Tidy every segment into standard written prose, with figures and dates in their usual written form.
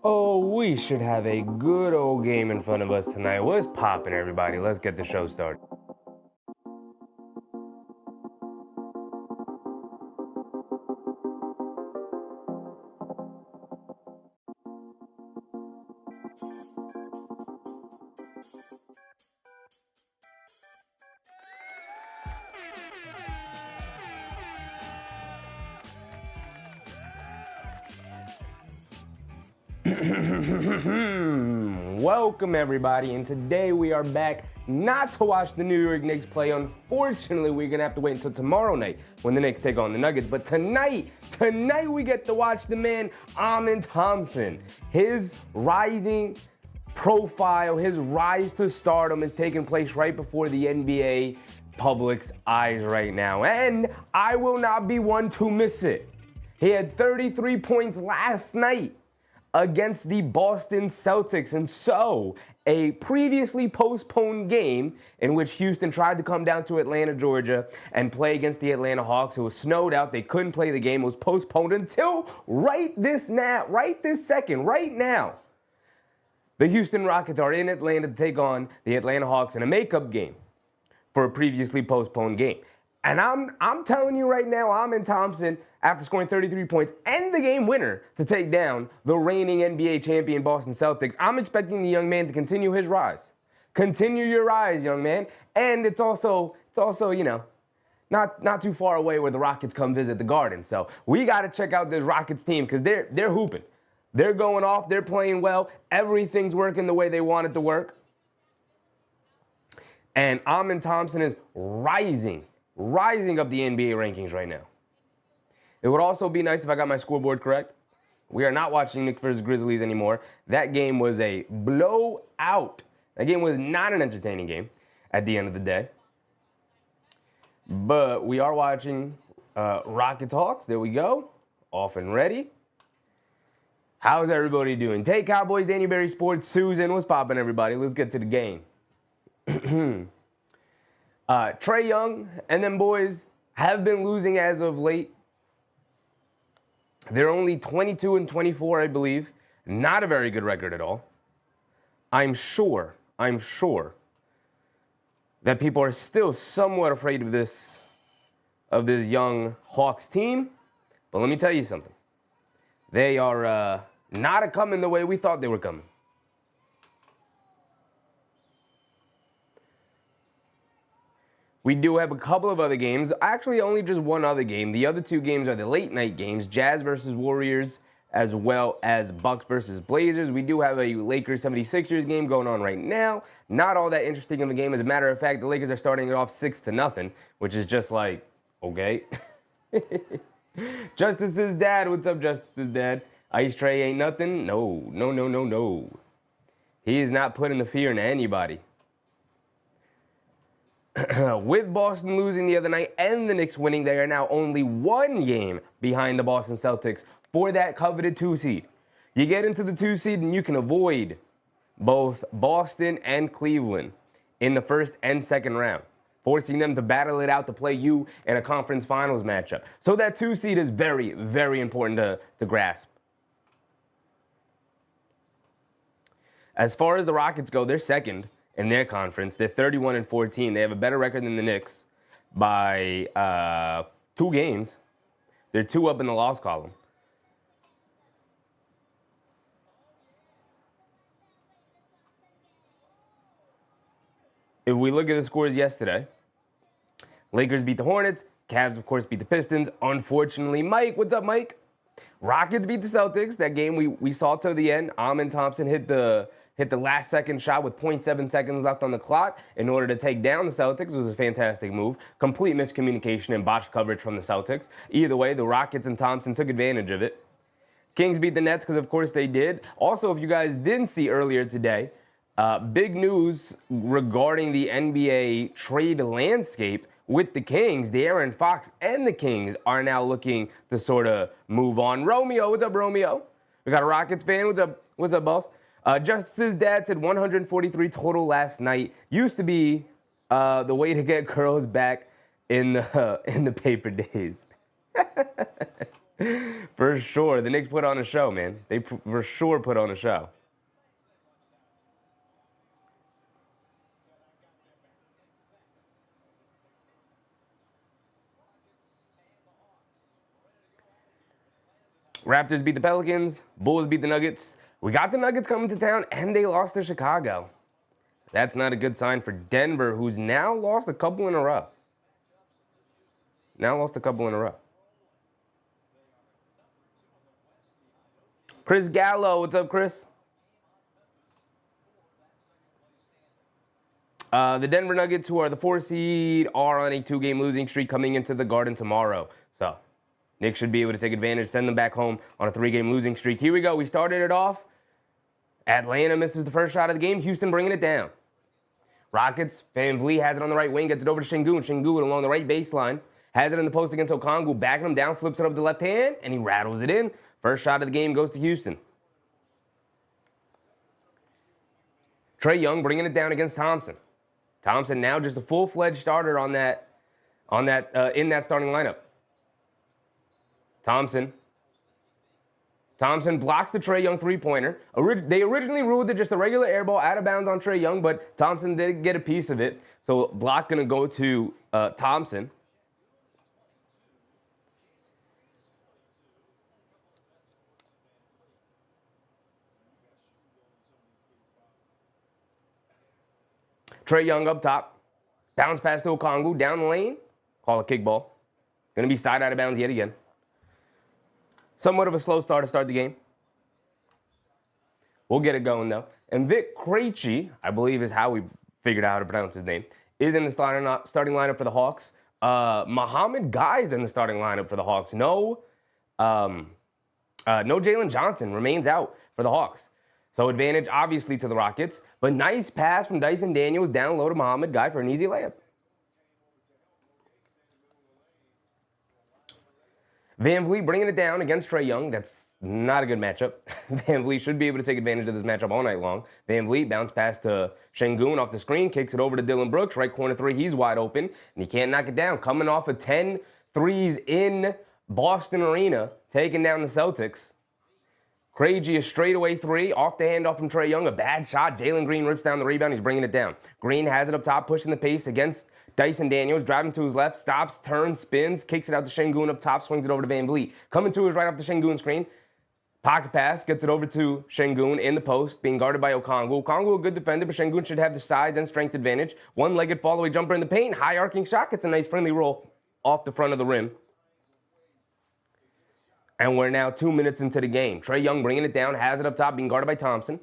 Oh, we should have a good old game in front of us tonight. What's poppin', everybody? Let's get the show started. Welcome, everybody, and today we are back not to watch the New York Knicks play. Unfortunately, we're gonna have to wait until tomorrow night when the Knicks take on the Nuggets. But tonight we get to watch the man Thompson. His rising profile, his rise to stardom is taking place right before the NBA public's eyes right now, and I will not be one to miss it. He had 33 points last night against the Boston Celtics. And so, a previously postponed game in which Houston tried to come down to Atlanta, Georgia, and play against the Atlanta Hawks. It was snowed out. They couldn't play the game. It was postponed until right this second, right now. The Houston Rockets are in Atlanta to take on the Atlanta Hawks in a makeup game for a previously postponed game. And I'm telling you right now, Thompson, after scoring 33 points and the game winner to take down the reigning NBA champion Boston Celtics, I'm expecting the young man to continue his rise. Continue your rise, young man. And it's also not too far away where the Rockets come visit the Garden. So we got to check out this Rockets team because they're hooping. They're going off. They're playing well. Everything's working the way they want it to work. And Thompson is rising up the NBA rankings right now. It would also be nice if I got my scoreboard correct. We are not watching Knicks versus Grizzlies anymore. That game was a blowout. That game was not an entertaining game at the end of the day. But we are watching Rockets Hawks. There we go. Off and ready. How's everybody doing? Take Cowboys, Danny Berry Sports, Susan. What's poppin', everybody? Let's get to the game. Trae Young and them boys have been losing as of late. They're only 22-24, I believe. Not a very good record at all. I'm sure that people are still somewhat afraid of this young Hawks team. But let me tell you something. They are not a-coming the way we thought they were coming. We do have a couple of other games. Actually, only just one other game. The other two games are the late night games, Jazz versus Warriors, as well as Bucks versus Blazers. We do have a Lakers 76ers game going on right now. Not all that interesting of a game. As a matter of fact, the Lakers are starting it off 6-0, which is just like, okay. Justice's dad. What's up, Justice's dad? Ice Trae ain't nothing? No. He is not putting the fear into anybody. With Boston losing the other night and the Knicks winning, they are now only one game behind the Boston Celtics for that coveted 2 seed. You get into the 2 seed and you can avoid both Boston and Cleveland in the first and second round, forcing them to battle it out to play you in a conference finals matchup. So that 2 seed is very, very important to grasp. As far as the Rockets go, they're second in their conference. They're 31-14. They have a better record than the Knicks by 2 games. They're 2 up in the loss column. If we look at the scores yesterday, Lakers beat the Hornets. Cavs, of course, beat the Pistons. Unfortunately, Mike, what's up, Mike? Rockets beat the Celtics. That game we saw till the end. Thompson hit the last second shot with 0.7 seconds left on the clock in order to take down the Celtics. It was a fantastic move. Complete miscommunication and botched coverage from the Celtics. Either way, the Rockets and Thompson took advantage of it. Kings beat the Nets because, of course, they did. Also, if you guys didn't see earlier today, big news regarding the NBA trade landscape with the Kings. De'Aaron Fox and the Kings are now looking to sort of move on. Romeo, what's up, Romeo? We got a Rockets fan. What's up, boss? Justice's dad said 143 total last night. Used to be the way to get girls back in the paper days. For sure. The Knicks put on a show, man. They for sure put on a show. Raptors beat the Pelicans. Bulls beat the Nuggets. We got the Nuggets coming to town, and they lost to Chicago. That's not a good sign for Denver, who's now lost a couple in a row. Chris Gallo, what's up, Chris? The Denver Nuggets, who are the 4 seed, are on a 2-game losing streak coming into the Garden tomorrow. So, Knicks should be able to take advantage, send them back home on a 3-game losing streak. Here we go. We started it off. Atlanta misses the first shot of the game. Houston bringing it down. Rockets, VanVleet has it on the right wing, gets it over to Şengün. Şengün along the right baseline. Has it in the post against Okongwu, backing him down, flips it up to the left hand, and he rattles it in. First shot of the game goes to Houston. Trae Young bringing it down against Thompson. Thompson now just a full-fledged starter in that starting lineup. Thompson blocks the Trae Young three-pointer. They originally ruled it just a regular air ball out of bounds on Trae Young, but Thompson did get a piece of it. So block going to go to Thompson. Trae Young up top. Bounce pass to Okongwu. Down the lane. Call a kickball. Going to be side out of bounds yet again. Somewhat of a slow start to start the game. We'll get it going, though. And Vic Krejci, I believe is how we figured out how to pronounce his name, is in the starting lineup for the Hawks. Mohamed Guy's in the starting lineup for the Hawks. No Jalen Johnson remains out for the Hawks. So advantage, obviously, to the Rockets. But nice pass from Dyson Daniels down low to Mohamed Guy for an easy layup. VanVleet bringing it down against Trae Young. That's not a good matchup. VanVleet should be able to take advantage of this matchup all night long. VanVleet bounce pass to Şengün off the screen, kicks it over to Dillon Brooks. Right corner three, he's wide open, and he can't knock it down. Coming off of 10 threes in Boston Arena, taking down the Celtics. Krejci, a straightaway three, off the handoff from Trae Young, a bad shot. Jalen Green rips down the rebound, he's bringing it down. Green has it up top, pushing the pace against Dyson Daniels, driving to his left, stops, turns, spins, kicks it out to Şengün up top, swings it over to VanVleet. Coming to his right off the Şengün screen. Pocket pass, gets it over to Şengün in the post, being guarded by Okongwu. Okongwu, a good defender, but Şengün should have the size and strength advantage. One-legged fall-away jumper in the paint, high arcing shot, gets a nice friendly roll off the front of the rim. And we're now 2 minutes into the game. Trae Young bringing it down, has it up top, being guarded by Thompson.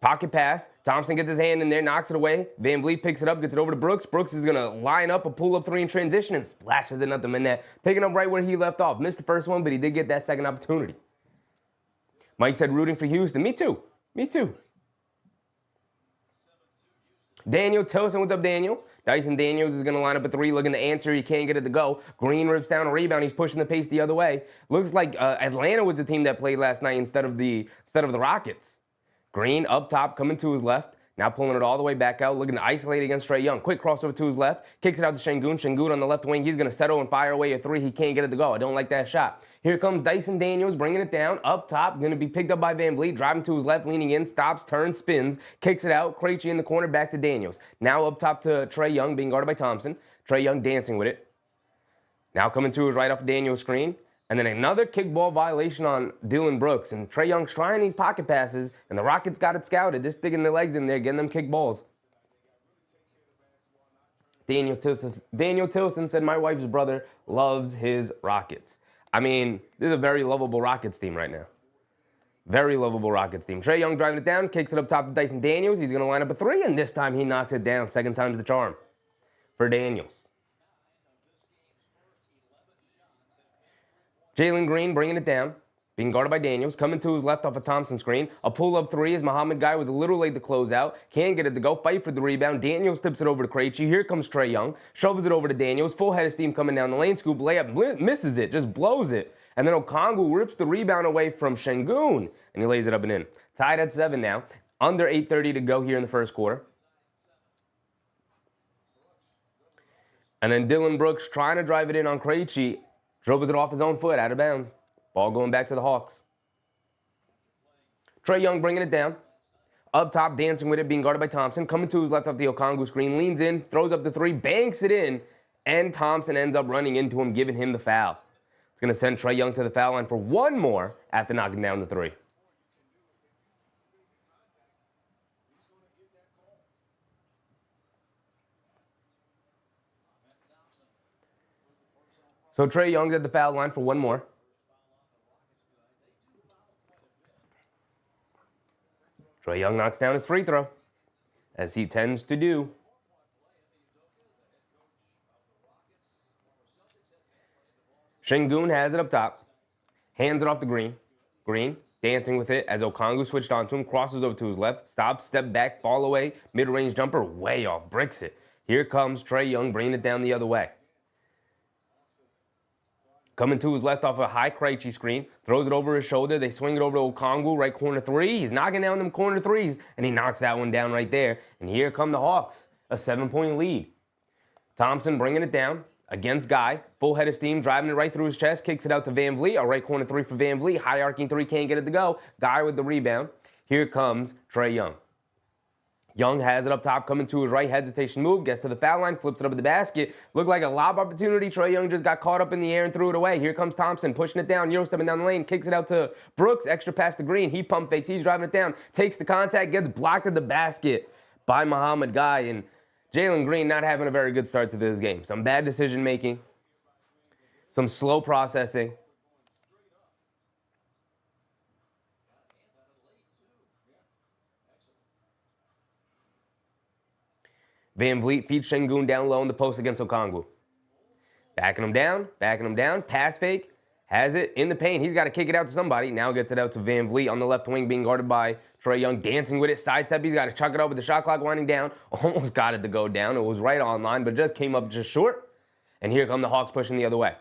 Pocket pass. Thompson gets his hand in there, knocks it away. VanVleet picks it up, gets it over to Brooks. Brooks is going to line up a pull-up three in transition and splashes it nothing in that. Picking up right where he left off. Missed the first one, but he did get that second opportunity. Mike said rooting for Houston. Me too. Daniel Tilson, what's up, Daniel? Dyson Daniels is going to line up a three, looking to answer. He can't get it to go. Green rips down a rebound. He's pushing the pace the other way. Looks like Atlanta was the team that played last night instead of the Rockets. Green up top, coming to his left. Now pulling it all the way back out, looking to isolate against Trae Young. Quick crossover to his left. Kicks it out to Şengün. Şengün on the left wing. He's going to settle and fire away a three. He can't get it to go. I don't like that shot. Here comes Dyson Daniels, bringing it down. Up top, going to be picked up by VanVleet. Driving to his left, leaning in. Stops, turns, spins. Kicks it out. Krejci in the corner, back to Daniels. Now up top to Trae Young, being guarded by Thompson. Trae Young dancing with it. Now coming to his right off Daniels' screen. And then another kickball violation on Dillon Brooks. And Trae Young's trying these pocket passes, and the Rockets got it scouted. They're sticking their legs in there, getting them kick balls. Daniel Tilson said, my wife's brother loves his Rockets. I mean, this is a very lovable Rockets team right now. Very lovable Rockets team. Trae Young driving it down, kicks it up top to Dyson Daniels. He's going to line up a three, and this time he knocks it down. Second time's the charm for Daniels. Jalen Green bringing it down, being guarded by Daniels, coming to his left off a Thompson screen. A pull-up three as Mohamed Guy was a little late to close out. Can't get it to go, fight for the rebound. Daniels tips it over to Krejci. Here comes Trae Young, shovels it over to Daniels. Full head of steam coming down the lane, scoop layup, misses it, just blows it. And then Okongwu rips the rebound away from Şengün, and he lays it up and in. Tied at 7 now, under 8:30 to go here in the first quarter. And then Dillon Brooks trying to drive it in on Krejci. Drove it off his own foot, out of bounds. Ball going back to the Hawks. Trae Young bringing it down. Up top, dancing with it, being guarded by Thompson. Coming to his left off the Okongwu screen. Leans in, throws up the three, banks it in. And Thompson ends up running into him, giving him the foul. It's going to send Trae Young to the foul line for one more after knocking down the three. So Trae Young's at the foul line for one more. Trae Young knocks down his free throw, as he tends to do. Şengün has it up top. Hands it off to Green. Green dancing with it as Okongwu switched onto him. Crosses over to his left. Stops, step back, fall away. Mid-range jumper way off. Bricks it. Here comes Trae Young bringing it down the other way. Coming to his left off a high Krejci screen. Throws it over his shoulder. They swing it over to Okongwu. Right corner three. He's knocking down them corner threes. And he knocks that one down right there. And here come the Hawks. A 7-point lead. Thompson bringing it down. Against Guy, full head of steam, driving it right through his chest, kicks it out to VanVleet. A right corner three for VanVleet. High arcing three, can't get it to go. Guy with the rebound. Here comes Trae Young. Young has it up top, coming to his right, hesitation move, gets to the foul line, flips it up at the basket. Looked like a lob opportunity. Trae Young just got caught up in the air and threw it away. Here comes Thompson, pushing it down, Euro stepping down the lane, kicks it out to Brooks, extra pass to Green. He pump fakes, he's driving it down, takes the contact, gets blocked at the basket by Muhammad Guy. And Jalen Green not having a very good start to this game. Some bad decision making, some slow processing. VanVleet feeds Şengün down low in the post against Okongwu. Backing him down, pass fake, has it in the paint. He's got to kick it out to somebody. Now gets it out to VanVleet on the left wing, being guarded by Trae Young, dancing with it, sidestep. He's got to chuck it up with the shot clock winding down. Almost got it to go down. It was right on line, but just came up just short. And here come the Hawks pushing the other way.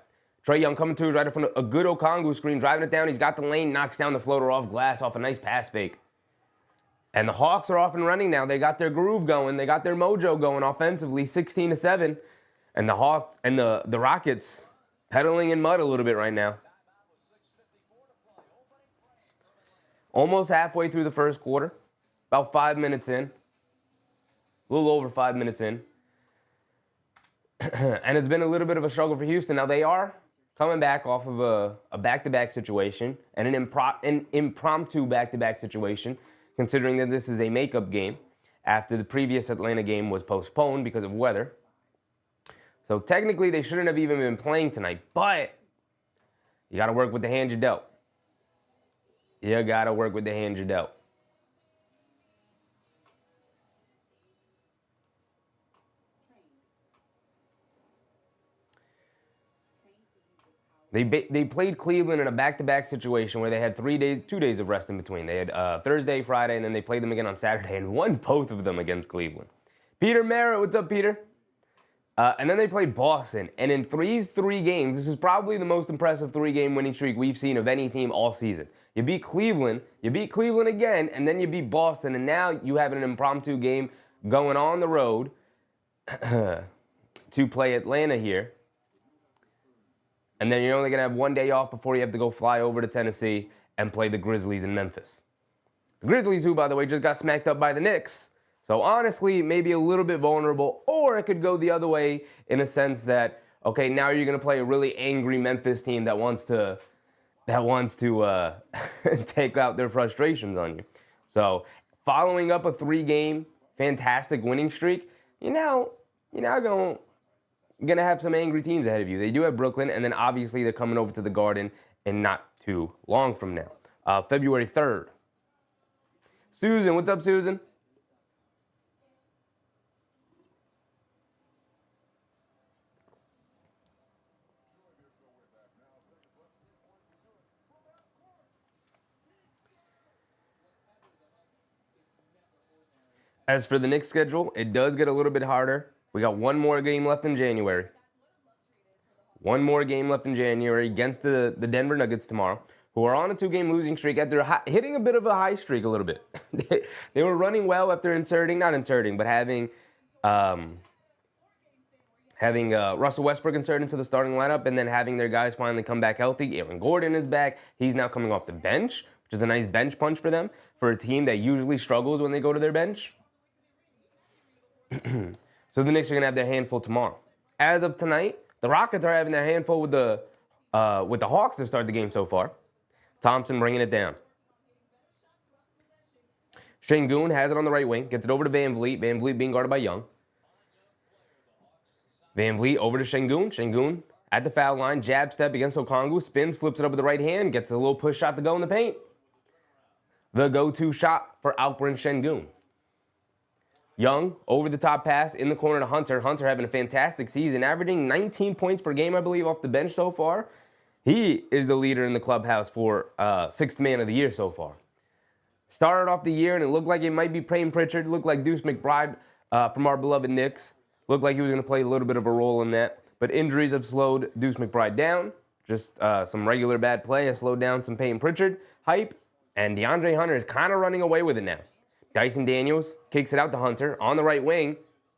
Trae Young coming to his right in front of a good Okongwu screen, driving it down. He's got the lane, knocks down the floater off glass off a nice pass fake. And the Hawks are off and running now. They got their groove going. They got their mojo going offensively, 16-7. And the Hawks and the Rockets pedaling in mud a little bit right now. Almost halfway through the first quarter, about 5 minutes in, a little over 5 minutes in. And it's been a little bit of a struggle for Houston. Now they are coming back off of a back-to-back situation and an impromptu back-to-back situation, considering that this is a makeup game after the previous Atlanta game was postponed because of weather. So technically they shouldn't have even been playing tonight, but you got to work with the hand you dealt. You got to work with the hand you dealt. They played Cleveland in a back-to-back situation where they had 2 days of rest in between. They had Thursday, Friday, and then they played them again on Saturday and won both of them against Cleveland. Peter Merritt, what's up, Peter? And then they played Boston. And in three games, this is probably the most impressive 3-game winning streak we've seen of any team all season. You beat Cleveland again, and then you beat Boston, and now you have an impromptu game going on the road to play Atlanta here. And then you're only going to have 1 day off before you have to go fly over to Tennessee and play the Grizzlies in Memphis. The Grizzlies, who, by the way, just got smacked up by the Knicks. So honestly, maybe a little bit vulnerable, or it could go the other way in a sense that, okay, now you're going to play a really angry Memphis team that wants to take out their frustrations on you. So following up a 3-game fantastic winning streak, you're now going to have some angry teams ahead of you. They do have Brooklyn, and then obviously they're coming over to the Garden in not too long from now. February 3rd. Susan, what's up, Susan? As for the Knicks schedule, it does get a little bit harder. We got one more game left in January. One more game left in January against the Denver Nuggets tomorrow, who are on a 2-game losing streak after hitting a bit of a high streak a little bit. They were running well after having having Russell Westbrook inserted into the starting lineup, and then having their guys finally come back healthy. Aaron Gordon is back. He's now coming off the bench, which is a nice bench punch for them, for a team that usually struggles when they go to their bench. So the Knicks are going to have their handful tomorrow. As of tonight, the Rockets are having their handful with the Hawks to start the game so far. Thompson bringing it down. Şengün has it on the right wing, gets it over to Van Vliet. Van Vliet being guarded by Young. Van Vliet over to Şengün. Şengün at the foul line, jab step against Okongwu, spins, flips it up with the right hand, gets a little push shot to go in the paint. The go-to shot for Alperen Şengün. Young, over the top pass in the corner to Hunter. Hunter having a fantastic season, averaging 19 points per game, I believe, off the bench so far. He is the leader in the clubhouse for sixth man of the year so far. Started off the year, and it looked like it might be Payne Pritchard. Looked like Deuce McBride from our beloved Knicks. Looked like he was going to play a little bit of a role in that. But injuries have slowed Deuce McBride down. Just some regular bad play has slowed down some Payne Pritchard hype. And DeAndre Hunter is kind of running away with it now. Dyson Daniels kicks it out to Hunter on the right wing,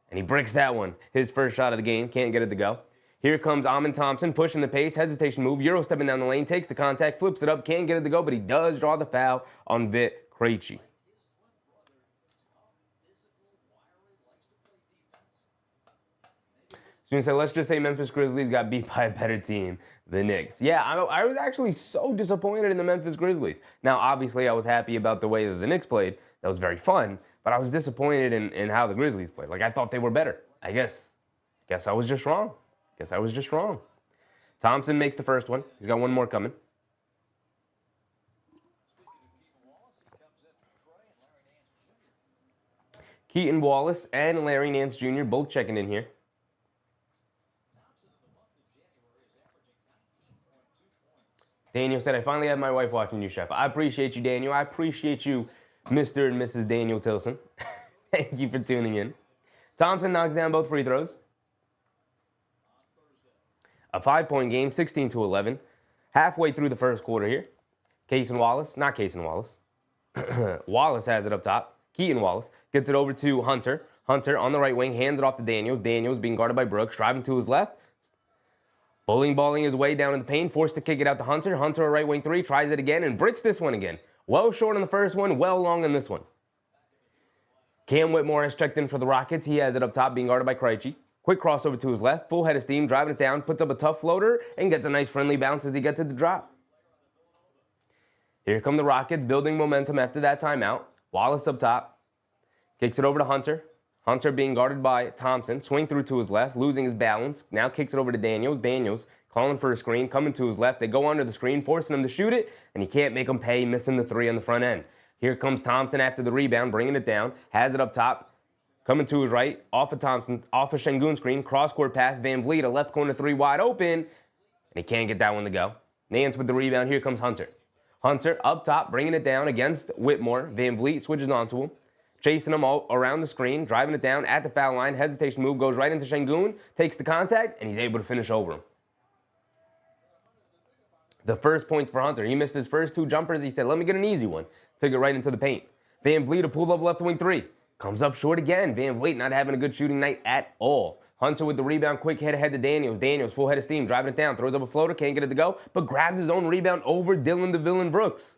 and he bricks that one. His first shot of the game, can't get it to go. Here comes Amen Thompson, pushing the pace, hesitation move, Euro stepping down the lane, takes the contact, flips it up, can't get it to go, but he does draw the foul on Vit Krejci. So you say, let's just say Memphis Grizzlies got beat by a better team, the Knicks. Yeah, I was actually so disappointed in the Memphis Grizzlies. Now, obviously, I was happy about the way that the Knicks played. That was very fun, but I was disappointed in how the Grizzlies played. Like, I thought they were better. I guess I was just wrong. Thompson makes the first one. He's got one more coming. Keaton Wallace and Larry Nance Jr. both checking in here. Daniel said, I finally have my wife watching you, Chef. I appreciate you, Daniel. I appreciate you, Mr. and Mrs. Daniel Tilson. Thank you for tuning in. Thompson knocks down both free throws. A 5-point game, 16-11. Halfway through the first quarter here. Wallace has it up top. Keaton Wallace gets it over to Hunter. Hunter on the right wing, hands it off to Daniels. Daniels being guarded by Brooks, driving to his left. Balling his way down in the paint, forced to kick it out to Hunter. Hunter, a right wing three, tries it again and bricks this one again. Well short on the first one, well long on this one. Cam Whitmore has checked in for the Rockets. He has it up top, being guarded by Krejci. Quick crossover to his left, full head of steam, driving it down, puts up a tough floater, and gets a nice friendly bounce as he gets it to drop. Here come the Rockets, building momentum after that timeout. Wallace up top, kicks it over to Hunter. Hunter being guarded by Thompson, swing through to his left, losing his balance. Now kicks it over to Daniels. Daniels calling for a screen, coming to his left. They go under the screen, forcing him to shoot it, and he can't make him pay, missing the three on the front end. Here comes Thompson after the rebound, bringing it down, has it up top, coming to his right, off of Thompson, off of Şengün screen, cross-court pass, Van Vliet, a left corner three wide open, and he can't get that one to go. Nance with the rebound, here comes Hunter. Hunter up top, bringing it down against Whitmore. Van Vliet switches onto him. Chasing him all around the screen, driving it down at the foul line. Hesitation move, goes right into Şengün, takes the contact, and he's able to finish over him. The first point for Hunter. He missed his first two jumpers. He said, let me get an easy one. Took it right into the paint. Van Vliet, a pull-up left wing three. Comes up short again. Van Vliet not having a good shooting night at all. Hunter with the rebound, quick head ahead to Daniels. Daniels, full head of steam, driving it down, throws up a floater, can't get it to go, but grabs his own rebound over Dylan the Villain Brooks.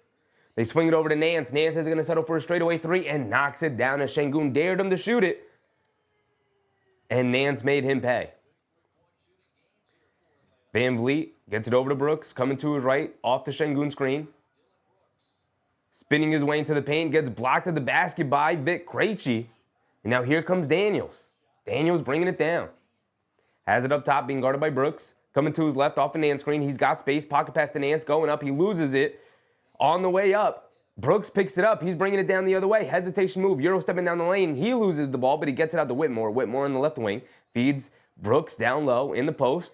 They swing it over to Nance. Nance is going to settle for a straightaway three and knocks it down as Şengün dared him to shoot it. And Nance made him pay. Van Vliet gets it over to Brooks, coming to his right, off the Şengün screen. Spinning his way into the paint, gets blocked at the basket by Vit Krejci. And now here comes Daniels. Daniels bringing it down. Has it up top, being guarded by Brooks. Coming to his left off the Nance screen. He's got space, pocket pass to Nance, going up. He loses it. On the way up, Brooks picks it up. He's bringing it down the other way. Hesitation move. Euro stepping down the lane. He loses the ball, but he gets it out to Whitmore. Whitmore in the left wing. Feeds Brooks down low in the post.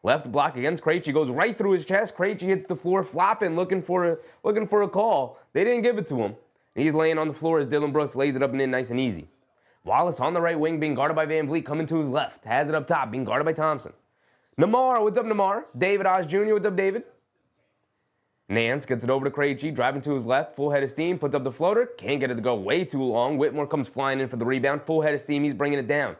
Left block against Krejci. Goes right through his chest. Krejci hits the floor, flopping, looking for a call. They didn't give it to him. He's laying on the floor as Dylan Brooks lays it up and in nice and easy. Wallace on the right wing, being guarded by Van Vliet, coming to his left. Has it up top, being guarded by Thompson. Namar, what's up, Namar? David Oz Jr., what's up, David? Nance gets it over to Krejci, driving to his left, full head of steam, puts up the floater, can't get it to go way too long. Whitmore comes flying in for the rebound, full head of steam, he's bringing it down.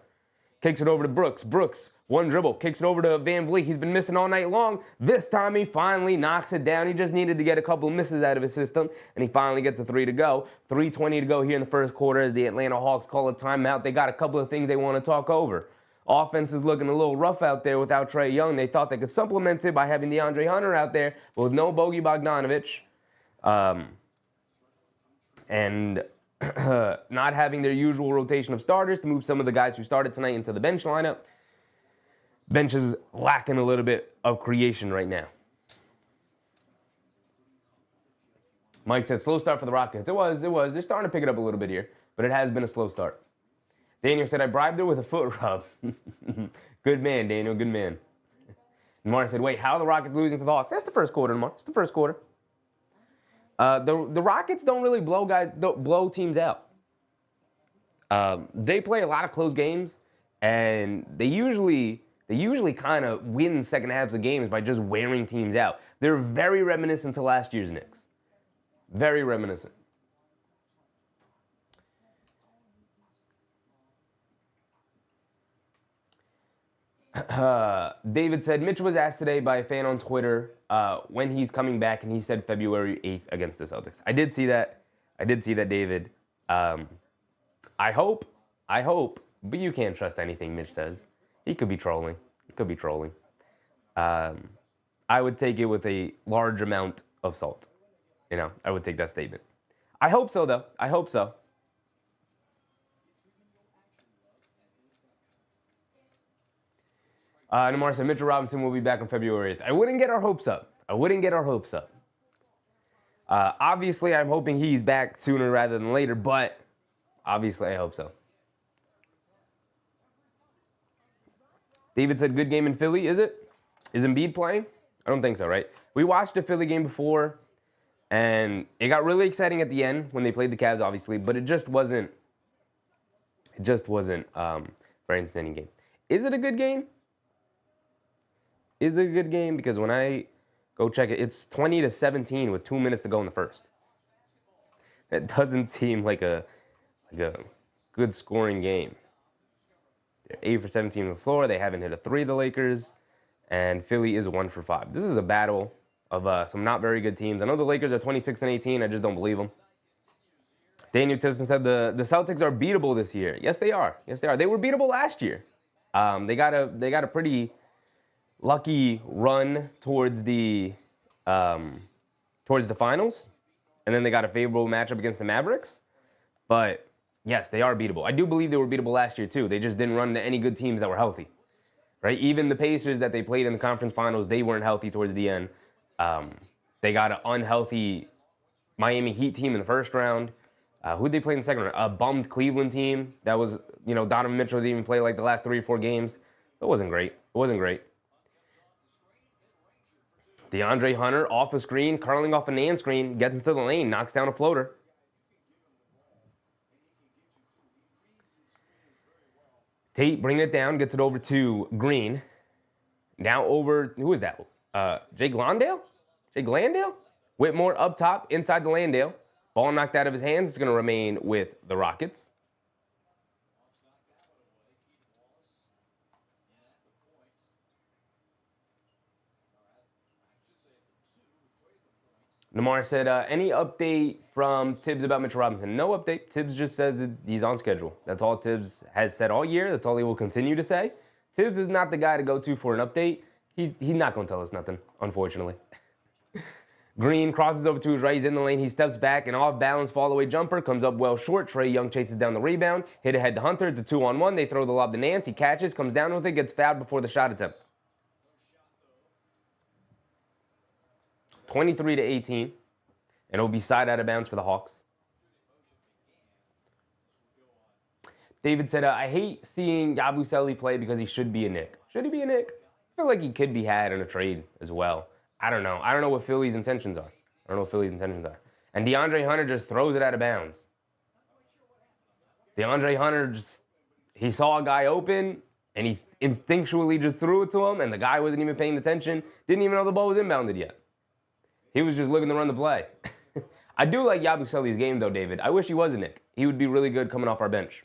Kicks it over to Brooks. Brooks, one dribble. Kicks it over to Van Vliet. He's been missing all night long. This time he finally knocks it down. He just needed to get a couple of misses out of his system, and he finally gets the 3 to go. 3:20 to go here in the first quarter as the Atlanta Hawks call a timeout. They got a couple of things they want to talk over. Offense is looking a little rough out there without Trae Young. They thought they could supplement it by having DeAndre Hunter out there, but with no Bogey Bogdanovic. And not having their usual rotation of starters to move some of the guys who started tonight into the bench lineup. Bench is lacking a little bit of creation right now. Mike said, slow start for the Rockets. It was. They're starting to pick it up a little bit here, but it has been a slow start. Daniel said, I bribed her with a foot rub. Good man, Daniel, good man. Mark said, wait, how are the Rockets losing to the Hawks? That's the first quarter, Mark. It's the first quarter. The Rockets don't really blow teams out. They play a lot of close games, and they usually kind of win second halves of games by just wearing teams out. They're very reminiscent to last year's Knicks. Very reminiscent. David said, Mitch was asked today by a fan on Twitter when he's coming back, and he said February 8th against the Celtics. I did see that, David. I hope, but you can't trust anything Mitch says. He could be trolling. I would take it with a large amount of salt. I would take that statement. I hope so, though. I hope so. Namar said, Mitchell Robinson will be back on February 8th. I wouldn't get our hopes up. Obviously, I'm hoping he's back sooner rather than later, but obviously, I hope so. David said, good game in Philly, is it? Is Embiid playing? I don't think so, right? We watched a Philly game before, and it got really exciting at the end when they played the Cavs, obviously, but it just wasn't a very entertaining game. Is it a good game? Is it a good game? Because when I go check it, it's 20-17 with 2 minutes to go in the first. It doesn't seem like a good scoring game. They're 8 for 17 on the floor. They haven't hit a 3, the Lakers. And Philly is 1 for 5. This is a battle of some not very good teams. I know the Lakers are 26-18. I just don't believe them. Daniel Tiston said the Celtics are beatable this year. Yes, they are. They were beatable last year. They got a pretty lucky run towards the finals, and then they got a favorable matchup against the Mavericks. But yes, they are beatable. I do believe they were beatable last year too. They just didn't run into any good teams that were healthy, right? Even the Pacers that they played in the conference finals, they weren't healthy towards the end. They got an unhealthy Miami Heat team in the first round. Who'd they play in the second round? A bummed Cleveland team that was, Donovan Mitchell didn't even play like the last 3 or 4 games. It wasn't great. DeAndre Hunter off a screen, curling off a Nan screen, gets into the lane, knocks down a floater. Tate bringing it down, gets it over to Green. Now over, who is that? Jake Landale? Whitmore up top, inside the Landale. Ball knocked out of his hands. It's going to remain with the Rockets. Namar said, any update from Tibbs about Mitchell Robinson? No update. Tibbs just says he's on schedule. That's all Tibbs has said all year. That's all he will continue to say. Tibbs is not the guy to go to for an update. He's not going to tell us nothing, unfortunately. Green crosses over to his right. He's in the lane. He steps back. An off-balance fall-away jumper comes up well short. Trae Young chases down the rebound. Hit ahead to Hunter. It's a 2-on-1. They throw the lob to Nance. He catches, comes down with it, gets fouled before the shot attempt. 23-18, and it'll be side out of bounds for the Hawks. David said, I hate seeing Yabusele play because he should be a Knick. Should he be a Knick? I feel like he could be had in a trade as well. I don't know. I don't know what Philly's intentions are. And DeAndre Hunter just throws it out of bounds. DeAndre Hunter he saw a guy open, and he instinctually just threw it to him, and the guy wasn't even paying attention, didn't even know the ball was inbounded yet. He was just looking to run the play. I do like Yabusele's game, though, David. I wish he was a Knick. He would be really good coming off our bench.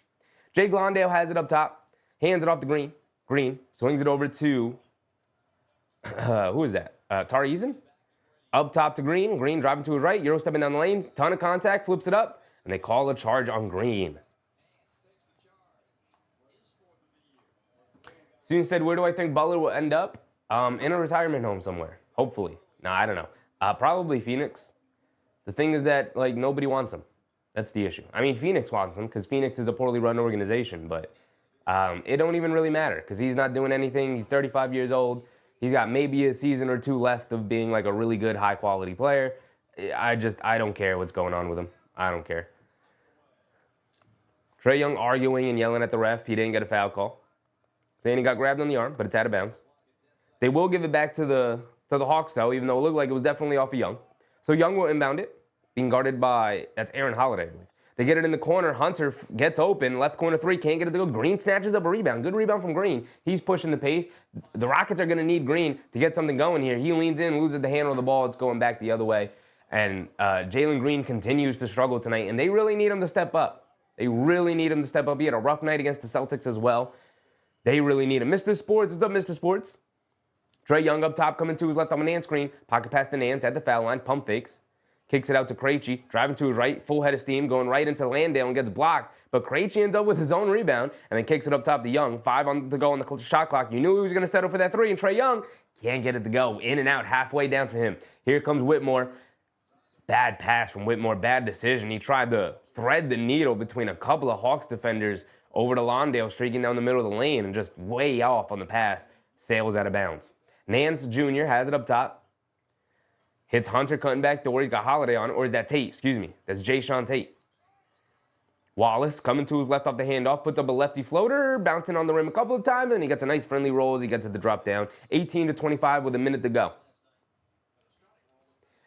Jake Landale has it up top. Hands it off to Green. Green swings it over to, who is that? Trae. Up top to Green. Green driving to his right. Euro stepping down the lane. Ton of contact. Flips it up. And they call a charge on Green. Soon said, where do I think Butler will end up? In a retirement home somewhere. Hopefully. No, I don't know. Probably Phoenix. The thing is that, like, nobody wants him. That's the issue. I mean, Phoenix wants him because Phoenix is a poorly run organization, but it don't even really matter because he's not doing anything. He's 35 years old. He's got maybe a season or two left of being like a really good, high-quality player. I don't care what's going on with him. I don't care. Trae Young arguing and yelling at the ref. He didn't get a foul call. Saying he got grabbed on the arm, but it's out of bounds. They will give it back to the Hawks, though, even though it looked like it was definitely off of Young. So Young will inbound it, being guarded by, that's Aaron Holiday, I believe. They get it in the corner. Hunter gets open. Left corner three. Can't get it to go. Green snatches up a rebound. Good rebound from Green. He's pushing the pace. The Rockets are going to need Green to get something going here. He leans in, loses the handle of the ball. It's going back the other way. And Jalen Green continues to struggle tonight. And they really need him to step up. They really need him to step up. He had a rough night against the Celtics as well. They really need him. Mr. Sports. What's up, Mr. Sports? Trae Young up top coming to his left on a Nance screen. Pocket pass to Nance at the foul line. Pump fakes. Kicks it out to Krejci, driving to his right, full head of steam, going right into Landale and gets blocked. But Krejci ends up with his own rebound and then kicks it up top to Young. 5 to go on the shot clock. You knew he was going to settle for that three, and Trae Young can't get it to go. In and out, halfway down for him. Here comes Whitmore. Bad pass from Whitmore, bad decision. He tried to thread the needle between a couple of Hawks defenders over to Landale, streaking down the middle of the lane and just way off on the pass. Sails out of bounds. Nance Jr. has it up top. Hits Hunter cutting back door. He's got Holiday on it. Or is that Tate? Excuse me. That's Jayshawn Tate. Wallace coming to his left off the handoff. Puts up a lefty floater. Bouncing on the rim a couple of times. And he gets a nice friendly roll as he gets it to drop down. 18-25 with a minute to go.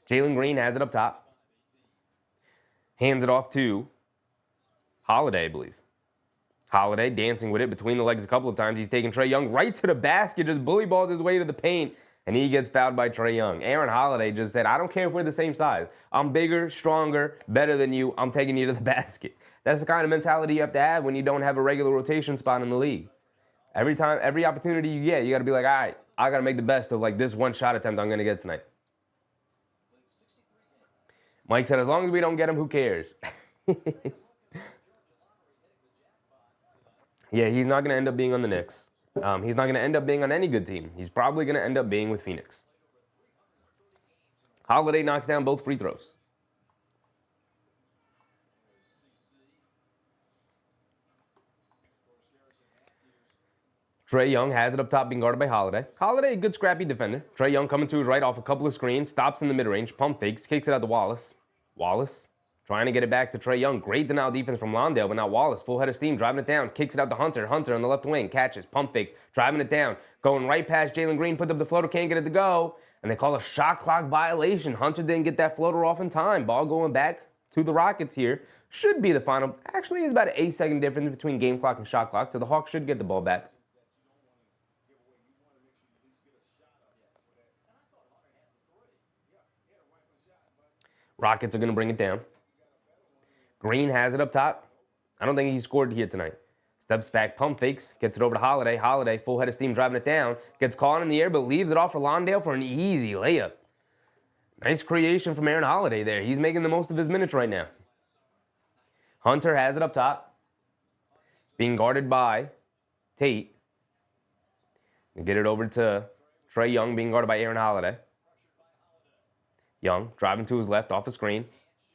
Jalen Green has it up top. Hands it off to Holiday, I believe. Holiday dancing with it between the legs a couple of times. He's taking Trae Young right to the basket. Just bully balls his way to the paint. And he gets fouled by Trae Young. Aaron Holiday just said, I don't care if we're the same size. I'm bigger, stronger, better than you. I'm taking you to the basket. That's the kind of mentality you have to have when you don't have a regular rotation spot in the league. Every opportunity you get, you got to be like, all right, I got to make the best of like this one shot attempt I'm going to get tonight. Mike said, as long as we don't get him, who cares? Yeah, he's not going to end up being on the Knicks. He's not going to end up being on any good team. He's probably going to end up being with Phoenix. Holiday knocks down both free throws. Trae Young has it up top being guarded by Holiday. Holiday, a good scrappy defender. Trae Young coming to his right off a couple of screens. Stops in the mid-range. Pump fakes. Kicks it out to Wallace. Wallace trying to get it back to Trae Young. Great denial defense from Landale, but now Wallace, full head of steam, driving it down. Kicks it out to Hunter. Hunter on the left wing. Catches. Pump fakes. Driving it down. Going right past Jalen Green. Puts up the floater. Can't get it to go. And they call a shot clock violation. Hunter didn't get that floater off in time. Ball going back to the Rockets here. Should be the final. Actually, it's about an 8-second difference between game clock and shot clock, so the Hawks should get the ball back. Rockets are going to bring it down. Green has it up top. I don't think he scored here tonight. Steps back, pump fakes, gets it over to Holiday. Holiday, full head of steam, driving it down. Gets caught in the air, but leaves it off for Landale for an easy layup. Nice creation from Aaron Holiday there. He's making the most of his minutes right now. Hunter has it up top. Being guarded by Tate. And get it over to Trae Young, being guarded by Aaron Holiday. Young driving to his left off the screen.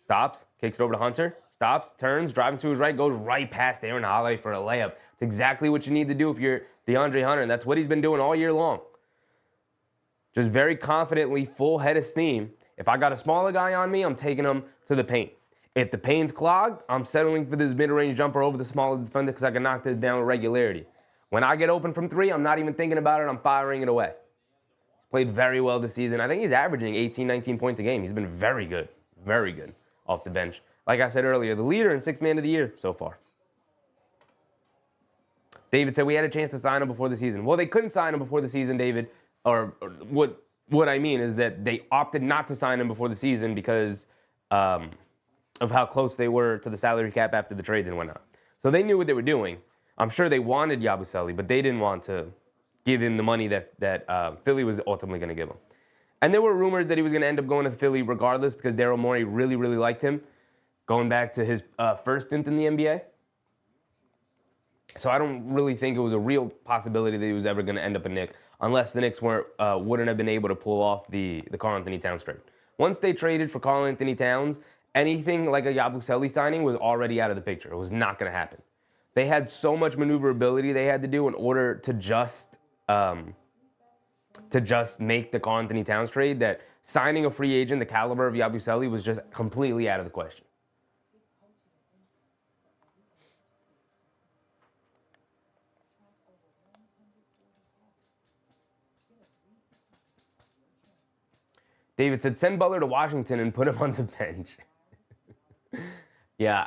Stops, kicks it over to Hunter. Stops, turns, driving to his right, goes right past Aaron Holiday for a layup. It's exactly what you need to do if you're DeAndre Hunter, and that's what he's been doing all year long. Just very confidently, full head of steam. If I got a smaller guy on me, I'm taking him to the paint. If the paint's clogged, I'm settling for this mid-range jumper over the smaller defender because I can knock this down with regularity. When I get open from three, I'm not even thinking about it. I'm firing it away. He's played very well this season. I think he's averaging 18, 19 points a game. He's been very good off the bench. Like I said earlier, the leader in Sixth Man of the Year so far. David said we had a chance to sign him before the season. Well, they couldn't sign him before the season, David. Or what I mean is that they opted not to sign him before the season because of how close they were to the salary cap after the trades and whatnot. So they knew what they were doing. I'm sure they wanted Yabusele, but they didn't want to give him the money that Philly was ultimately going to give him. And there were rumors that he was going to end up going to Philly regardless because Daryl Morey really, really liked him, going back to his first stint in the NBA. So I don't really think it was a real possibility that he was ever going to end up a Knick, unless the Knicks wouldn't have been able to pull off the Karl-Anthony Towns trade. Once they traded for Karl-Anthony Towns, anything like a Yabusele signing was already out of the picture. It was not going to happen. They had so much maneuverability they had to do in order to just make the Karl-Anthony Towns trade that signing a free agent the caliber of Yabusele was just completely out of the question. David said, send Butler to Washington and put him on the bench. Yeah,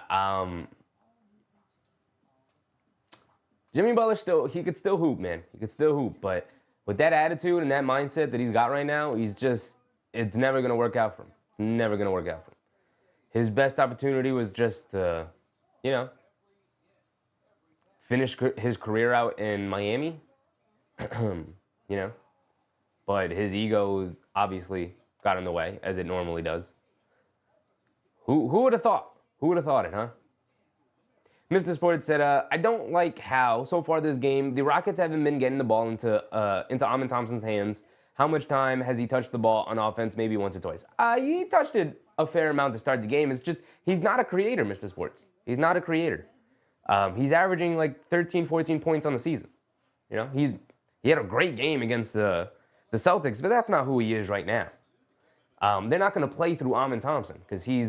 Jimmy Butler he could still hoop, man. He could still hoop, but with that attitude and that mindset that he's got right now, it's never going to work out for him. It's never going to work out for him. His best opportunity was just to, finish his career out in Miami, but his ego obviously got in the way, as it normally does. Who would have thought? Who would have thought it, huh? Mr. Sport said, I don't like how, so far this game, the Rockets haven't been getting the ball into Amen Thompson's hands. How much time has he touched the ball on offense? Maybe once or twice. He touched it a fair amount to start the game. It's just, he's not a creator, Mr. Sports. He's not a creator. He's averaging like 13, 14 points on the season. He had a great game against the Celtics, but that's not who he is right now. They're not going to play through Amen Thompson because he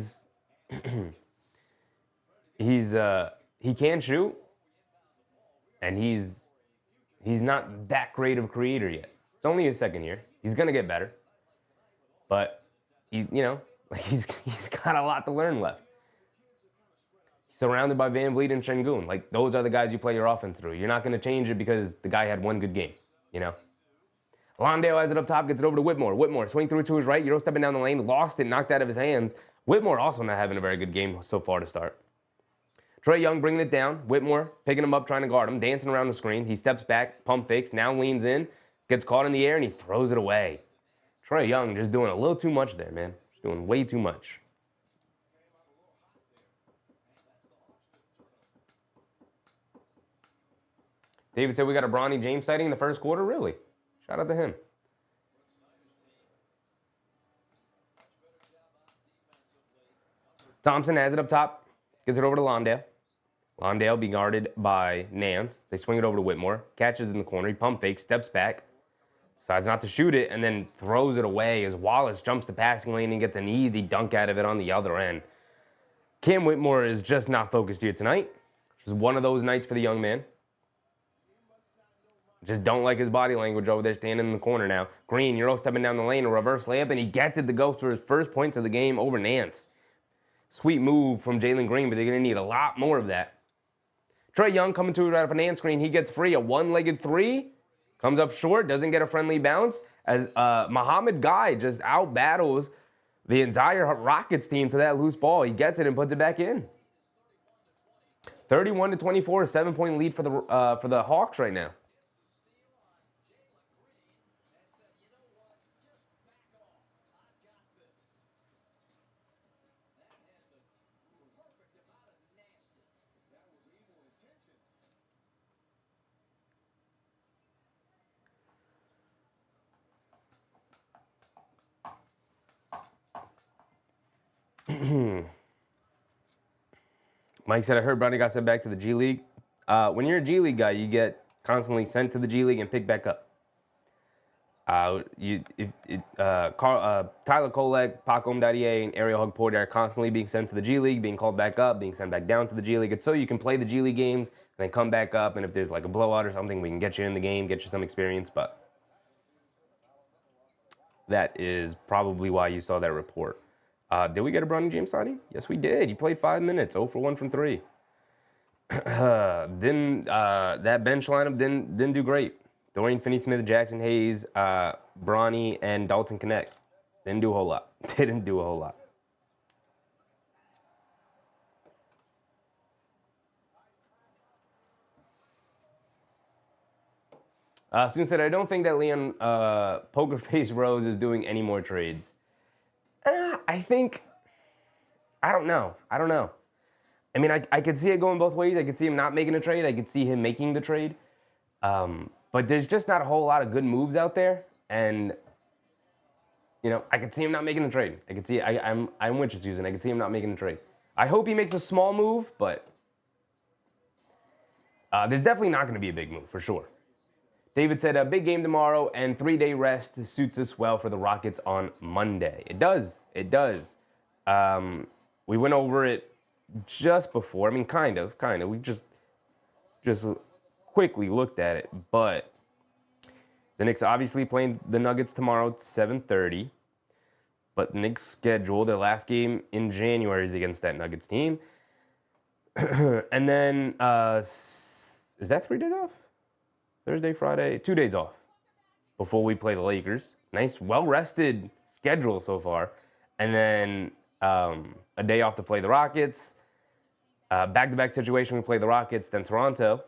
can shoot, and he's not that great of a creator yet. It's only his second year. He's going to get better, but he's got a lot to learn left. He's surrounded by Van Vliet and Şengün. Like, those are the guys you play your offense through. You're not going to change it because the guy had one good game, Londale has it up top, gets it over to Whitmore. Whitmore, swing through to his right, Euro stepping down the lane, lost it, knocked out of his hands. Whitmore also not having a very good game so far to start. Trae Young bringing it down. Whitmore picking him up, trying to guard him, dancing around the screen. He steps back, pump fakes, now leans in, gets caught in the air, and he throws it away. Trae Young just doing a little too much there, man. Just doing way too much. David said we got a Bronny James sighting in the first quarter. Really? Shout out to him. Thompson has it up top. Gets it over to Londale. Londale being guarded by Nance. They swing it over to Whitmore. Catches in the corner. He pump fakes, steps back. Decides not to shoot it, and then throws it away as Wallace jumps the passing lane and gets an easy dunk out of it on the other end. Cam Whitmore is just not focused here tonight. Just one of those nights for the young man. Just don't like his body language over there standing in the corner now. Green, Euro stepping down the lane, a reverse layup, and he gets it to go for his first points of the game over Nance. Sweet move from Jalen Green, but they're going to need a lot more of that. Trae Young coming to it right off a Nance screen. He gets free. A one-legged three. Comes up short. Doesn't get a friendly bounce. As Muhammad Guy just out-battles the entire Rockets team to that loose ball. He gets it and puts it back in. 31-24, a 7-point lead for the Hawks right now. Mike said, I heard Bronny got sent back to the G League. When you're a G League guy, you get constantly sent to the G League and picked back up. Tyler Kolek, Paco Mdadie, and Ariel Hugporter are constantly being sent to the G League, being called back up, being sent back down to the G League. It's so you can play the G League games and then come back up, and if there's like a blowout or something, we can get you in the game, get you some experience, but that is probably why you saw that report. Did we get a Bronny James signing? Yes, we did. He played 5 minutes, 0 for 1 from 3. That bench lineup didn't do great. Dorian Finney-Smith, Jackson Hayes, Bronny, and Dalton Connect. Didn't do a whole lot. Didn't do a whole lot. Soon said, I don't think that Leon Pokerface Rose is doing any more trades. I think, I don't know. I mean, I could see it going both ways. I could see him not making a trade. I could see him making the trade. But there's just not a whole lot of good moves out there. And, I could see him not making a trade. I could see, I'm with you, Susan. I could see him not making a trade. I hope he makes a small move, but there's definitely not going to be a big move, for sure. David said, a big game tomorrow and 3-day rest suits us well for the Rockets on Monday. It does. We went over it just before. I mean, kind of. We just quickly looked at it. But the Knicks obviously playing the Nuggets tomorrow at 7:30. But the Knicks schedule, their last game in January is against that Nuggets team. And then, is that 3 days off? Thursday, Friday, 2 days off before we play the Lakers. Nice, well-rested schedule so far. And then a day off to play the Rockets. Back-to-back situation, we play the Rockets, then Toronto.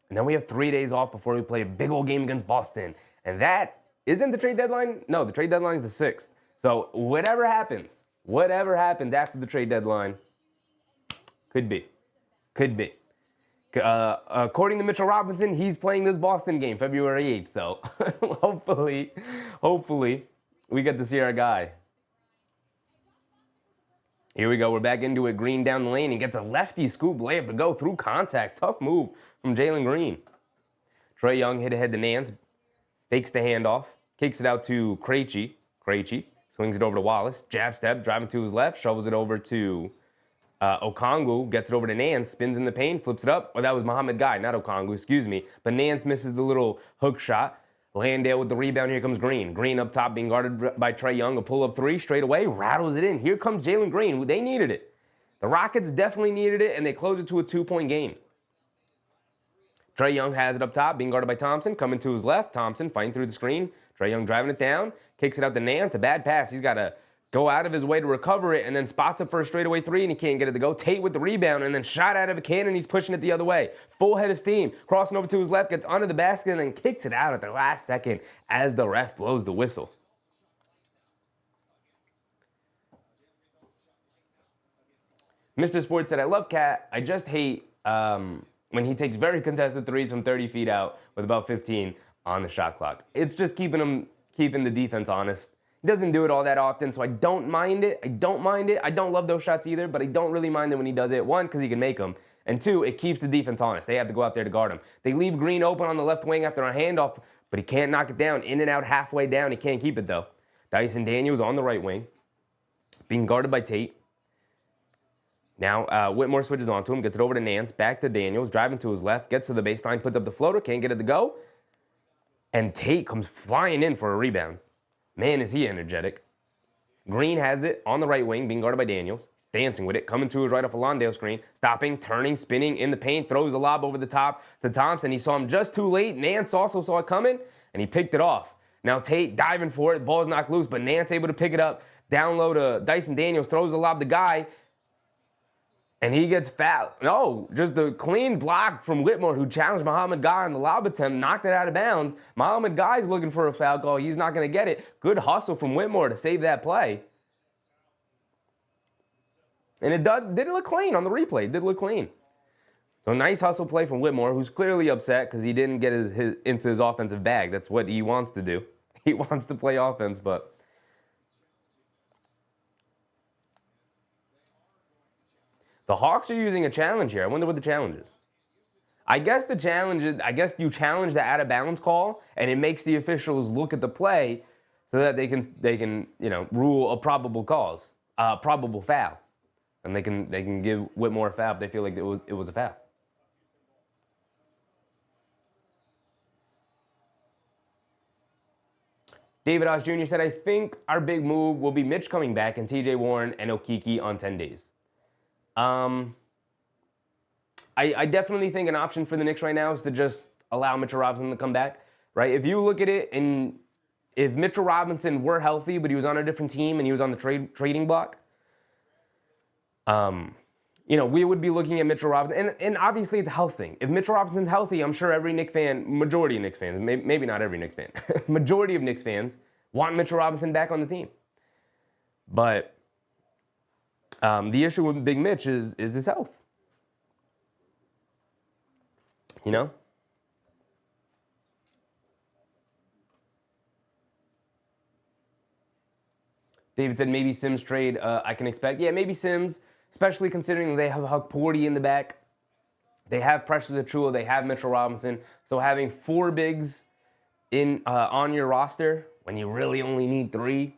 And then we have 3 days off before we play a big old game against Boston. And that isn't the trade deadline? No, the trade deadline is the 6th. So whatever happens after the trade deadline, could be. According to Mitchell Robinson, he's playing this Boston game February 8th. So hopefully, we get to see our guy. Here we go. We're back into it. Green down the lane and gets a lefty scoop layup to go through contact. Tough move from Jalen Green. Trae Young hit ahead to Nance. Fakes the handoff. Kicks it out to Krejci. Swings it over to Wallace. Jab step. Driving to his left. Shovels it over to Okongwu. Gets it over to Nance. Spins in the paint. Flips it up. Oh, that was Muhammad Guy. Not Okongwu. Excuse me. But Nance misses the little hook shot. Landale with the rebound. Here comes Green. Green up top being guarded by Trae Young. A pull-up three straight away. Rattles it in. Here comes Jalen Green. They needed it. The Rockets definitely needed it, and they closed it to a 2-point game. Trae Young has it up top, being guarded by Thompson. Coming to his left. Thompson fighting through the screen. Trae Young driving it down. Kicks it out to Nance. A bad pass. He's got to go out of his way to recover it, and then spots it for a straightaway three, and he can't get it to go. Tate with the rebound, and then shot out of a cannon. He's pushing it the other way. Full head of steam. Crossing over to his left, gets under the basket, and then kicks it out at the last second as the ref blows the whistle. Mr. Sports said, I love Cat. I just hate when he takes very contested threes from 30 feet out with about 15 on the shot clock. It's just keeping the defense honest. He doesn't do it all that often, so I don't mind it. I don't love those shots either, but I don't really mind it when he does it. One, because he can make them. And two, it keeps the defense honest. They have to go out there to guard him. They leave Green open on the left wing after a handoff, but he can't knock it down. In and out halfway down. He can't keep it, though. Dyson Daniels on the right wing, being guarded by Tate. Now, Whitmore switches onto him, gets it over to Nance, back to Daniels, driving to his left, gets to the baseline, puts up the floater, can't get it to go. And Tate comes flying in for a rebound. Man, is he energetic. Green has it on the right wing, being guarded by Daniels. He's dancing with it, coming to his right off a Lawndale screen, stopping, turning, spinning in the paint, throws the lob over the top to Thompson. He saw him just too late. Nance also saw it coming, and he picked it off. Now Tate diving for it, ball's knocked loose, but Nance able to pick it up. Down low to Dyson Daniels, throws the lob to Guy, and he gets fouled. No, just the clean block from Whitmore, who challenged Muhammad Guy on the lob attempt, knocked it out of bounds. Muhammad Guy's looking for a foul call. He's not going to get it. Good hustle from Whitmore to save that play. And it did look clean on the replay. It did look clean. So nice hustle play from Whitmore, who's clearly upset because he didn't get into his offensive bag. That's what he wants to do. He wants to play offense, but the Hawks are using a challenge here. I wonder what the challenge is. I guess the challenge is, you challenge the out-of-bounds call, and it makes the officials look at the play so that they can rule a probable foul, and they can give Whitmore a foul if they feel like it was a foul. David Osh Jr. said, I think our big move will be Mitch coming back and TJ Warren and Okeke on 10 days. I definitely think an option for the Knicks right now is to just allow Mitchell Robinson to come back, right? If you look at it, and if Mitchell Robinson were healthy, but he was on a different team and he was on the trading block, we would be looking at Mitchell Robinson, and obviously it's a health thing. If Mitchell Robinson's healthy, I'm sure every Knicks fan, majority of Knicks fans, maybe not every Knicks fan, majority of Knicks fans want Mitchell Robinson back on the team. But the issue with Big Mitch is his health. David said maybe Sims trade I can expect. Yeah, maybe Sims, especially considering they have Huck Porty in the back. They have Precious Achiuwa. They have Mitchell Robinson. So having 4 bigs on your roster when you really only need 3.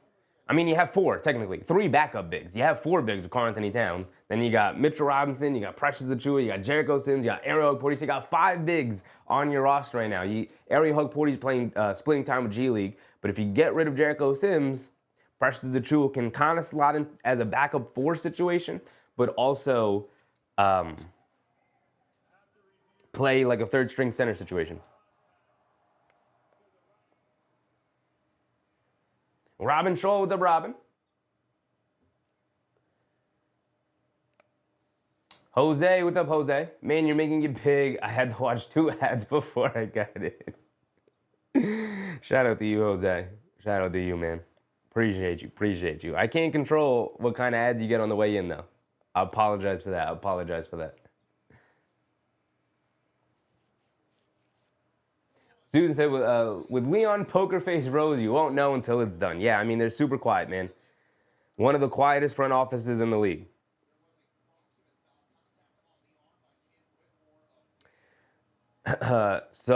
I mean, you have 4, technically. 3 backup bigs. You have 4 bigs with Karl-Anthony Towns. Then you got Mitchell Robinson, you got Precious Achiuwa, you got Jericho Sims, you got Ariel Hug Porty. So you got 5 bigs on your roster right now. Ariel Hug Porty's playing splitting time with G League. But if you get rid of Jericho Sims, Precious Achiuwa can kind of slot in as a backup 4 situation, but also play like a 3rd string center situation. Robin Shaw, what's up, Robin? Jose, what's up, Jose? Man, you're making it big. I had to watch 2 ads before I got it. Shout out to you, Jose. Shout out to you, man. Appreciate you. I can't control what kind of ads you get on the way in, though. I apologize for that. Susan said, with Leon Poker Face Rose, you won't know until it's done. Yeah, I mean, they're super quiet, man. One of the quietest front offices in the league. It's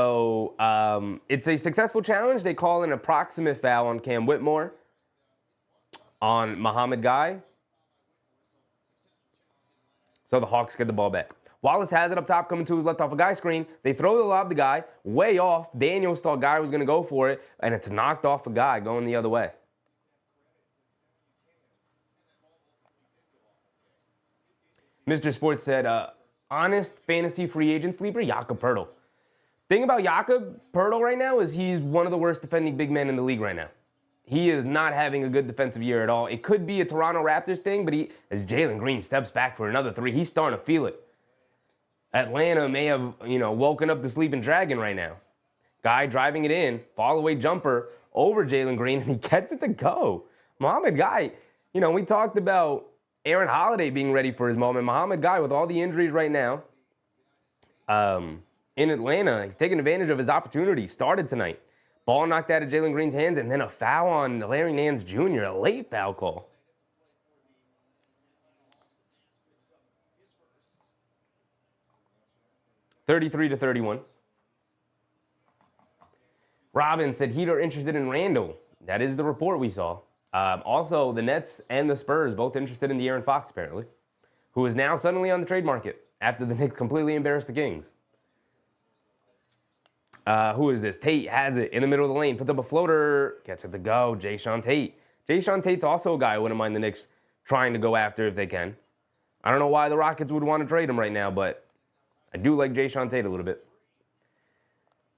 a successful challenge. They call an approximate foul on Cam Whitmore. On Muhammad Guy. So the Hawks get the ball back. Wallace has it up top, coming to his left off a Guy screen. They throw the lob to Guy, way off. Daniels thought Guy was going to go for it, and it's knocked off a Guy going the other way. Mr. Sports said, honest fantasy free agent sleeper, Jakob Poeltl. Thing about Jakob Poeltl right now is he's one of the worst defending big men in the league right now. He is not having a good defensive year at all. It could be a Toronto Raptors thing, but as Jalen Green steps back for another 3, he's starting to feel it. Atlanta may have, woken up the sleeping dragon right now. Guy driving it in, fall away jumper over Jalen Green, and he gets it to go. Muhammad Guy, we talked about Aaron Holiday being ready for his moment. Muhammad Guy, with all the injuries right now, in Atlanta, he's taking advantage of his opportunity. Started tonight. Ball knocked out of Jalen Green's hands, and then a foul on Larry Nance Jr., a late foul call. $33-31. Robin said Heat are interested in Randall. That is the report we saw. Also, the Nets and the Spurs both interested in De'Aaron Fox, apparently, who is now suddenly on the trade market after the Knicks completely embarrassed the Kings. Who is this? Tate has it in the middle of the lane. Puts up a floater. Gets it to go. Jayshawn Tate. Jayshawn Tate's also a guy I wouldn't mind the Knicks trying to go after if they can. I don't know why the Rockets would want to trade him right now, but I do like Jayshawn Tate a little bit.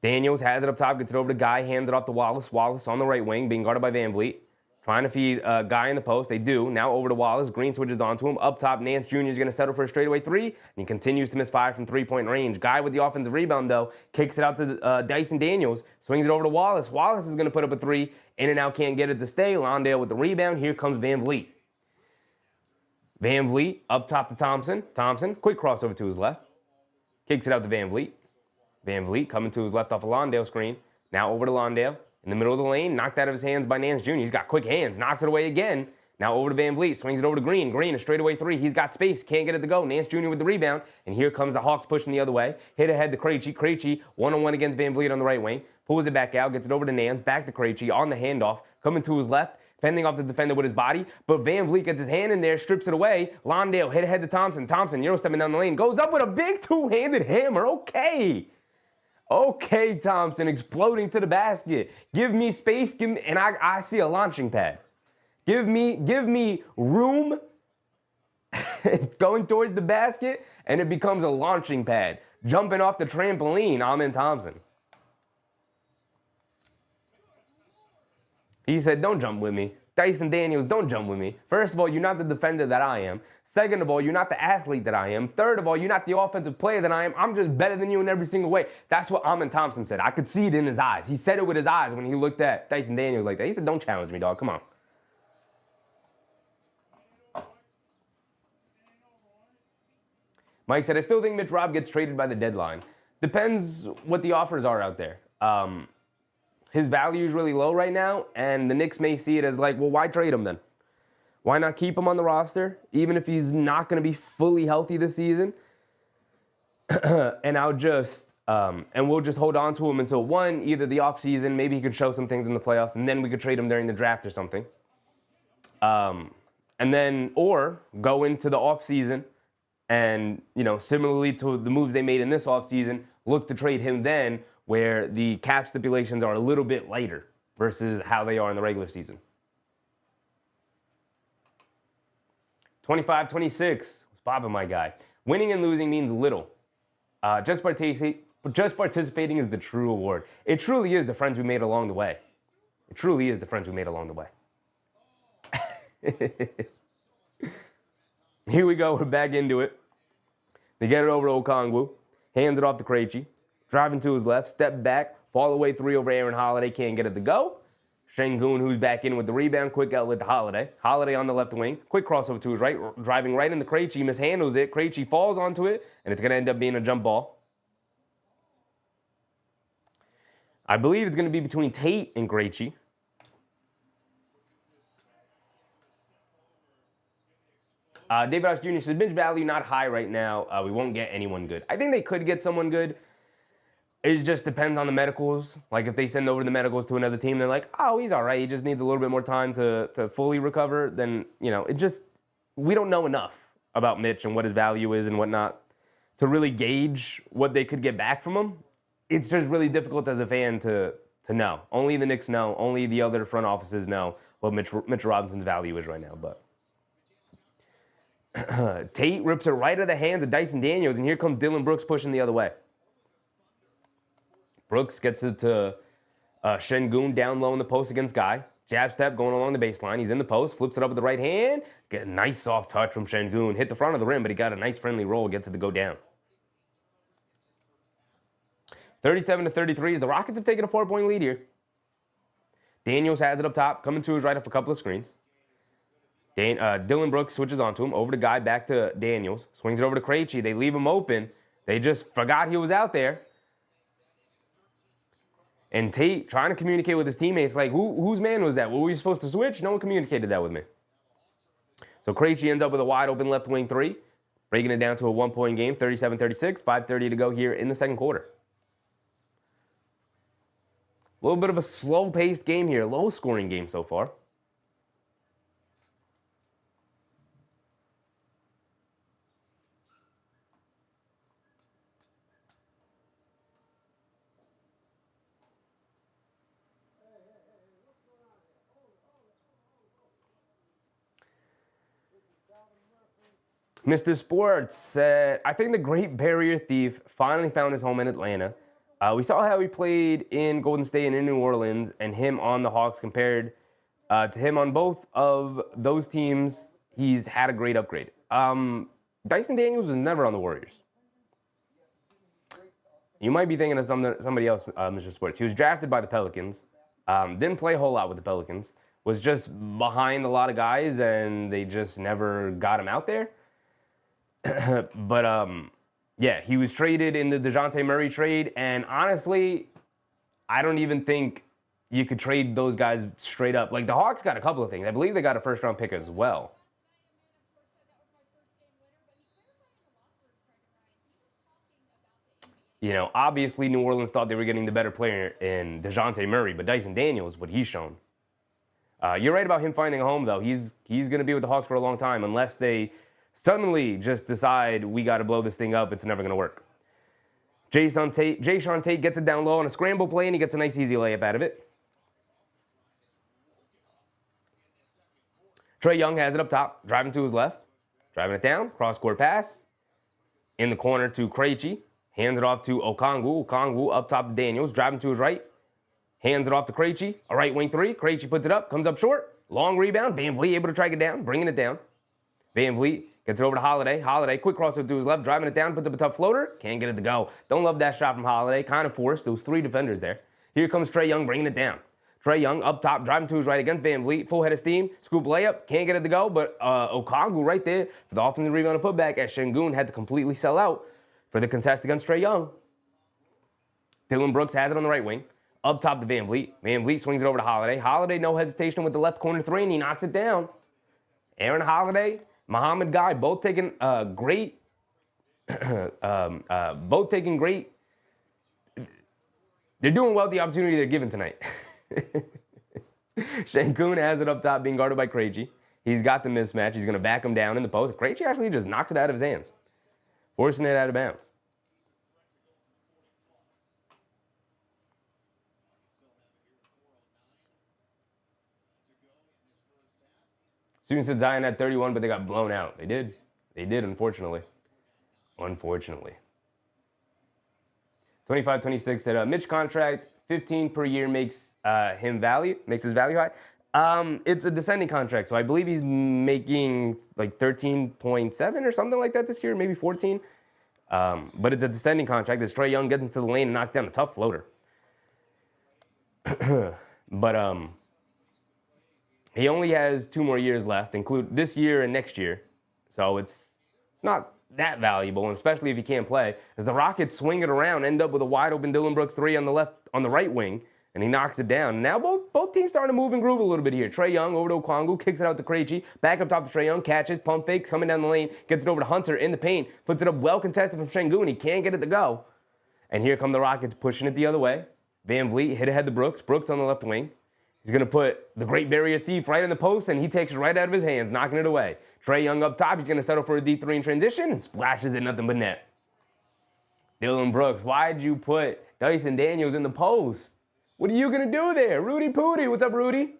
Daniels has it up top. Gets it over to Guy. Hands it off to Wallace. Wallace on the right wing. Being guarded by VanVleet. Trying to feed Guy in the post. They do. Now over to Wallace. Green switches onto him. Up top, Nance Jr. is going to settle for a straightaway 3. And he continues to miss 5 from 3-point range. Guy with the offensive rebound, though, kicks it out to Dyson Daniels. Swings it over to Wallace. Wallace is going to put up a 3. In and out, can't get it to stay. Londale with the rebound. Here comes VanVleet. VanVleet up top to Thompson. Thompson, quick crossover to his left. Kicks it out to VanVleet. VanVleet coming to his left off a Londale screen. Now over to Londale. In the middle of the lane, knocked out of his hands by Nance Jr. He's got quick hands, knocks it away again. Now over to VanVleet, swings it over to Green. Green, a straightaway 3. He's got space, can't get it to go. Nance Jr. with the rebound, and here comes the Hawks pushing the other way. Hit ahead to Krejci. Krejci, one-on-one against VanVleet on the right wing. Pulls it back out, gets it over to Nance, back to Krejci on the handoff, coming to his left, fending off the defender with his body. But VanVleet gets his hand in there, strips it away. Londale hit ahead to Thompson. Thompson, Euro stepping down the lane, goes up with a big two-handed hammer. Okay, Thompson, exploding to the basket. Give me space, and I see a launching pad. Give me room going towards the basket, and it becomes a launching pad. Jumping off the trampoline, Amen Thompson. He said, don't jump with me. Dyson Daniels, don't jump with me. First of all, you're not the defender that I am. Second of all, you're not the athlete that I am. Third of all, you're not the offensive player that I am. I'm just better than you in every single way. That's what Thompson said. I could see it in his eyes. He said it with his eyes when he looked at Dyson Daniels like that. He said, don't challenge me, dog. Come on. Mike said, I still think Mitch Rob gets traded by the deadline. Depends what the offers are out there. His value is really low right now, and the Knicks may see it as like, well, why trade him then? Why not keep him on the roster, even if he's not going to be fully healthy this season? And we'll just hold on to him until either the offseason, maybe he could show some things in the playoffs, and then we could trade him during the draft or something. Or go into the offseason and, similarly to the moves they made in this offseason, look to trade him then, where the cap stipulations are a little bit lighter versus how they are in the regular season. 25-26. What's poppin', my guy? Winning and losing means little. Just participating is the true award. It truly is the friends we made along the way. It truly is the friends we made along the way. Here we go. We're back into it. They get it over to Okongwu. Hands it off to Krejci. Driving to his left. Step back. Fall away 3 over Aaron Holiday. Can't get it to go. Şengün, who's back in with the rebound. Quick outlet to Holiday. Holiday on the left wing. Quick crossover to his right. Driving right into Krejci. Mishandles it. Krejci falls onto it. And it's going to end up being a jump ball. I believe it's going to be between Tate and Krejci. David Ross Jr. says, bench value not high right now. We won't get anyone good. I think they could get someone good. It just depends on the medicals. Like, if they send over the medicals to another team, they're like, oh, he's all right. He just needs a little bit more time to fully recover. Then, we don't know enough about Mitch and what his value is and whatnot to really gauge what they could get back from him. It's just really difficult as a fan to know. Only the Knicks know. Only the other front offices know what Mitch Robinson's value is right now. But Tate rips it right out of the hands of Dyson Daniels, and here comes Dillon Brooks pushing the other way. Brooks gets it to Şengün down low in the post against Guy. Jab step going along the baseline. He's in the post, flips it up with the right hand. Get a nice soft touch from Şengün. Hit the front of the rim, but he got a nice friendly roll. Gets it to go down. 37-33 as the Rockets have taken a 4-point lead here. Daniels has it up top, coming to his right off a couple of screens. Dillon Brooks switches onto him, over to Guy, back to Daniels. Swings it over to Krejci. They leave him open. They just forgot he was out there. And Tate trying to communicate with his teammates, like, whose man was that? Were we supposed to switch? No one communicated that with me. So Krejci ends up with a wide open left wing 3, breaking it down to a 1-point game, 37-36, 5:30 to go here in the second quarter. A little bit of a slow-paced game here, low-scoring game so far. Mr. Sports said, I think the Great Barrier Thief finally found his home in Atlanta. We saw how he played in Golden State and in New Orleans, and him on the Hawks compared to him on both of those teams. He's had a great upgrade. Dyson Daniels was never on the Warriors. You might be thinking of somebody else, Mr. Sports. He was drafted by the Pelicans. Didn't play a whole lot with the Pelicans. Was just behind a lot of guys, and they just never got him out there. But, yeah, he was traded in the DeJounte Murray trade, and honestly, I don't even think you could trade those guys straight up. Like, the Hawks got a couple of things. I believe they got a first-round pick as well. Obviously New Orleans thought they were getting the better player in DeJounte Murray, but Dyson Daniels, what he's shown. You're right about him finding a home, though. He's going to be with the Hawks for a long time unless they suddenly just decide we got to blow this thing up. It's never going to work. Jason Tate gets it down low on a scramble play, and he gets a nice easy layup out of it. Trae Young has it up top, driving to his left, driving it down, cross-court pass. In the corner to Krejci, hands it off to Okongwu. Okongwu up top to Daniels, driving to his right, hands it off to Krejci. A right wing 3, Krejci puts it up, comes up short. Long rebound. Van Vliet able to track it down, bringing it down. Van Vliet gets it over to Holiday. Holiday, quick crossover to his left, driving it down, puts up a tough floater. Can't get it to go. Don't love that shot from Holiday. Kind of forced. Those 3 defenders there. Here comes Trae Young bringing it down. Trae Young up top, driving to his right against Van Vliet. Full head of steam. Scoop layup. Can't get it to go, but Okongwu right there for the offensive rebound and putback as Şengün had to completely sell out for the contest against Trae Young. Dillon Brooks has it on the right wing. Up top to Van Vliet. Van Vliet swings it over to Holiday. Holiday, no hesitation with the left corner 3, and he knocks it down. Aaron Holiday, Muhammad Guy, both taking great. Both taking great. They're doing well with the opportunity they're given tonight. Şengün has it up top, being guarded by Krejci. He's got the mismatch. He's going to back him down in the post. Krejci actually just knocks it out of his hands, forcing it out of bounds. Students said Zion had 31, but they got blown out. They did. They did, unfortunately. Unfortunately. 25-26 said Mitch contract, 15 per year makes his value high. It's a descending contract, so I believe he's making like 13.7 or something like that this year, maybe 14. But it's a descending contract. As Trae Young gets into the lane and knocks down a tough floater. But he only has 2 more years left, include this year and next year. So it's not that valuable, and especially if he can't play. As the Rockets swing it around, end up with a wide open Dillon Brooks 3 on the right wing, and he knocks it down. Now both teams starting to move and groove a little bit here. Trae Young over to Okongwu, kicks it out to Krejci, back up top to Trae Young, catches, pump fakes, coming down the lane, gets it over to Hunter in the paint, puts it up well contested from Şengün. He can't get it to go. And here come the Rockets pushing it the other way. Van Vliet hit ahead to Brooks. Brooks on the left wing. He's going to put the great barrier thief right in the post, and he takes it right out of his hands, knocking it away. Trae Young up top. He's going to settle for a D3 in transition and splashes it nothing but net. Dillon Brooks, why'd you put Dyson Daniels in the post? What are you going to do there? Rudy Pooty. What's up, Rudy?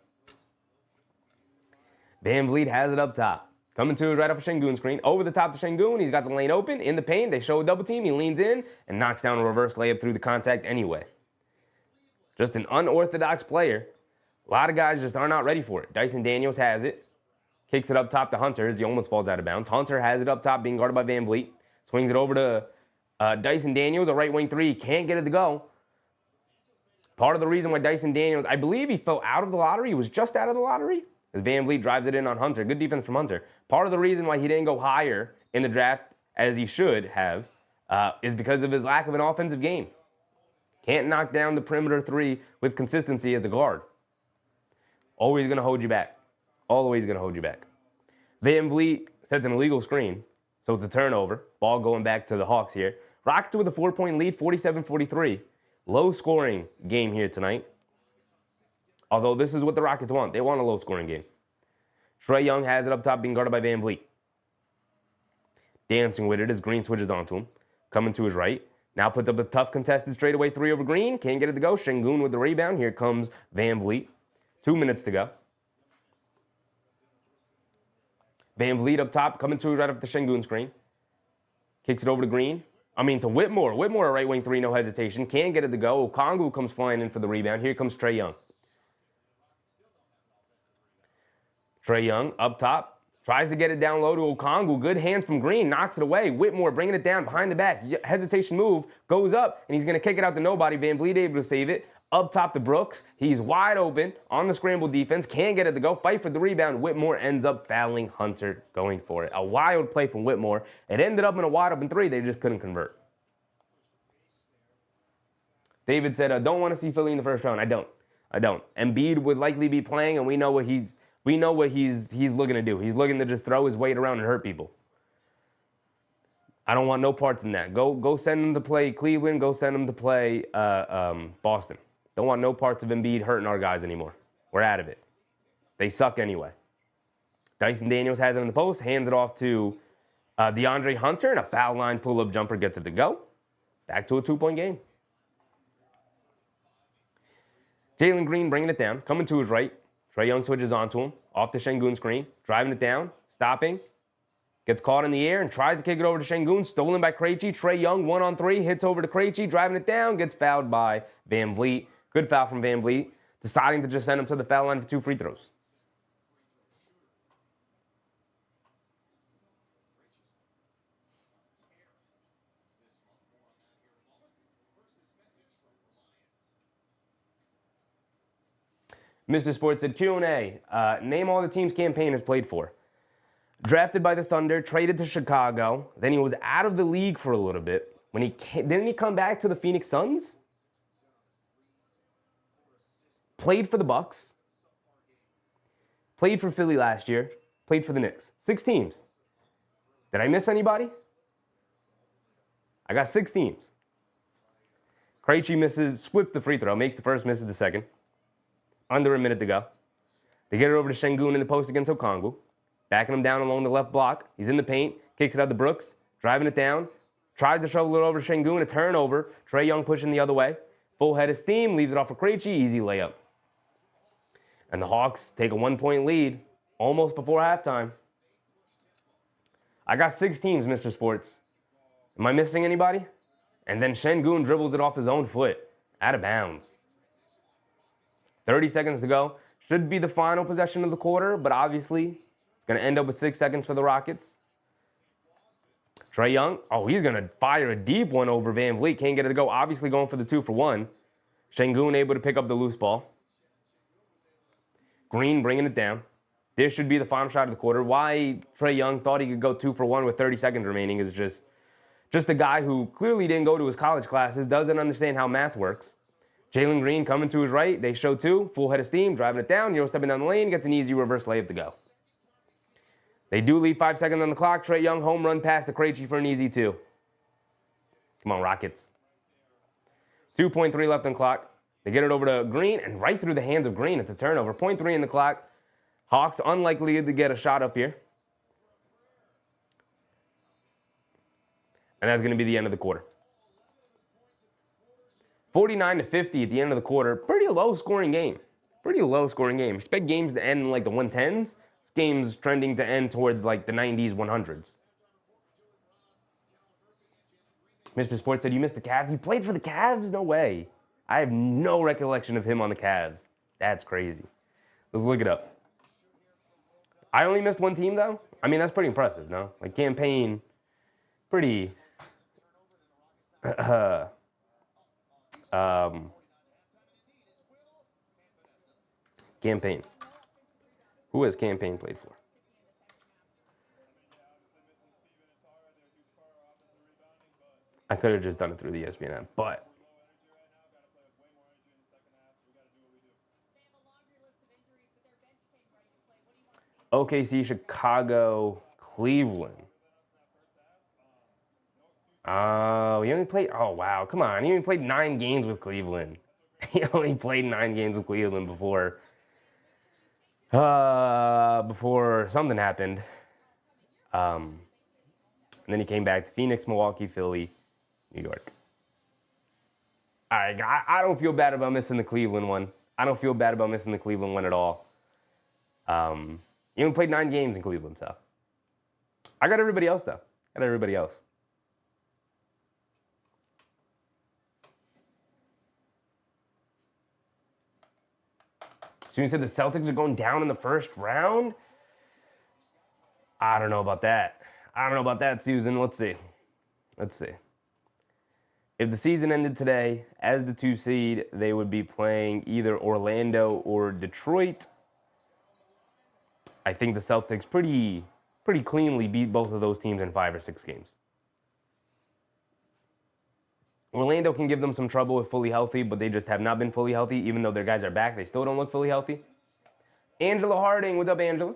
Van Vliet has it up top. Coming to it right off a Şengün screen. Over the top to Şengün. He's got the lane open. In the paint. They show a double team. He leans in and knocks down a reverse layup through the contact anyway. Just an unorthodox player. A lot of guys just are not ready for it. Dyson Daniels has it. Kicks it up top to Hunter as he almost falls out of bounds. Hunter has it up top, being guarded by Van Vliet. Swings it over to Dyson Daniels, a right wing 3. Can't get it to go. Part of the reason why Dyson Daniels, I believe he fell out of the lottery. He was just out of the lottery. As Van Vliet drives it in on Hunter. Good defense from Hunter. Part of the reason why he didn't go higher in the draft as he should have is because of his lack of an offensive game. Can't knock down the perimeter 3 with consistency as a guard. Always going to hold you back. Always going to hold you back. Van Vliet sets an illegal screen, so it's a turnover. Ball going back to the Hawks here. Rockets with a 4-point lead, 47-43. Low-scoring game here tonight. Although this is what the Rockets want. They want a low-scoring game. Trae Young has it up top, being guarded by Van Vliet. Dancing with it as Green switches onto him. Coming to his right. Now puts up a tough contested straightaway 3 over Green. Can't get it to go. Şengün with the rebound. Here comes Van Vliet. 2 minutes to go. Van Vliet up top, coming to it right up the Şengün screen. Kicks it over to Green. To Whitmore. Whitmore, a right wing 3, no hesitation. Can't get it to go. Okongwu comes flying in for the rebound. Here comes Trae Young. Trae Young up top. Tries to get it down low to Okongwu. Good hands from Green. Knocks it away. Whitmore bringing it down behind the back. Hesitation move. Goes up, and he's going to kick it out to nobody. Van Vliet able to save it. Up top to Brooks. He's wide open on the scramble defense. Can't get it to go. Fight for the rebound. Whitmore ends up fouling Hunter going for it. A wild play from Whitmore. It ended up in a wide open 3. They just couldn't convert. David said, don't want to see Philly in the first round. I don't. Embiid would likely be playing, and we know what he's looking to do. He's looking to just throw his weight around and hurt people. I don't want no parts in that. Go send him to play Cleveland. Go send him to play Boston. Don't want no parts of Embiid hurting our guys anymore. We're out of it. They suck anyway. Dyson Daniels has it in the post, hands it off to DeAndre Hunter, and a foul line pull-up jumper gets it to go. Back to a 2-point game. Jalen Green bringing it down, coming to his right. Trae Young switches onto him, off the Şengün screen, driving it down, stopping. Gets caught in the air and tries to kick it over to Şengün. Stolen by Krejci. Trae Young, 1-on-3, hits over to Krejci, driving it down, gets fouled by Van Vliet. Good foul from Van Vliet, deciding to just send him to the foul line for 2 free throws. Mr. Sports said Q&A. Name all the teams Campaign has played for. Drafted by the Thunder, traded to Chicago. Then he was out of the league for a little bit. Didn't he come back to the Phoenix Suns? Played for the Bucks. Played for Philly last year. Played for the Knicks. 6 teams. Did I miss anybody? I got 6 teams. Krejci splits the free throw, makes the first, misses the second. Under a minute to go. They get it over to Şengün in the post against Okongwu. Backing him down along the left block. He's in the paint, kicks it out to Brooks, driving it down. Tries to shovel it over to Şengün, a turnover. Trae Young pushing the other way. Full head of steam, leaves it off for Krejci, easy layup. And the Hawks take a 1-point lead almost before halftime. I got 6 teams, Mr. Sports. Am I missing anybody? And then Şengün dribbles it off his own foot, out of bounds. 30 seconds to go. Should be the final possession of the quarter, but obviously it's going to end up with 6 seconds for the Rockets. Trae Young, he's going to fire a deep one over Van Vliet. Can't get it to go. Obviously going for the 2-for-1. Şengün able to pick up the loose ball. Green bringing it down. This should be the final shot of the quarter. Why Trae Young thought he could go 2-for-1 with 30 seconds remaining is just a guy who clearly didn't go to his college classes, doesn't understand how math works. Jalen Green coming to his right. They show 2. Full head of steam, driving it down. Stepping down the lane, gets an easy reverse layup to go. They do leave 5 seconds on the clock. Trae Young home run pass to Krejci for an easy 2. Come on, Rockets. 2.3 left on the clock. They get it over to Green, and right through the hands of Green. It's a turnover. 0.3 in the clock. Hawks unlikely to get a shot up here. And that's going to be the end of the quarter. 49-50 at the end of the quarter. Pretty low-scoring game. Pretty low-scoring game. Expect games to end in like the 110s. This game's trending to end towards like the 90s, 100s. Mr. Sports said, you missed the Cavs? He played for the Cavs? No way. I have no recollection of him on the Cavs. That's crazy. Let's look it up. I only missed 1 team, though? I mean, that's pretty impressive, no? Like, Campaign, pretty... Campaign. Who has Campaign played for? I could have just done it through the ESPN app, but... OKC, Chicago, Cleveland. Oh, he only played... Oh, wow. Come on. He only played 9 games with Cleveland. He only played 9 games with Cleveland before something happened. And then he came back to Phoenix, Milwaukee, Philly, New York. All right, I don't feel bad about missing the Cleveland one. I don't feel bad about missing the Cleveland one at all. He only played 9 games in Cleveland, so. I got everybody else, though. So you said the Celtics are going down in the first round? I don't know about that. Susan. Let's see. If the season ended today as the 2 seed, they would be playing either Orlando or Detroit. I think the Celtics pretty cleanly beat both of those teams in 5 or 6 games. Orlando can give them some trouble if fully healthy, but they just have not been fully healthy. Even though their guys are back, they still don't look fully healthy. Angela Harding, what's up, Angela?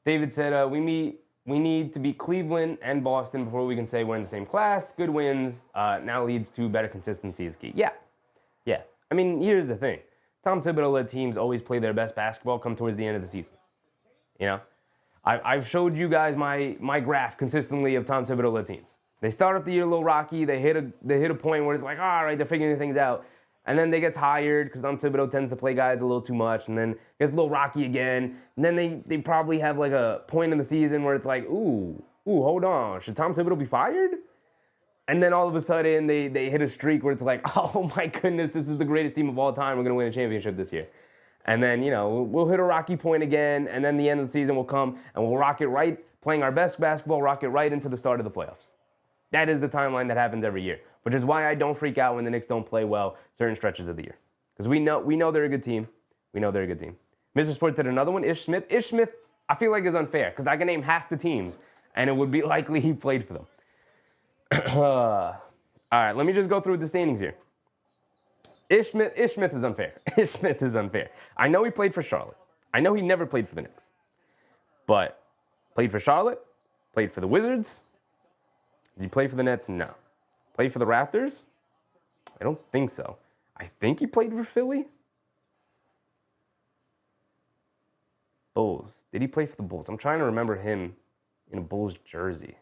David said, we need to beat Cleveland and Boston before we can say we're in the same class. Good wins now leads to better consistency is key. Yeah. I mean, here's the thing. Tom Thibodeau-led teams always play their best basketball come towards the end of the season. You know? I've showed you guys my graph consistently of Tom Thibodeau-led teams. They start off the year a little rocky. They hit a point where it's like, all right, they're figuring things out. And then they get tired because Tom Thibodeau tends to play guys a little too much. And then it gets a little rocky again. And then they probably have like a point in the season where it's like, ooh, hold on. Should Tom Thibodeau be fired? And then all of a sudden they hit a streak where it's like, oh my goodness, this is the greatest team of all time. We're going to win a championship this year. And then, we'll hit a rocky point again, and then the end of the season will come, and we'll rock it right, playing our best basketball, rock it right into the start of the playoffs. That is the timeline that happens every year, which is why I don't freak out when the Knicks don't play well certain stretches of the year. Because we know they're a good team. We know they're a good team. Mr. Sports did another one, Ish Smith. Ish Smith, I feel like is unfair, because I can name half the teams, and it would be likely he played for them. All right, let me just go through the standings here. Ish Smith is unfair. Ish Smith is unfair. I know he played for Charlotte. I know he never played for the Knicks. But played for Charlotte, played for the Wizards. Did he play for the Nets? No. Played for the Raptors? I don't think so. I think he played for Philly. Bulls. Did he play for the Bulls? I'm trying to remember him in a Bulls jersey.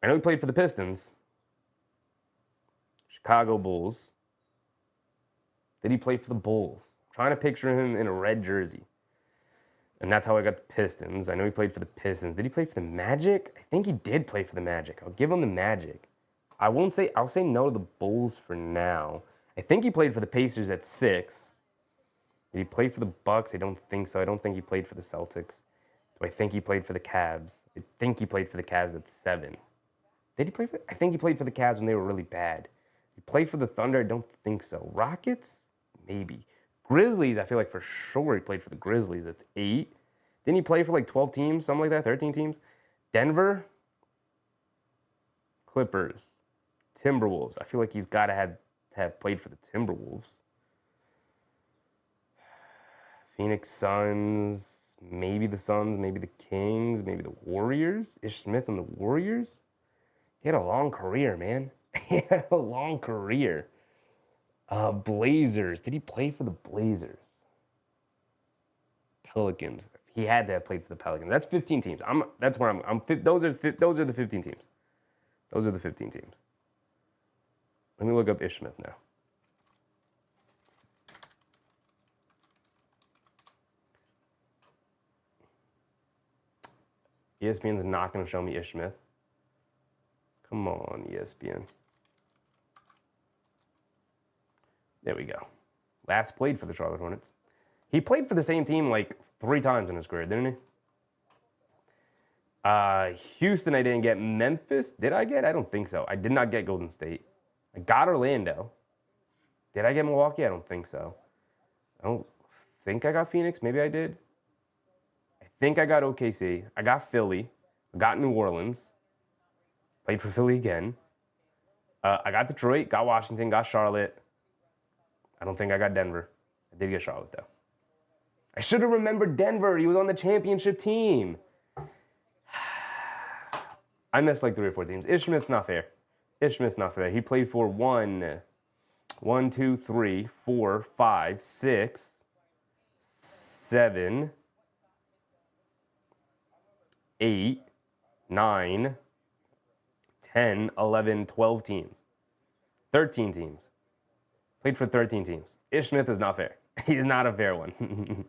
I know he played for the Pistons. Chicago Bulls. Did he play for the Bulls? I'm trying to picture him in a red jersey. And that's how I got the Pistons. I know he played for the Pistons. Did he play for the Magic? I think he did play for the Magic. I'll give him the Magic. I'll say no to the Bulls for now. I think he played for the Pacers at 6. Did he play for the Bucks? I don't think so. I don't think he played for the Celtics. Do I think he played for the Cavs? I think he played for the Cavs at 7. Did he play for? I think he played for the Cavs when they were really bad. He played for the Thunder? I don't think so. Rockets? Maybe. Grizzlies, I feel like for sure he played for the Grizzlies. That's 8. Didn't he play for like 12 teams? Something like that? 13 teams? Denver? Clippers. Timberwolves. I feel like he's got to have played for the Timberwolves. Phoenix Suns. Maybe the Suns. Maybe the Kings. Maybe the Warriors. Ish Smith and the Warriors? He had a long career, man. He had a long career. Blazers. Did he play for the Blazers? Pelicans. He had to have played for the Pelicans. That's 15 teams. Those are the 15 teams. Those are the 15 teams. Let me look up Ish Smith now. ESPN's not going to show me Ish Smith. Come on, ESPN. There we go. Last played for the Charlotte Hornets. He played for the same team like 3 times in his career, didn't he? Houston, I didn't get. Memphis, did I get? I don't think so. I did not get Golden State. I got Orlando. Did I get Milwaukee? I don't think so. I don't think I got Phoenix. Maybe I did. I think I got OKC. I got Philly. I got New Orleans. Played for Philly again. I got Detroit, got Washington, got Charlotte. I don't think I got Denver. I did get Charlotte, though. I should have remembered Denver. He was on the championship team. I missed like 3 or 4 teams. Ish Smith's not fair. Ish Smith's not fair. He played for 1, 2, 3, 4, 5, 6, 7, 8, 9, 10, 11, 12 teams. 13 teams. Played for 13 teams. Ish Smith is not fair. He's not a fair one.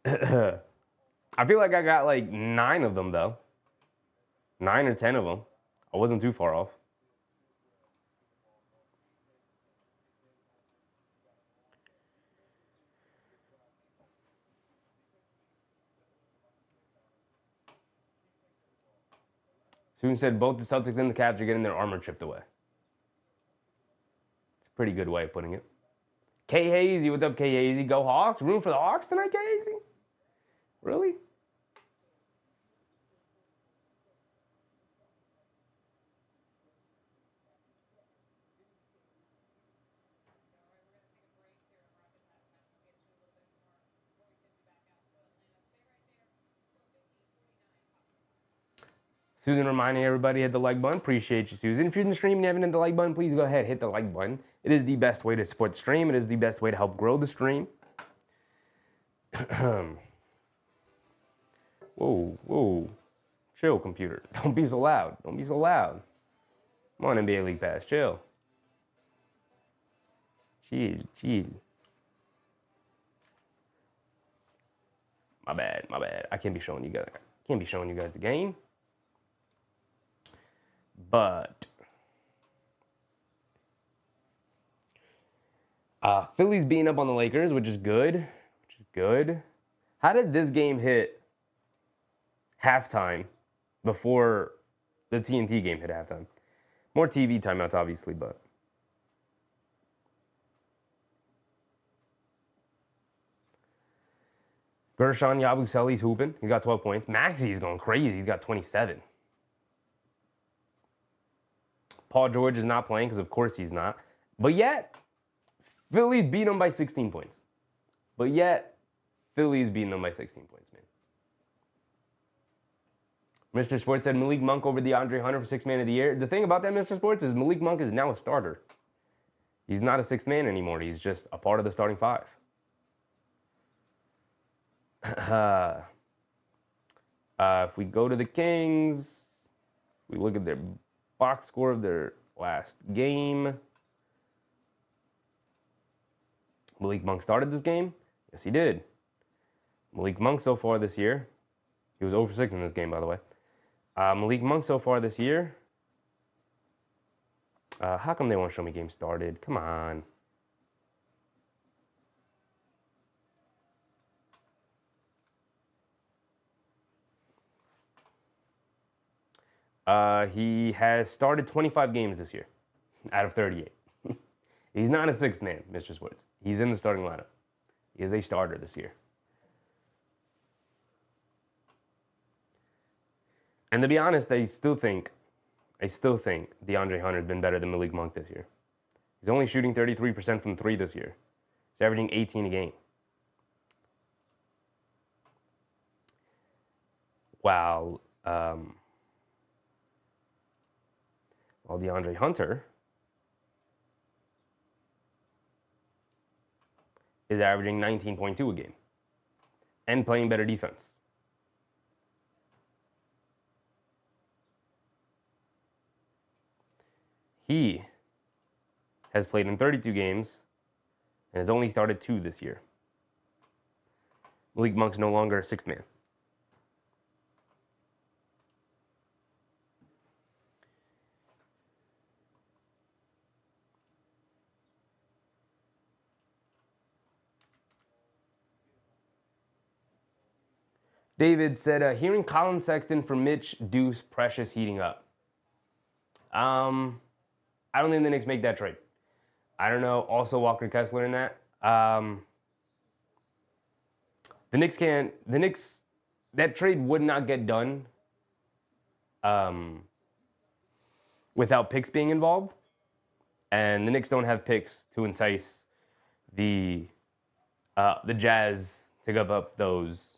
I feel like I got like 9 of them, though. 9 or 10 of them. I wasn't too far off. Susan said both the Celtics and the Cavs are getting their armor chipped away. It's a pretty good way of putting it. K Hazy, what's up, K Hazy? Go Hawks. Room for the Hawks tonight, K Hazy? Really? Susan reminding everybody hit the like button. Appreciate you, Susan. If you're in the stream and you haven't hit the like button, please go ahead, hit the like button. It is the best way to support the stream. It is the best way to help grow the stream. Whoa. Chill, computer. Don't be so loud. Don't be so loud. Come on, NBA League Pass. Chill. Chill. My bad. I can't be showing you guys the game. But Philly's beating up on the Lakers, which is good. How did this game hit halftime before the TNT game hit halftime? More TV timeouts, obviously, but. Gershon Yabusele's hooping. He got 12 points. Maxi's going crazy. He's got 27. Paul George is not playing because, of course, he's not. But yet, Philly's beating them by 16 points. Man. Mr. Sports said Malik Monk over DeAndre Hunter for sixth man of the year. The thing about that, Mr. Sports, is Malik Monk is now a starter. He's not a sixth man anymore. He's just a part of the starting five. If we go to the Kings, we look at their box score of their last game. Malik Monk started this game. Yes, he did. Malik Monk so far this year, he was 0 for 6 in this game, by the way. Malik Monk so far this year. How come they won't show me game started? Come on. He has started 25 games this year out of 38. He's not a sixth man, Mr. Sports. He's in the starting lineup. He is a starter this year. And to be honest, I still think DeAndre Hunter's been better than Malik Monk this year. He's only shooting 33% from three this year. He's averaging 18 a game. While DeAndre Hunter is averaging 19.2 a game and playing better defense. He has played in 32 games and has only started 2 this year. Malik Monk's no longer a sixth man. David said, hearing Colin Sexton for Mitch, Deuce, Precious heating up. I don't think the Knicks make that trade. I don't know. Also, Walker Kessler in that. The Knicks, that trade would not get done without picks being involved. And the Knicks don't have picks to entice the Jazz to give up those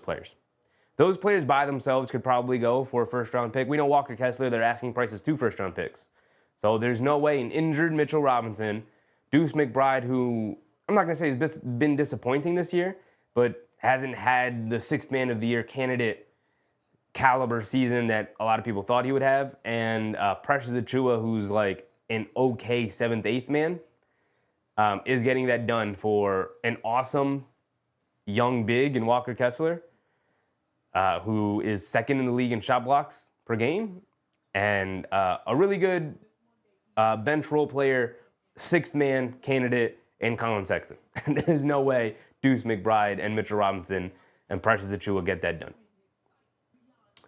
players. Those players by themselves could probably go for a first-round pick. We know Walker Kessler, they're asking prices 2 first-round picks. So there's no way an injured Mitchell Robinson, Deuce McBride, who I'm not going to say has been disappointing this year, but hasn't had the sixth man of the year candidate caliber season that a lot of people thought he would have, and Precious Achiuwa, who's like an okay 7th, 8th man, is getting that done for an awesome young big in Walker Kessler, who is second in the league in shot blocks per game, and a really good bench role player, 6th man candidate in Colin Sexton. There's no way Deuce McBride and Mitchell Robinson and Precious Achiuwa get that done.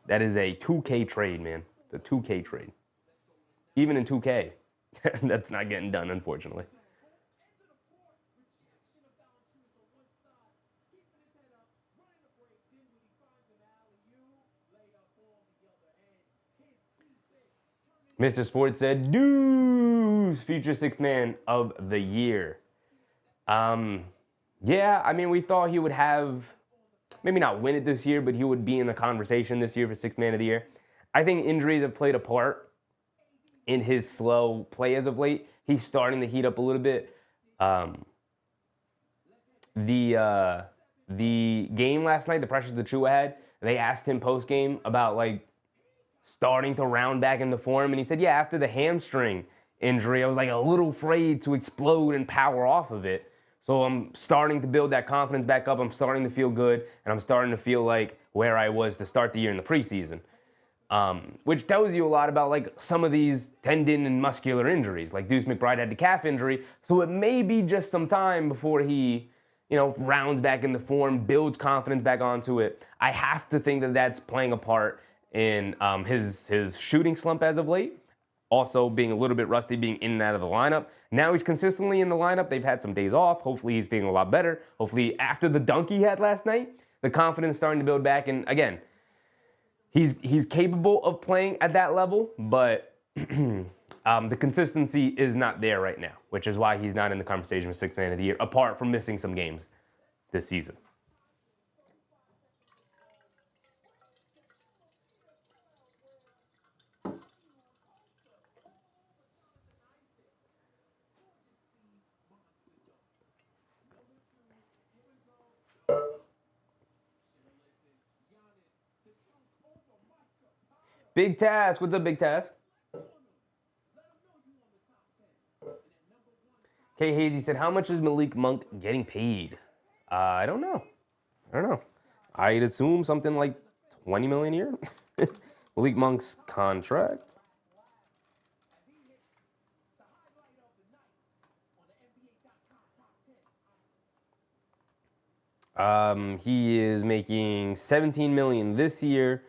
That is a 2K trade, man. It's a 2K trade. Even in 2K, that's not getting done, unfortunately. Mr. Sports said, Deuce, future 6th man of the year. Yeah, I mean, we thought he would have, maybe not win it this year, but he would be in the conversation this year for 6th man of the year. I think injuries have played a part in his slow play as of late. He's starting to heat up a little bit. The game last night, the Precious Achiuwa had, they asked him post-game about, like, starting to round back into form, and he said, yeah, after the hamstring injury, I was like a little afraid to explode and power off of it. So I'm starting to build that confidence back up. I'm starting to feel good, and I'm starting to feel like where I was to start the year in the preseason. which tells you a lot about like some of these tendon and muscular injuries. Like Deuce McBride had the calf injury, so it may be just some time before he, rounds back into form, builds confidence back onto it. I have to think that that's playing a part in his shooting slump as of late. Also being a little bit rusty, being in and out of the lineup. Now he's consistently in the lineup. They've had some days off. Hopefully he's feeling a lot better. Hopefully after the dunk he had last night, the confidence is starting to build back. And again, he's capable of playing at that level, but the consistency is not there right now, which is why he's not in the conversation for sixth man of the year, apart from missing some games this season. Big Task, what's up, Big Task? Kay Hazy said, how much is Malik Monk getting paid? I don't know. I'd assume something like $20 million a year. Malik Monk's contract. He is making $17 million this year,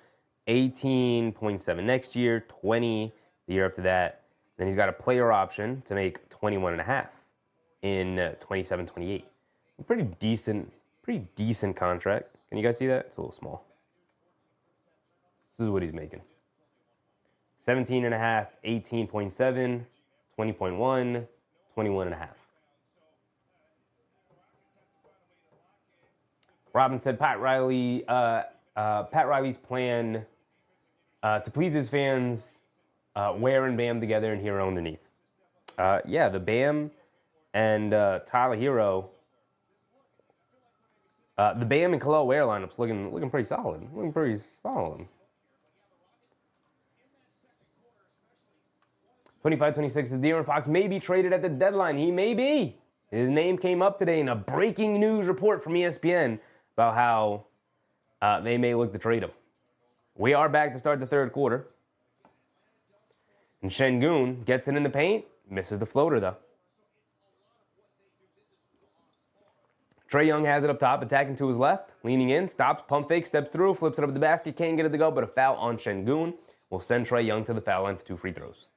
18.7 next year, 20 the year after that. Then he's got a player option to make 21.5 in 27-28. Pretty decent contract. Can you guys see that? It's a little small. This is what he's making. 17.5, 18.7, 20.1, 21.5. Robin said Pat Riley's plan to please his fans, Ware and Bam together and Hero underneath. Yeah, the Bam and Tyler Hero. The Bam and Khalil Ware lineup's looking pretty solid. Looking pretty solid. 25-26 is De'Aaron Fox may be traded at the deadline. He may be. His name came up today in a breaking news report from ESPN about how they may look to trade him. We are back to start the third quarter. And Şengün gets it in the paint, misses the floater though. Trae Young has it up top, attacking to his left, leaning in, stops, pump fake, steps through, flips it up to the basket, can't get it to go, but a foul on Şengün will send Trae Young to the foul line for 2 free throws.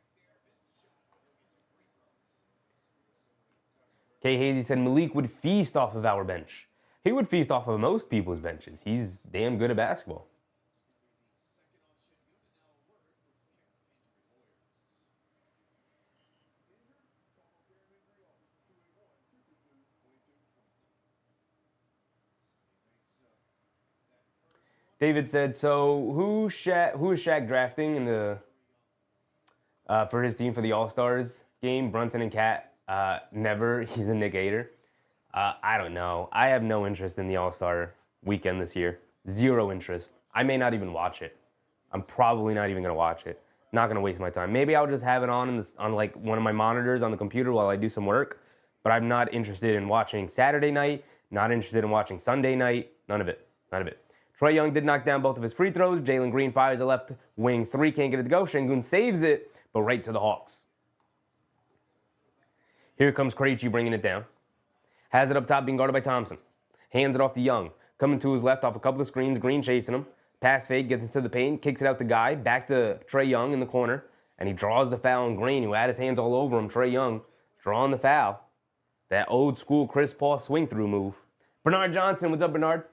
Kay Hazy said Malik would feast off of our bench. He would feast off of most people's benches. He's damn good at basketball. David said, so who is Shaq drafting in the for his team for the All-Stars game? Brunson and Cat? Never. He's a Nick Hater. I don't know. I have no interest in the All-Star weekend this year. Zero interest. I may not even watch it. I'm probably not even going to watch it. Not going to waste my time. Maybe I'll just have it on like one of my monitors on the computer while I do some work. But I'm not interested in watching Saturday night. Not interested in watching Sunday night. None of it. Trae Young did knock down both of his free throws. Jalen Green fires a left wing three. Can't get it to go. Şengün saves it, but right to the Hawks. Here comes Krejci bringing it down. Has it up top, being guarded by Thompson. Hands it off to Young. Coming to his left off a couple of screens. Green chasing him. Pass fake, gets into the paint, kicks it out to Guy. Back to Trae Young in the corner. And he draws the foul on Green, who had his hands all over him. Trae Young drawing the foul. That old school Chris Paul swing through move. Bernard Johnson, what's up, Bernard?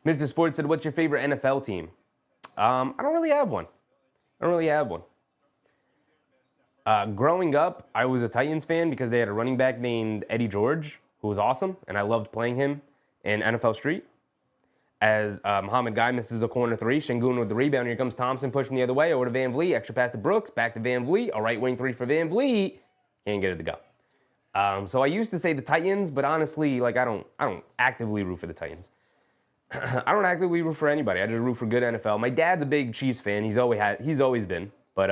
Mr. Sports said, what's your favorite NFL team? I don't really have one. Growing up, I was a Titans fan because they had a running back named Eddie George, who was awesome, and I loved playing him in NFL Street. As Muhammad Guy misses the corner three, Şengün with the rebound. Here comes Thompson pushing the other way over to Van Vliet. Extra pass to Brooks, back to Van Vliet. A right wing three for Van Vliet. Can't get it to go. So I used to say the Titans, but honestly, like I don't actively root for the Titans. I don't actively root for anybody. I just root for good NFL. My dad's a big Chiefs fan. He's always been. But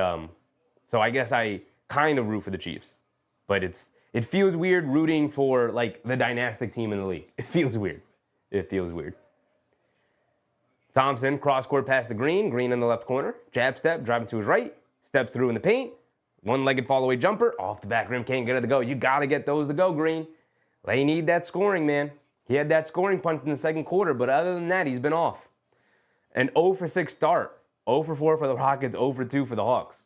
so I guess I kind of root for the Chiefs. But it's It feels weird rooting for, like, the dynastic team in the league. It feels weird. It feels weird. Thompson, cross-court past the Green. Green in the left corner. Jab step, driving to his right. Steps through in the paint. One-legged fall-away jumper. Off the back rim, can't get it to go. You got to get those to go, Green. They need that scoring, man. He had that scoring punch in the second quarter, but other than that, he's been off. An 0 for 6 start. 0 for 4 for the Rockets, 0 for 2 for the Hawks.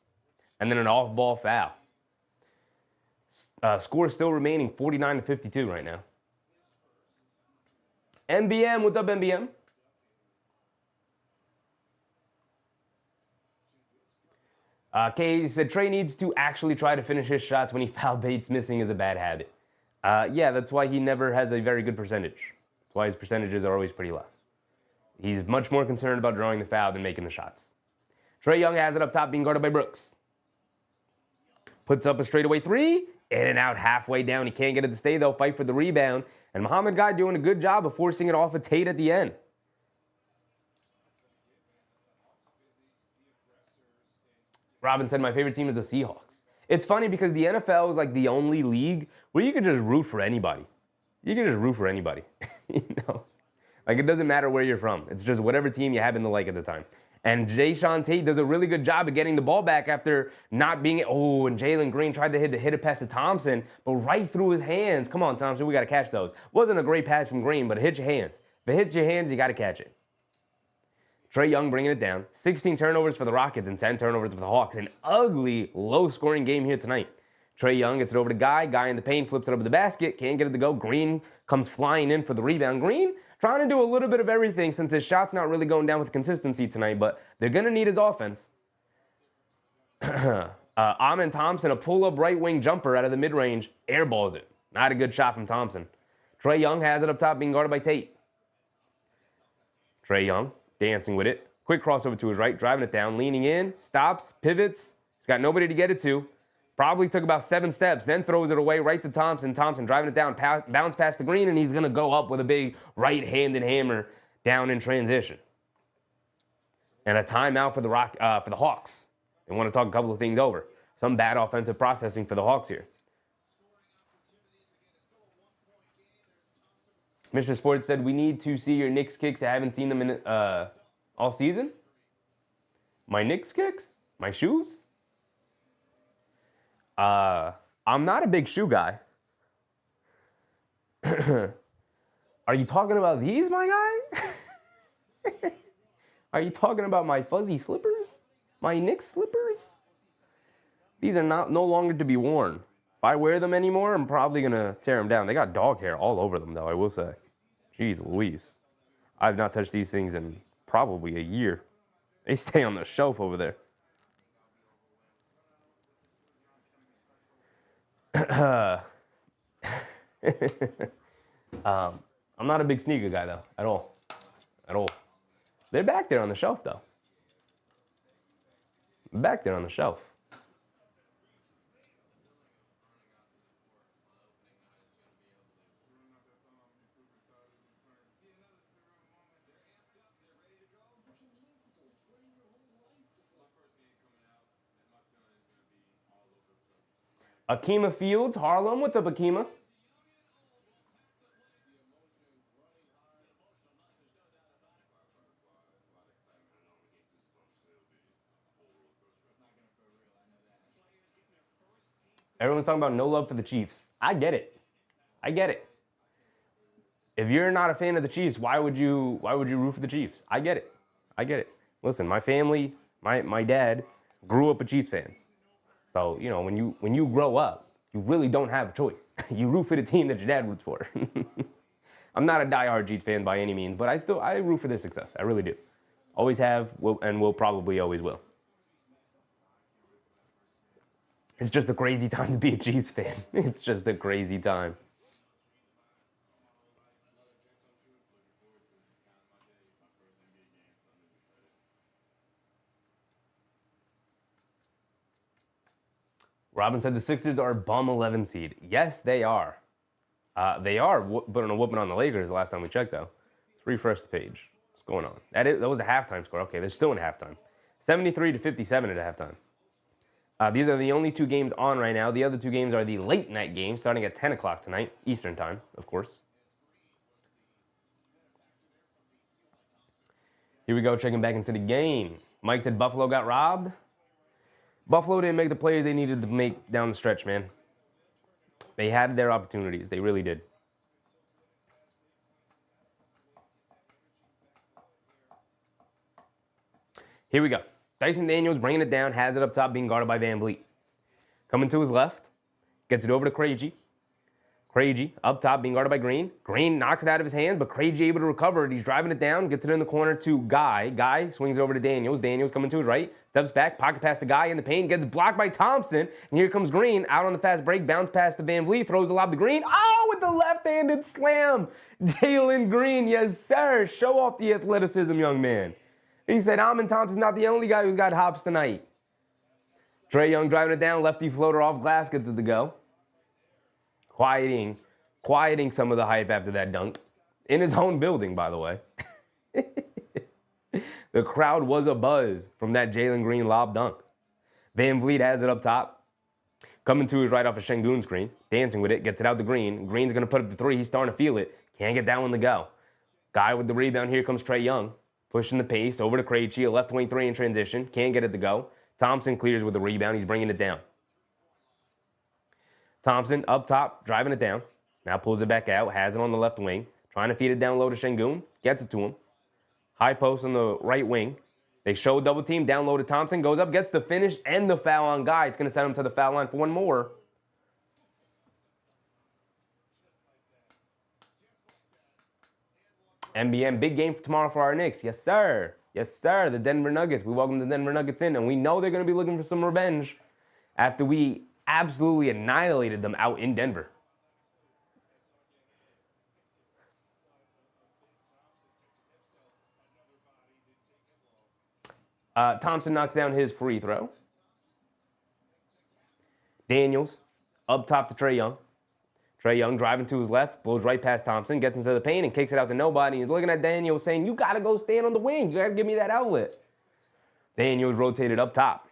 And then an off-ball foul. Score still remaining 49-52 right now. MBM, what's up, MBM? Kay said Trae needs to actually try to finish his shots when he foul baits. Missing is a bad habit. Yeah, that's why he never has a very good percentage. That's why his percentages are always pretty low. He's much more concerned about drawing the foul than making the shots. Trae Young has it up top, being guarded by Brooks. Puts up a straightaway three. In and out, halfway down. He can't get it to stay, though. Fight for the rebound. And Muhammad Guy doing a good job of forcing it off of Tate at the end. Robin said, my favorite team is the Seahawks. It's funny because the NFL is like the only league where you can just root for anybody. You can just root for anybody. You know? Like, it doesn't matter where you're from. It's just whatever team you happen to like at the time. And Jayshawn Tate does a really good job of getting the ball back after not being... Oh, and Jalen Green tried to hit it past to Thompson, but right through his hands. Come on, Thompson, we got to catch those. Wasn't a great pass from Green, but it hit your hands. If it hits your hands, you got to catch it. Trae Young bringing it down. 16 turnovers for the Rockets and 10 turnovers for the Hawks. An ugly, low-scoring game here tonight. Trae Young gets it over to Guy. Guy in the paint, flips it over the basket. Can't get it to go. Green comes flying in for the rebound. Green trying to do a little bit of everything since his shot's not really going down with consistency tonight, but they're going to need his offense. Amen Thompson, a pull-up right-wing jumper out of the mid-range, airballs it. Not a good shot from Thompson. Trae Young has it up top, being guarded by Tate. Trae Young dancing with it. Quick crossover to his right, driving it down, leaning in, stops, pivots. He's got nobody to get it to. Probably took about 7 steps, then throws it away right to Thompson. Thompson driving it down, bounce past the Green, and he's going to go up with a big right-handed hammer down in transition. And a timeout for the Hawks. They want to talk a couple of things over. Some bad offensive processing for the Hawks here. Mr. Sports said, we need to see your Knicks kicks. I haven't seen them in all season. My Knicks kicks? My shoes? I'm not a big shoe guy. Are you talking about these, my guy? Are you talking about my fuzzy slippers? My Knicks slippers? These are no longer to be worn. If I wear them anymore, I'm probably going to tear them down. They got dog hair all over them, though, I will say. Jeez Louise. I've not touched these things in probably a year. They stay on the shelf over there. I'm not a big sneaker guy, though, at all. At all. They're back there on the shelf, though. Back there on the shelf. Akima Fields, Harlem. What's up, Akima? Everyone's talking about no love for the Chiefs. I get it. I get it. If you're not a fan of the Chiefs, why would you root for the Chiefs? I get it. I get it. Listen, my family, my dad grew up a Chiefs fan. So, you know, when you grow up, you really don't have a choice. You root for the team that your dad roots for. I'm not a diehard Chiefs fan by any means, but I root for their success. I really do. Always have, and will probably always will. It's just a crazy time to be a Chiefs fan. It's just a crazy time. Robin said the Sixers are a bum 11 seed. Yes, they are. They are putting a whooping on the Lakers the last time we checked, though. Let's refresh the page. What's going on? That was the halftime score. Okay, they're still in halftime. 73-57 at halftime. These are the only 2 games on right now. The other 2 games are the late night games starting at 10 o'clock tonight, Eastern time, of course. Here we go, checking back into the game. Mike said Buffalo got robbed. Buffalo didn't make the plays they needed to make down the stretch, man. They had their opportunities. They really did. Here we go. Dyson Daniels bringing it down, has it up top, being guarded by Van Vliet. Coming to his left, gets it over to Craigie. Craigie up top, being guarded by Green. Green knocks it out of his hands, but Craigie able to recover it. He's driving it down, gets it in the corner to Guy. Guy swings it over to Daniels. Daniels coming to his right, steps back, pocket pass to Guy in the paint, gets blocked by Thompson. And here comes Green out on the fast break, bounce pass to Van Vliet, throws the lob to Green. Oh, with the left-handed slam. Jalen Green, yes, sir. Show off the athleticism, young man. He said, Amon Thompson's not the only guy who's got hops tonight. Trae Young driving it down, lefty floater off glass, gets it to go. Quieting some of the hype after that dunk. In his own building, by the way. The crowd was abuzz from that Jalen Green lob dunk. Van Vliet has it up top. Coming to his right off a Şengün screen. Dancing with it, gets it out to Green. Green's going to put up the 3. He's starting to feel it. Can't get that one to go. Guy with the rebound. Here comes Trae Young. Pushing the pace over to Krejci, a left wing 3 in transition. Can't get it to go. Thompson clears with the rebound. He's bringing it down. Thompson up top, driving it down. Now pulls it back out, has it on the left wing. Trying to feed it down low to Şengün. Gets it to him. High post on the right wing. They show double team, down low to Thompson. Goes up, gets the finish and the foul on Guy. It's going to send him to the foul line for one more. NBN, big game for tomorrow for our Knicks. Yes, sir. Yes, sir. The Denver Nuggets. We welcome the Denver Nuggets in, and we know they're going to be looking for some revenge after we absolutely annihilated them out in Denver. Thompson knocks down his free throw. Daniels up top to Trae Young. Trae Young driving to his left, blows right past Thompson, gets into the paint and kicks it out to nobody. He's looking at Daniels saying, you got to go stand on the wing. You got to give me that outlet. Daniels rotated up top.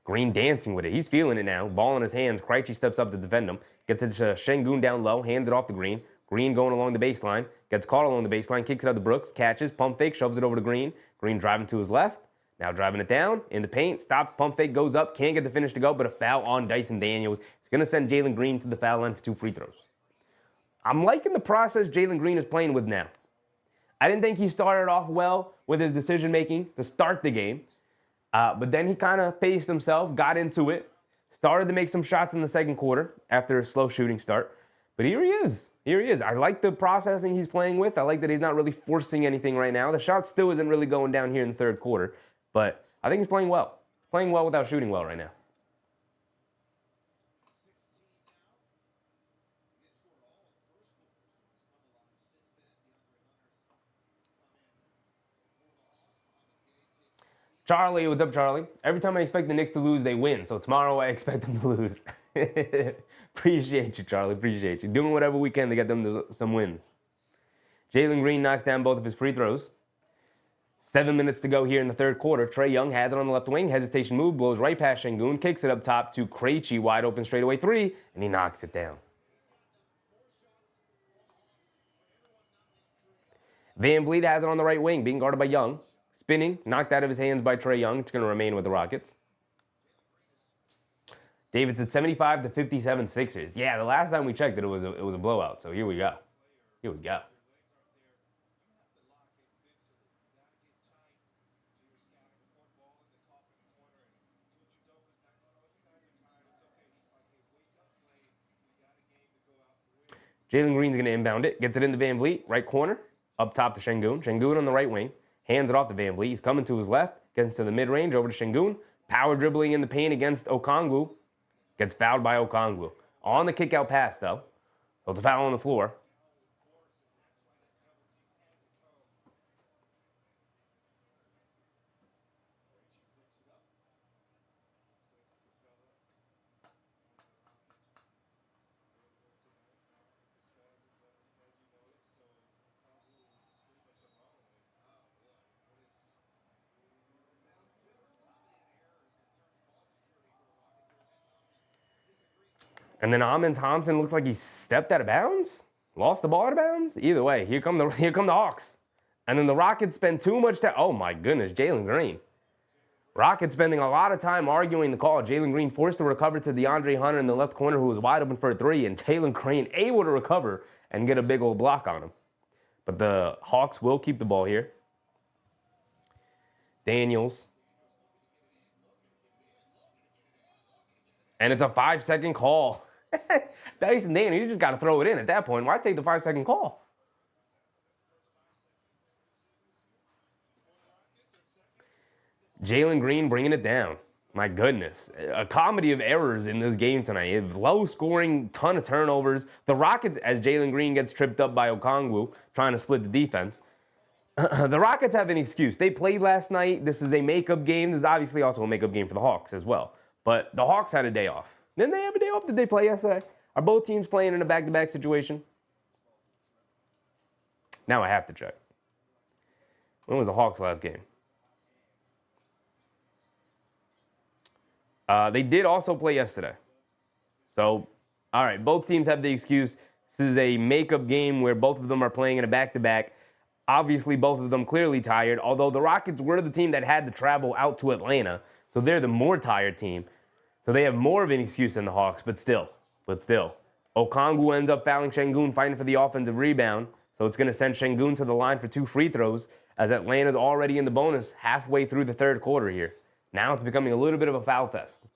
Green dancing with it. He's feeling it now. Ball in his hands. Krejci steps up to defend him. Gets it to Şengün down low. Hands it off to Green. Green going along the baseline. Gets caught along the baseline. Kicks it out to Brooks. Catches. Pump fake. Shoves it over to Green. Green driving to his left. Now driving it down in the paint. Stops. Pump fake. Goes up. Can't get the finish to go, but a foul on Dyson Daniels. It's going to send Jalen Green to the foul line for 2 free throws. I'm liking the process Jalen Green is playing with now. I didn't think he started off well with his decision-making to start the game. But then he kind of paced himself, got into it, started to make some shots in the second quarter after a slow shooting start. But here he is. Here he is. I like the processing he's playing with. I like that he's not really forcing anything right now. The shot still isn't really going down here in the third quarter. But I think he's playing well. Playing well without shooting well right now. Charlie, what's up, Charlie? Every time I expect the Knicks to lose, they win. So tomorrow I expect them to lose. Appreciate you, Charlie. Appreciate you. Doing whatever we can to get them to some wins. Jalen Green knocks down both of his free throws. 7 minutes to go here in the third quarter. Trae Young has it on the left wing. Hesitation move. Blows right past Şengün. Kicks it up top to Krejci. Wide open straightaway 3. And he knocks it down. Van Vliet has it on the right wing. Being guarded by Young. Spinning, knocked out of his hands by Trae Young. It's going to remain with the Rockets. David's at 75 to 57 Sixers. Yeah, the last time we checked it was a blowout. So here we go. Here we go. Jalen Green's going to inbound it. Gets it into Van Vliet, right corner. Up top to Şengün. Şengün on the right wing. Hands it off to Van Vliet. He's coming to his left. Gets to the mid-range over to Şengün. Power dribbling in the paint against Okongwu. Gets fouled by Okongwu. On the kick-out pass, though. So it's a foul on the floor. And then Thompson looks like he stepped out of bounds, lost the ball out of bounds. Either way, here come the Hawks. And then the Rockets spend too much time. Oh my goodness, Jalen Green. Rockets spending a lot of time arguing the call. Jalen Green forced to recover to DeAndre Hunter in the left corner, who was wide open for a three, and Jalen Green able to recover and get a big old block on him. But the Hawks will keep the ball here. Daniels. And it's a 5-second call. Dyson Daniels, you just got to throw it in at that point. Why take the 5-second call? Jalen Green bringing it down. My goodness. A comedy of errors in this game tonight. Low scoring, ton of turnovers. The Rockets, as Jalen Green gets tripped up by Okongwu, trying to split the defense. The Rockets have an excuse. They played last night. This is a makeup game. This is obviously also a makeup game for the Hawks as well. But the Hawks had a day off. Didn't they have a day off? Did they play yesterday? Are both teams playing in a back-to-back situation? Now I have to check. When was the Hawks' last game? They did also play yesterday. So, all right, both teams have the excuse. This is a makeup game where both of them are playing in a back-to-back. Obviously, both of them clearly tired, although the Rockets were the team that had to travel out to Atlanta. So they're the more tired team. So they have more of an excuse than the Hawks, but still. Okongwu ends up fouling Şengün, fighting for the offensive rebound. So it's going to send Şengün to the line for 2 free throws, as Atlanta's already in the bonus halfway through the third quarter here. Now it's becoming a little bit of a foul fest.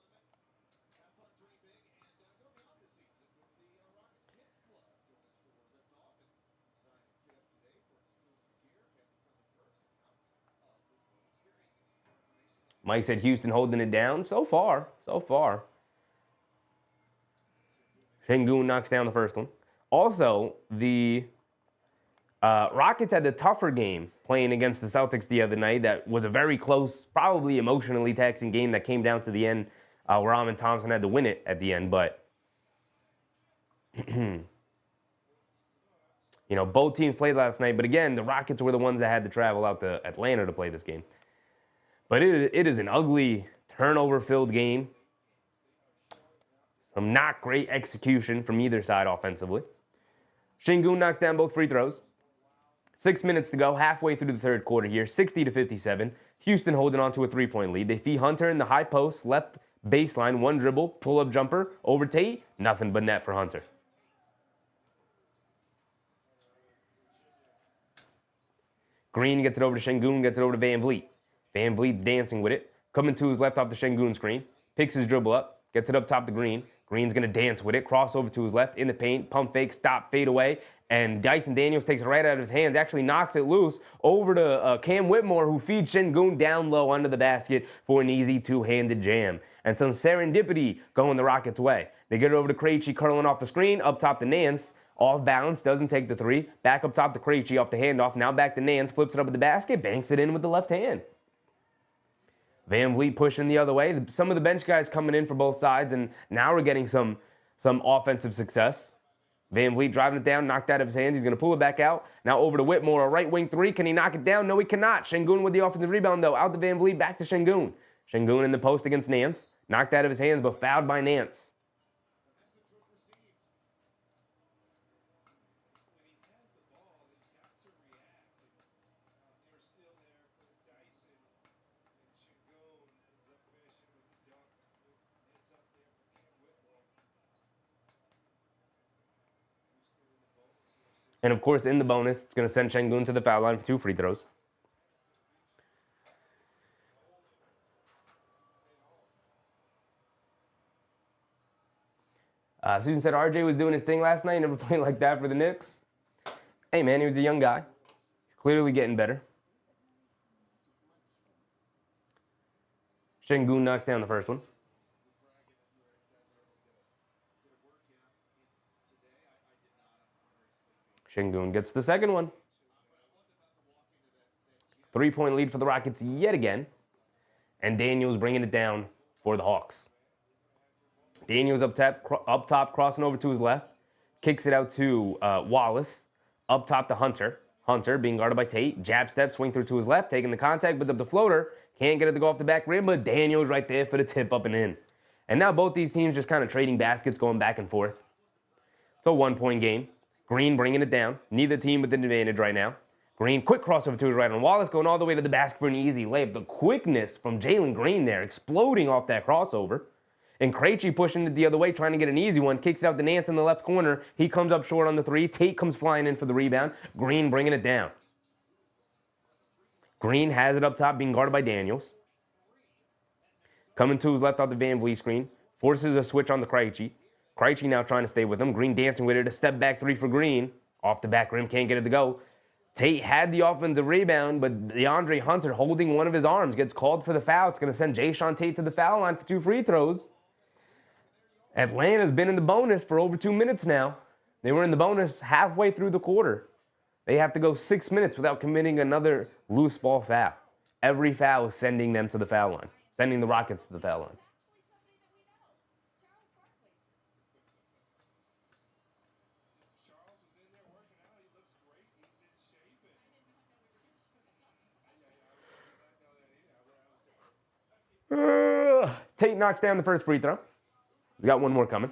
Mike said Houston holding it down. So far. Şengün knocks down the first one. Also, the Rockets had the tougher game playing against the Celtics the other night. That was a very close, probably emotionally taxing game that came down to the end where Thompson had to win it at the end. But, both teams played last night. But again, the Rockets were the ones that had to travel out to Atlanta to play this game. But it is an ugly, turnover-filled game. Some not great execution from either side offensively. Şengün knocks down both free throws. 6 minutes to go, halfway through the third quarter here, 60-57. Houston holding on to a 3-point lead. They feed Hunter in the high post, left baseline, one dribble, pull-up jumper, over Tate, nothing but net for Hunter. Green gets it over to Şengün, gets it over to Van Vliet. Van Vliet's dancing with it, coming to his left off the Şengün screen, picks his dribble up, gets it up top to Green. Green's going to dance with it, cross over to his left, in the paint, pump fake, stop, fade away, and Dyson Daniels takes it right out of his hands, actually knocks it loose over to Cam Whitmore, who feeds Şengün down low under the basket for an easy two-handed jam. And some serendipity going the Rockets' way. They get it over to Krejci, curling off the screen, up top to Nance, off balance, doesn't take the three, back up top to Krejci off the handoff, now back to Nance, flips it up at the basket, banks it in with the left hand. Van Vliet pushing the other way. Some of the bench guys coming in for both sides, and now we're getting some offensive success. Van Vliet driving it down, knocked out of his hands. He's going to pull it back out. Now over to Whitmore, a right wing three. Can he knock it down? No, he cannot. Şengün with the offensive rebound, though. Out to Van Vliet, back to Şengün. Şengün in the post against Nance. Knocked out of his hands, but fouled by Nance. And, of course, in the bonus, it's going to send Şengün to the foul line for 2 free throws. Susan said RJ was doing his thing last night. Never played like that for the Knicks. Hey, man, he was a young guy. He's clearly getting better. Şengün knocks down the first one. Şengün gets the second one. 3-point lead for the Rockets yet again. And Daniels bringing it down for the Hawks. Daniels up top, crossing over to his left. Kicks it out to Wallace. Up top to Hunter. Hunter being guarded by Tate. Jab step, swing through to his left. Taking the contact, but up the floater. Can't get it to go off the back rim, but Daniels right there for the tip up and in. And now both these teams just kind of trading baskets, going back and forth. It's a 1-point game. Green bringing it down. Neither team with an advantage right now. Green, quick crossover to his right on Wallace, going all the way to the basket for an easy layup. The quickness from Jalen Green there, exploding off that crossover. And Krejci pushing it the other way, trying to get an easy one. Kicks it out to Nance in the left corner. He comes up short on the three. Tate comes flying in for the rebound. Green bringing it down. Green has it up top, being guarded by Daniels. Coming to his left off the Van Vliet screen. Forces a switch on the Krejci. Krejci now trying to stay with him. Green dancing with it. A step back three for Green. Off the back rim, can't get it to go. Tate had the offensive rebound, but DeAndre Hunter holding one of his arms gets called for the foul. It's going to send Jayshawn Tate to the foul line for 2 free throws. Atlanta's been in the bonus for over 2 minutes now. They were in the bonus halfway through the quarter. They have to go 6 minutes without committing another loose ball foul. Every foul is sending them to the foul line, sending the Rockets to the foul line. Tate knocks down the first free throw. He's got one more coming.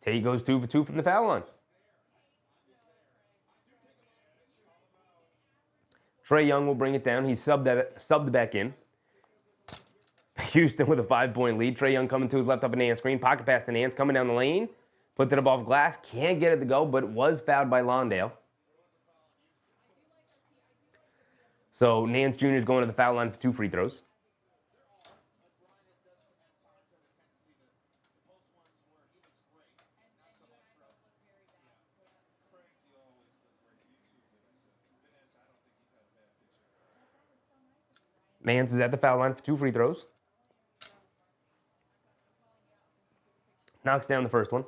Tate goes 2 for 2 from the foul line. Trae Young will bring it down. He subbed back in. Houston with a 5-point lead. Trae Young coming to his left up an Nance screen. Pocket pass to Nance coming down the lane. Puts it above glass. Can't get it to go, but was fouled by Lawndale. So Nance Jr. is going to the foul line for 2 free throws. Nance is at the foul line for 2 free throws. Knocks down the first one.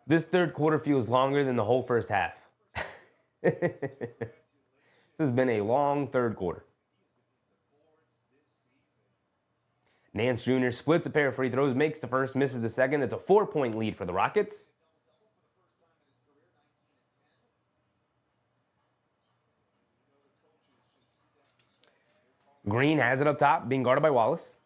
This third quarter feels longer than the whole first half. This has been a long third quarter. Nance Jr. splits a pair of free throws, makes the first, misses the second. It's a 4-point lead for the Rockets. Green has it up top, being guarded by Wallace.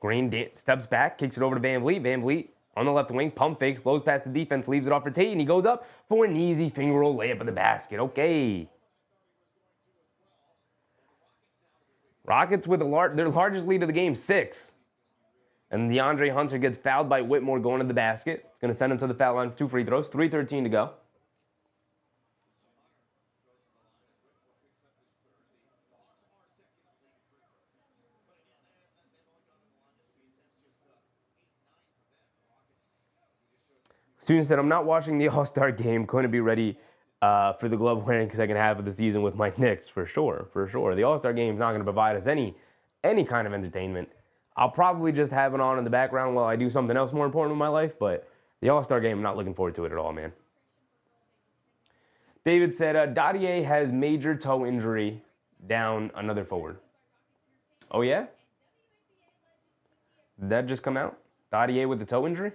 Green steps back, kicks it over to Van Vliet. Van Vliet on the left wing, pump fakes, blows past the defense, leaves it off for Tate, and he goes up for an easy finger roll layup in the basket. Okay. Rockets with their largest lead of the game, 6. And DeAndre Hunter gets fouled by Whitmore going to the basket. It's going to send him to the foul line for 2 free throws. 3:13 to go. Student said, I'm not watching the All-Star game. Going to be ready for the glove-wearing second half of the season with my Knicks, for sure, for sure. The All-Star game is not going to provide us any kind of entertainment. I'll probably just have it on in the background while I do something else more important in my life, but the All-Star game, I'm not looking forward to it at all, man. David said, Dadier has major toe injury, down another forward. Oh, yeah? Did that just come out? Dadier with the toe injury?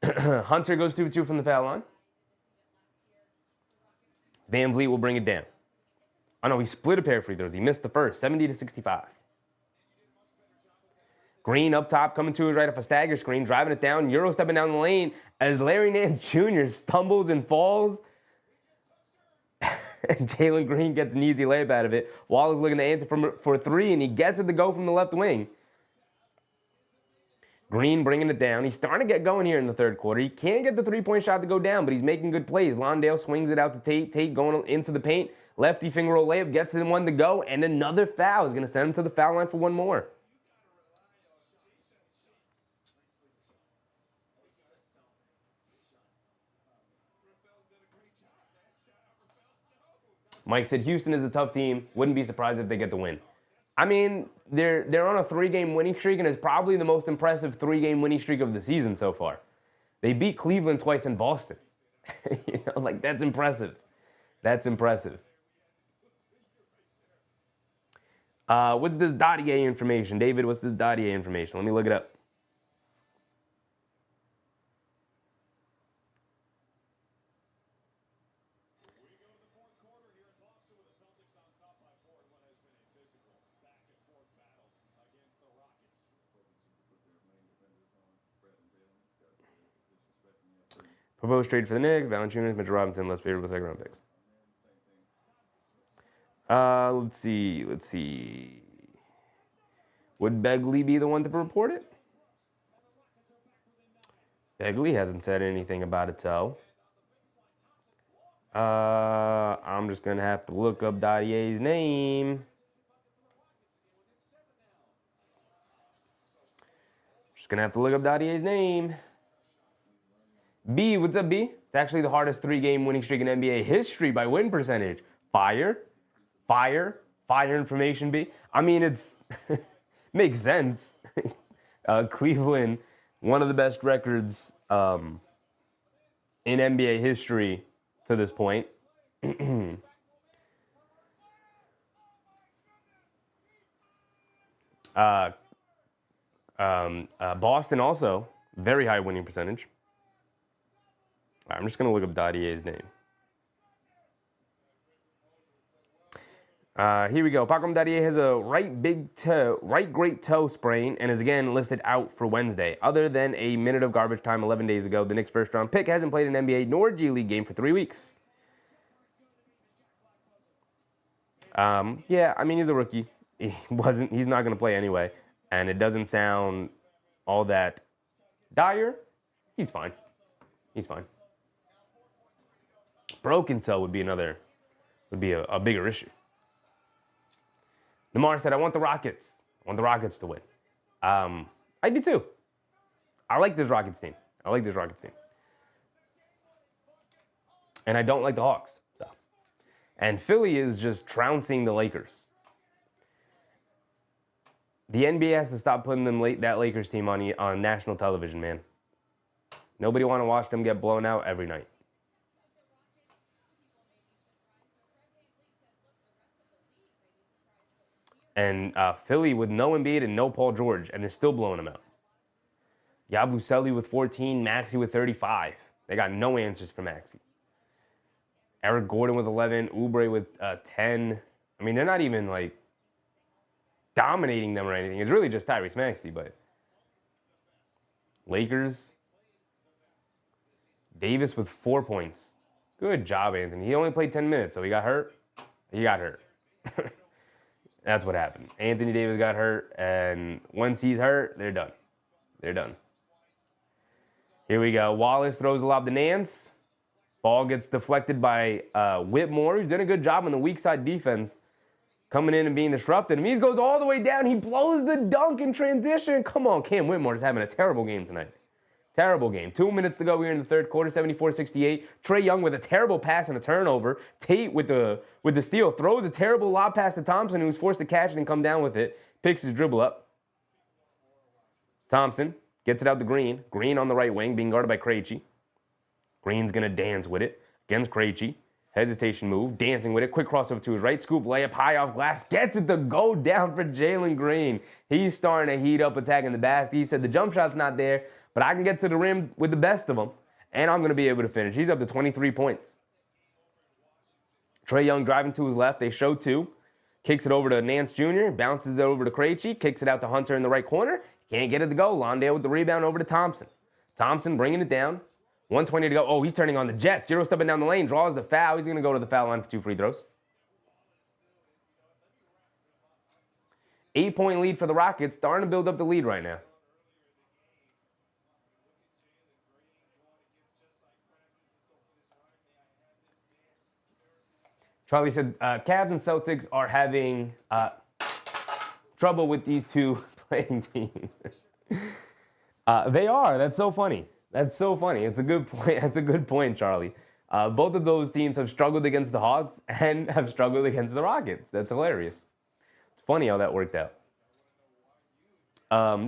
Hunter goes 2 for 2 from the foul line. Van Vliet will bring it down. Oh, no, he split a pair of free throws. He missed the first, 70-65. Green up top, coming to his right off a stagger screen, driving it down, Euro stepping down the lane as Larry Nance Jr. stumbles and falls. And Jalen Green gets an easy layup out of it. Wallace looking to answer for 3, and he gets it to go from the left wing. Green bringing it down. He's starting to get going here in the third quarter. He can't get the 3-point shot to go down, but he's making good plays. Lawndale swings it out to Tate. Tate going into the paint. Lefty finger roll layup, gets it in one to go, and another foul is going to send him to the foul line for 1 more. Mike said Houston is a tough team. Wouldn't be surprised if they get the win. I mean, they're on a 3-game winning streak, and it's probably the most impressive 3-game winning streak of the season so far. They beat Cleveland twice in Boston. That's impressive. That's impressive. What's this Dottier information? David, what's this Dottier information? Let me look it up. Proposed trade for the Knicks, Valanciunas, Mitchell Robinson, less favorable second round picks. Let's see. Would Begley be the one to report it? Begley hasn't said anything about it, so. I'm just going to have to look up Dottier's name. Just going to have to look up Dottier's name. B, what's up, B? It's actually the hardest 3-game winning streak in NBA history by win percentage. Fire information, B. I mean, it's makes sense. Cleveland, one of the best records in NBA history to this point. Boston also, very high winning percentage. I'm just going to look up Dottier's name. Here we go. Pacom Dottier has a right great toe sprain and is again listed out for Wednesday. Other than a minute of garbage time 11 days ago, the Knicks' first-round pick hasn't played an NBA nor G League game for 3 weeks. Yeah, I mean, he's a rookie. He's not going to play anyway, and it doesn't sound all that dire. He's fine. Broken toe would be a bigger issue. Namar said, I want the Rockets. I want the Rockets to win. I do too. I like this Rockets team. And I don't like the Hawks. So. And Philly is just trouncing the Lakers. The NBA has to stop putting that Lakers team on national television, man. Nobody want to watch them get blown out every night. And Philly with no Embiid and no Paul George, and they're still blowing them out. Yabusele with 14, Maxey with 35. They got no answers for Maxey. Eric Gordon with 11, Oubre with 10. I mean, they're not even, like, dominating them or anything. It's really just Tyrese Maxey, but Lakers, Davis with 4 points. Good job, Anthony. He only played 10 minutes, so he got hurt. That's what happened. Anthony Davis got hurt, and once he's hurt, they're done. Here we go. Wallace throws a lob to Nance. Ball gets deflected by Whitmore, who's done a good job on the weak side defense, coming in and being disrupted. And he goes all the way down. He blows the dunk in transition. Come on, Cam Whitmore is having a terrible game tonight. Terrible game. 2 minutes to go here in the third quarter, 74-68. Trae Young with a terrible pass and a turnover. Tate with the steal. Throws a terrible lob pass to Thompson, who's forced to catch it and come down with it. Picks his dribble up. Thompson gets it out to Green. Green on the right wing, being guarded by Krejci. Green's going to dance with it against Krejci. Hesitation move, dancing with it. Quick crossover to his right. Scoop, layup, high off glass. Gets it to go down for Jalen Green. He's starting to heat up attacking the basket. He said the jump shot's not there, but I can get to the rim with the best of them, and I'm going to be able to finish. He's up to 23 points. Trae Young driving to his left. They show 2. Kicks it over to Nance Jr., bounces it over to Krejci, kicks it out to Hunter in the right corner. Can't get it to go. Londale with the rebound over to Thompson. Thompson bringing it down. 1:20 to go. Oh, he's turning on the Jets. Zero stepping down the lane, draws the foul. He's going to go to the foul line for 2 free throws. 8-point lead for the Rockets. Starting to build up the lead right now. Charlie said, Cavs and Celtics are having trouble with these two playing teams. They are. That's so funny. It's a good point. That's a good point, Charlie. Both of those teams have struggled against the Hawks and have struggled against the Rockets. That's hilarious. It's funny how that worked out.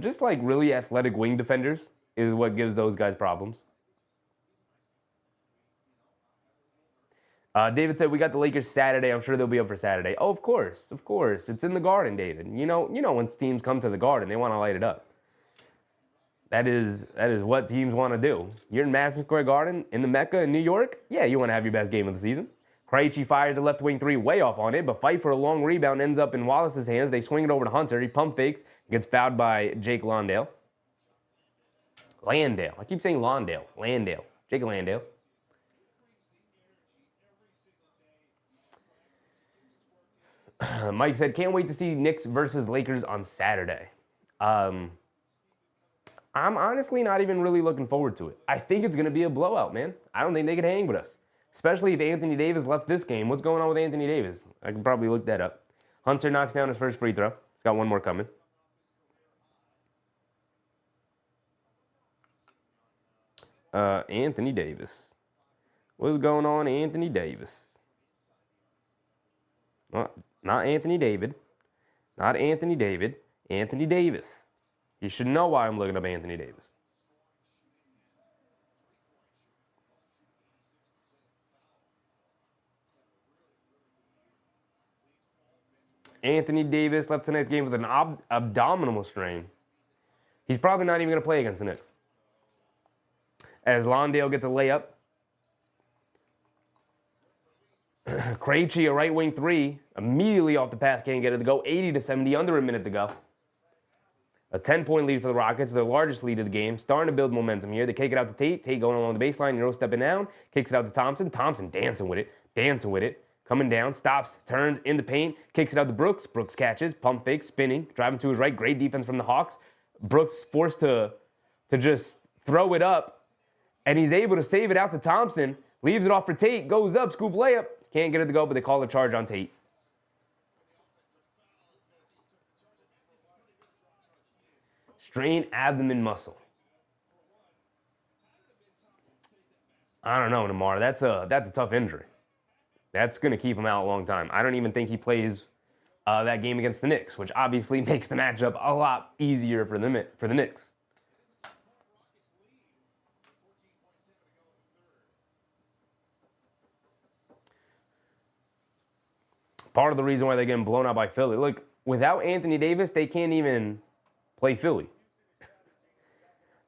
Just like really athletic wing defenders is what gives those guys problems. David said, we got the Lakers Saturday. I'm sure they'll be up for Saturday. Oh, of course. Of course. It's in the Garden, David. You know when teams come to the Garden, they want to light it up. That is what teams want to do. You're in Madison Square Garden in the Mecca in New York. Yeah, you want to have your best game of the season. Krejci fires a left wing three way off on it, but fight for a long rebound ends up in Wallace's hands. They swing it over to Hunter. He pump fakes, gets fouled by Jake Landale. I keep saying Landale. Jake Landale. Mike said, can't wait to see Knicks versus Lakers on Saturday. I'm honestly not even really looking forward to it. I think it's going to be a blowout, man. I don't think they can hang with us. Especially if Anthony Davis left this game. What's going on with Anthony Davis? I can probably look that up. Hunter knocks down his first free throw. He's got one more coming. Anthony Davis. What's going on, Anthony Davis? Not Anthony David. Not Anthony David. Anthony Davis. You should know why I'm looking up Anthony Davis. Anthony Davis left tonight's game with an abdominal strain. He's probably not even going to play against the Knicks. As Landale gets a layup. Krejci, a right wing three, immediately off the pass, can't get it to go. 80-70, under a minute to go. A 10-point lead for the Rockets, their largest lead of the game. Starting to build momentum here. They kick it out to Tate. Tate going along the baseline, stepping down. Kicks it out to Thompson. Thompson dancing with it. Coming down, stops, turns in the paint, kicks it out to Brooks. Brooks catches, pump fake, spinning, driving to his right. Great defense from the Hawks. Brooks forced to just throw it up, and he's able to save it out to Thompson. Leaves it off for Tate, goes up, scoop layup. Can't get it to go, but they call a charge on Tate. Strained abdomen muscle. I don't know, Namar. That's a tough injury. That's going to keep him out a long time. I don't even think he plays that game against the Knicks, which obviously makes the matchup a lot easier for the Knicks. Part of the reason why they're getting blown out by Philly. Look, without Anthony Davis, they can't even play Philly.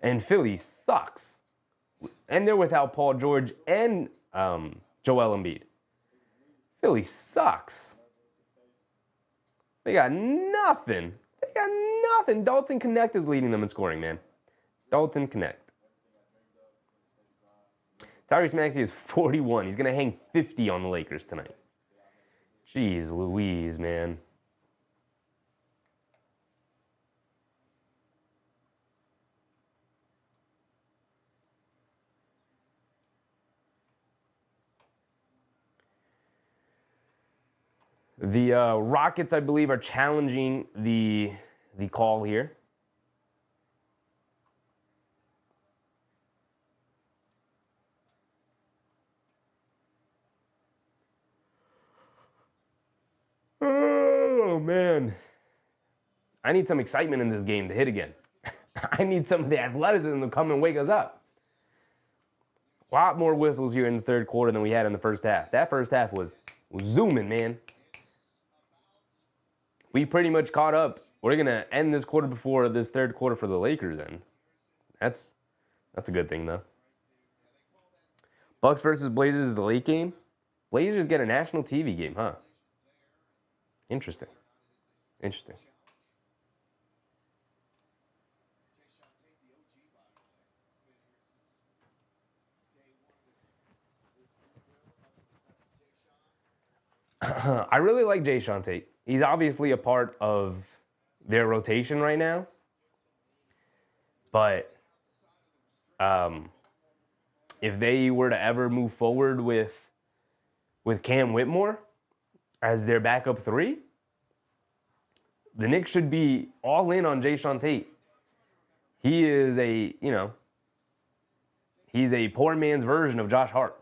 And Philly sucks. And they're without Paul George and Joel Embiid. Philly sucks. They got nothing. Dalton Connect is leading them in scoring, man. Dalton Connect. Tyrese Maxey is 41. He's going to hang 50 on the Lakers tonight. Jeez Louise, man. The Rockets, I believe, are challenging the call here. Oh, man. I need some excitement in this game to hit again. I need some of the athleticism to come and wake us up. A lot more whistles here in the third quarter than we had in the first half. That first half was zooming, man. We pretty much caught up. We're going to end this quarter before this third quarter for the Lakers end. That's a good thing, though. Bucks versus Blazers is the late game. Blazers get a national TV game, huh? Interesting. I really like Jayshawn Tate. He's obviously a part of their rotation right now. But if they were to ever move forward with Cam Whitmore as their backup three, the Knicks should be all in on Jayshawn Tate. He is he's a poor man's version of Josh Hart.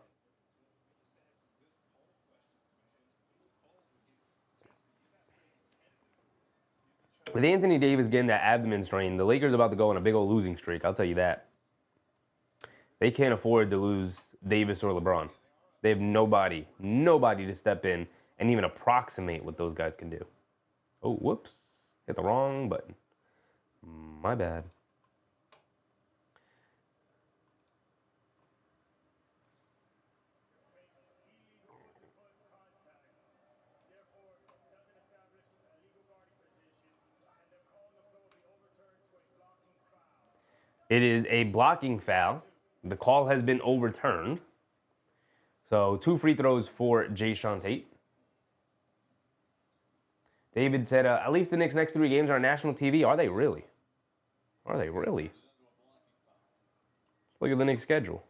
With Anthony Davis getting that abdomen strain, the Lakers are about to go on a big old losing streak. I'll tell you that. They can't afford to lose Davis or LeBron. They have nobody to step in and even approximate what those guys can do. Oh, whoops. Hit the wrong button. My bad. It is a blocking foul. The call has been overturned. So 2 free throws for Jae'Sean Tate. David said, at least the Knicks' next 3 games are on national TV. Are they really? Are they really? Let's look at the Knicks' schedule.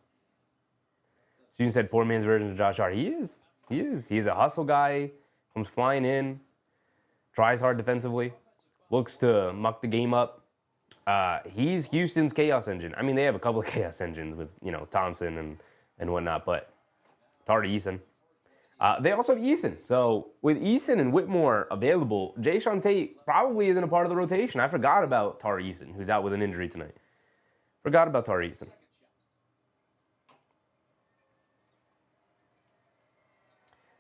Student said poor man's version of Josh Hart. He is. He is. He's a hustle guy. Comes flying in. Tries hard defensively. Looks to muck the game up. He's Houston's chaos engine. I mean, they have a couple of chaos engines with, Thompson and whatnot, but Tari Eason. They also have Eason. So with Eason and Whitmore available, Jae'Sean Tate probably isn't a part of the rotation. I forgot about Tari Eason, who's out with an injury tonight. Forgot about Tari Eason.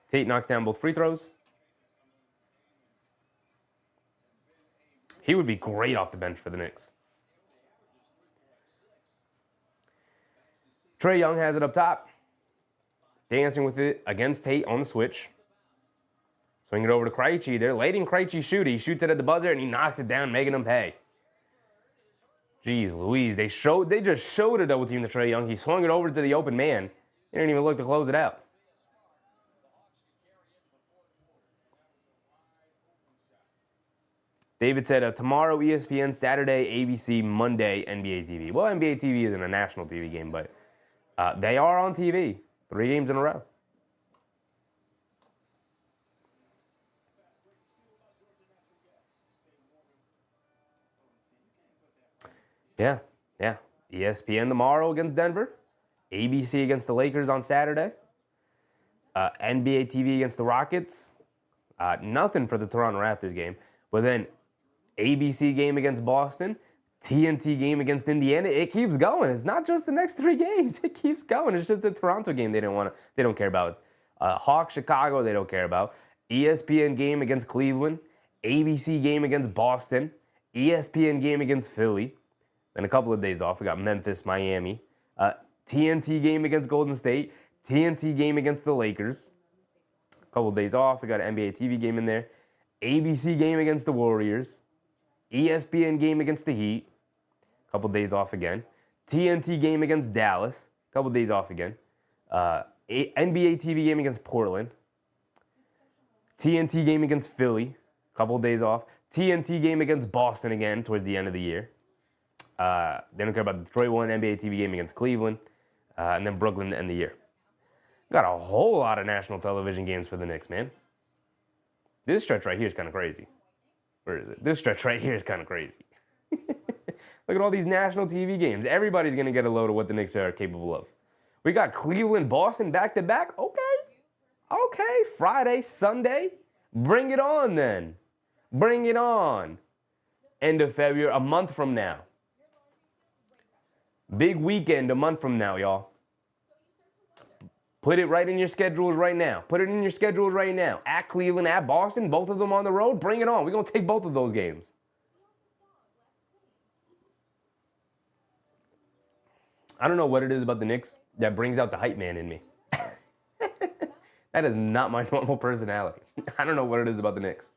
Tate knocks down both free throws. He would be great off the bench for the Knicks. Trae Young has it up top. Dancing with it against Tate on the switch. Swing it over to Krejci. They're letting Krejci shoot. He shoots it at the buzzer and he knocks it down, making him pay. Jeez Louise. They just showed a double team to Trae Young. He swung it over to the open man. They didn't even look to close it out. David said, tomorrow ESPN, Saturday ABC, Monday NBA TV. Well, NBA TV isn't a national TV game, but they are on TV. 3 games in a row. Yeah. ESPN tomorrow against Denver. ABC against the Lakers on Saturday. NBA TV against the Rockets. Nothing for the Toronto Raptors game. But then ABC game against Boston. TNT game against Indiana. It keeps going. It's not just the next 3 games. It keeps going. It's just the Toronto game they don't care about. Hawks, Chicago, they don't care about. ESPN game against Cleveland. ABC game against Boston. ESPN game against Philly. Then a couple of days off. We got Memphis, Miami. TNT game against Golden State. TNT game against the Lakers. A couple of days off. We got an NBA TV game in there. ABC game against the Warriors. ESPN game against the Heat. A couple days off again. TNT game against Dallas. A couple days off again. NBA TV game against Portland. TNT game against Philly. A couple days off. TNT game against Boston again towards the end of the year. They don't care about the Detroit one. NBA TV game against Cleveland. And then Brooklyn to end the year. Got a whole lot of national television games for the Knicks, man. This stretch right here is kind of crazy. Where is it? This stretch right here is kind of crazy. Look at all these national TV games. Everybody's going to get a load of what the Knicks are capable of. We got Cleveland, Boston back-to-back. Okay. Friday, Sunday. Bring it on then. Bring it on. End of February, a month from now. Big weekend a month from now, y'all. Put it right in your schedules right now. Put it in your schedules right now. At Cleveland, at Boston, both of them on the road. Bring it on. We're going to take both of those games. I don't know what it is about the Knicks that brings out the hype man in me. That is not my normal personality. I don't know what it is about the Knicks.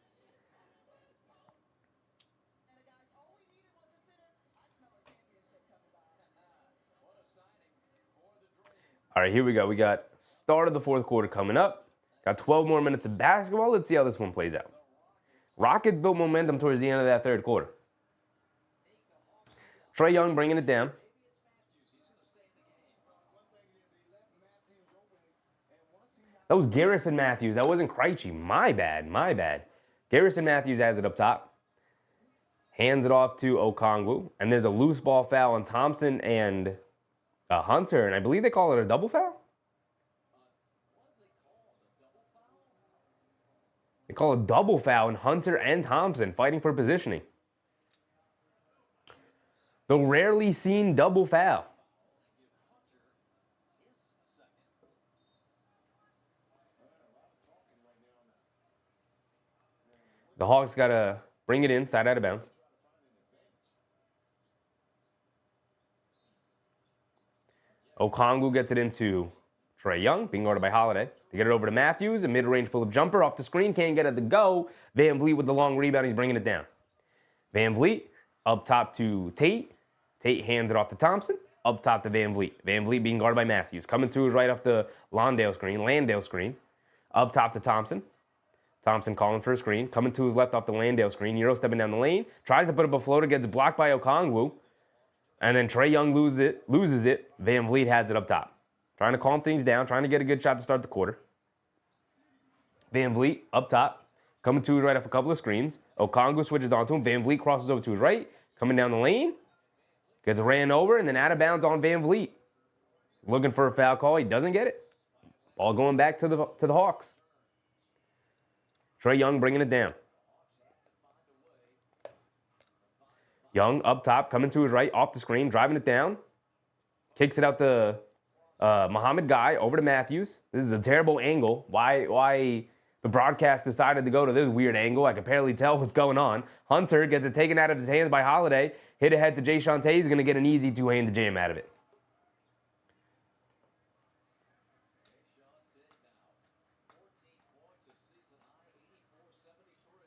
All right, here we go. We got start of the 4th quarter coming up. Got 12 more minutes of basketball. Let's see how this one plays out. Rockets built momentum towards the end of that 3rd quarter. Trae Young bringing it down. That was Garrison Matthews. That wasn't Krejci. My bad. Garrison Matthews has it up top. Hands it off to Okongwu. And there's a loose ball foul on Thompson and Hunter. And I believe they call it a double foul. They call a double foul on Hunter and Thompson fighting for positioning. The rarely seen double foul. The Hawks got to bring it in, side out of bounds. Okongwu gets it into Trae Young, being guarded by Holiday. They get it over to Matthews, a mid-range full of jumper off the screen, can't get it to go. Van Vliet with the long rebound, he's bringing it down. Van Vliet up top to Tate. Tate hands it off to Thompson. Up top to Van Vliet. Van Vliet being guarded by Matthews. Coming to his right off the Landale screen. Up top to Thompson. Thompson calling for a screen. Coming to his left off the Landale screen. Euro stepping down the lane. Tries to put up a floater. Gets blocked by Okongwu. And then Trae Young loses it. Van Vliet has it up top. Trying to calm things down. Trying to get a good shot to start the quarter. Van Vliet up top. Coming to his right off a couple of screens. Okongwu switches onto him. Van Vliet crosses over to his right. Coming down the lane. Gets ran over and then out of bounds on Van Vliet. Looking for a foul call. He doesn't get it. Ball going back to the Hawks. Trae Young bringing it down. Young up top, coming to his right, off the screen, driving it down. Kicks it out to Muhammad Guy, over to Matthews. This is a terrible angle. Why the broadcast decided to go to this weird angle? I can barely tell what's going on. Hunter gets it taken out of his hands by Holiday. Hit ahead to Jay Shantae. He's going to get an easy two-handed jam out of it.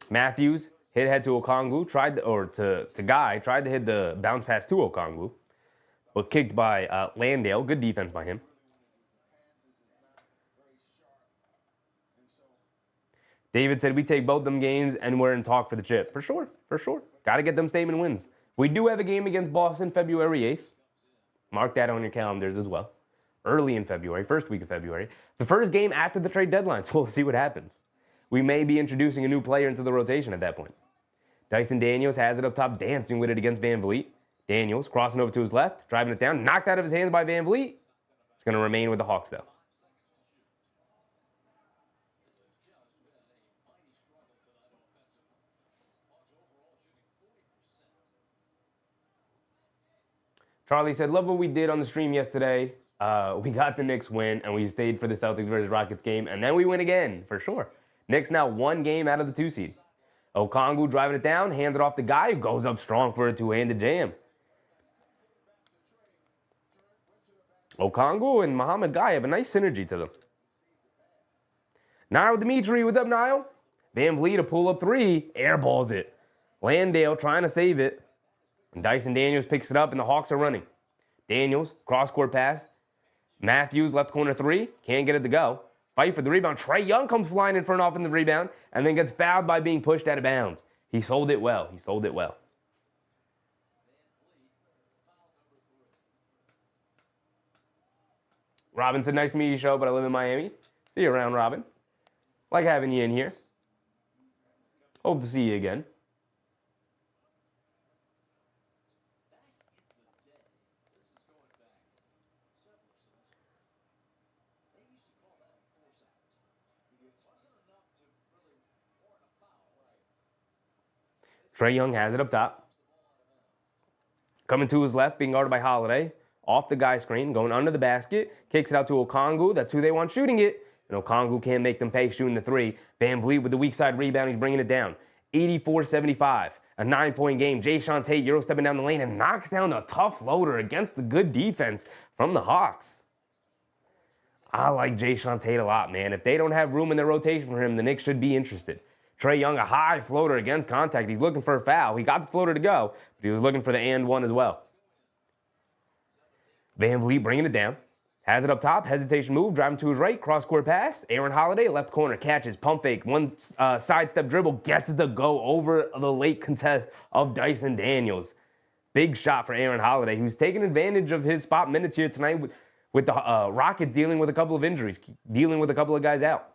Matthews hit ahead to Okongwu, to Guy, tried to hit the bounce pass to Okongwu, but kicked by Landale. Good defense by him. David said, we take both them games and we're in talk for the chip. For sure. Got to get them statement wins. We do have a game against Boston February 8th. Mark that on your calendars as well. Early in February, first week of February. The first game after the trade deadline, so we'll see what happens. We may be introducing a new player into the rotation at that point. Dyson Daniels has it up top, dancing with it against Van Vliet. Daniels crossing over to his left, driving it down, knocked out of his hands by Van Vliet. It's going to remain with the Hawks, though. Charlie said, love what we did on the stream yesterday. We got the Knicks win, and we stayed for the Celtics versus Rockets game, and then we win again, for sure. Knicks now one game out of the 2 seed. Okongwu driving it down, handed off the Guy, who goes up strong for a two-handed jam. Okongwu and Muhammad Guy have a nice synergy to them. Niall Dimitri, what's up, Niall? Van Vliet, a pull-up three, airballs it. Landale trying to save it. And Dyson Daniels picks it up, and the Hawks are running. Daniels, cross-court pass. Matthews, left corner three. Can't get it to go. Fight for the rebound. Trae Young comes flying in for an offensive rebound and then gets fouled by being pushed out of bounds. He sold it well. Robin said, nice to meet you, show, but I live in Miami. See you around, Robin. Like having you in here. Hope to see you again. Trae Young has it up top. Coming to his left, being guarded by Holiday. Off the Guy screen, going under the basket. Kicks it out to Okongwu. That's who they want shooting it. And Okongwu can't make them pay shooting the three. Van Vliet with the weak side rebound. He's bringing it down. 84-75. A 9-point game. Jay Shantae Euro stepping down the lane and knocks down a tough floater against the good defense from the Hawks. I like Jay Shantae a lot, man. If they don't have room in their rotation for him, the Knicks should be interested. Trae Young, a high floater against contact. He's looking for a foul. He got the floater to go, but he was looking for the and one as well. Van Vliet bringing it down. Has it up top. Hesitation move. Driving to his right. Cross-court pass. Aaron Holiday, left corner. Catches. Pump fake. One sidestep dribble. Gets it to go over the late contest of Dyson Daniels. Big shot for Aaron Holiday, who's taking advantage of his spot minutes here tonight with the Rockets dealing with a couple of injuries. Dealing with a couple of guys out.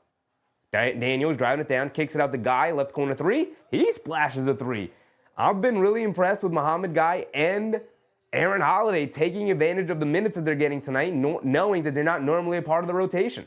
Daniels driving it down. Kicks it out the Guy. Left corner three. He splashes a three. I've been really impressed with Muhammad Guy and Aaron Holiday taking advantage of the minutes that they're getting tonight, knowing that they're not normally a part of the rotation.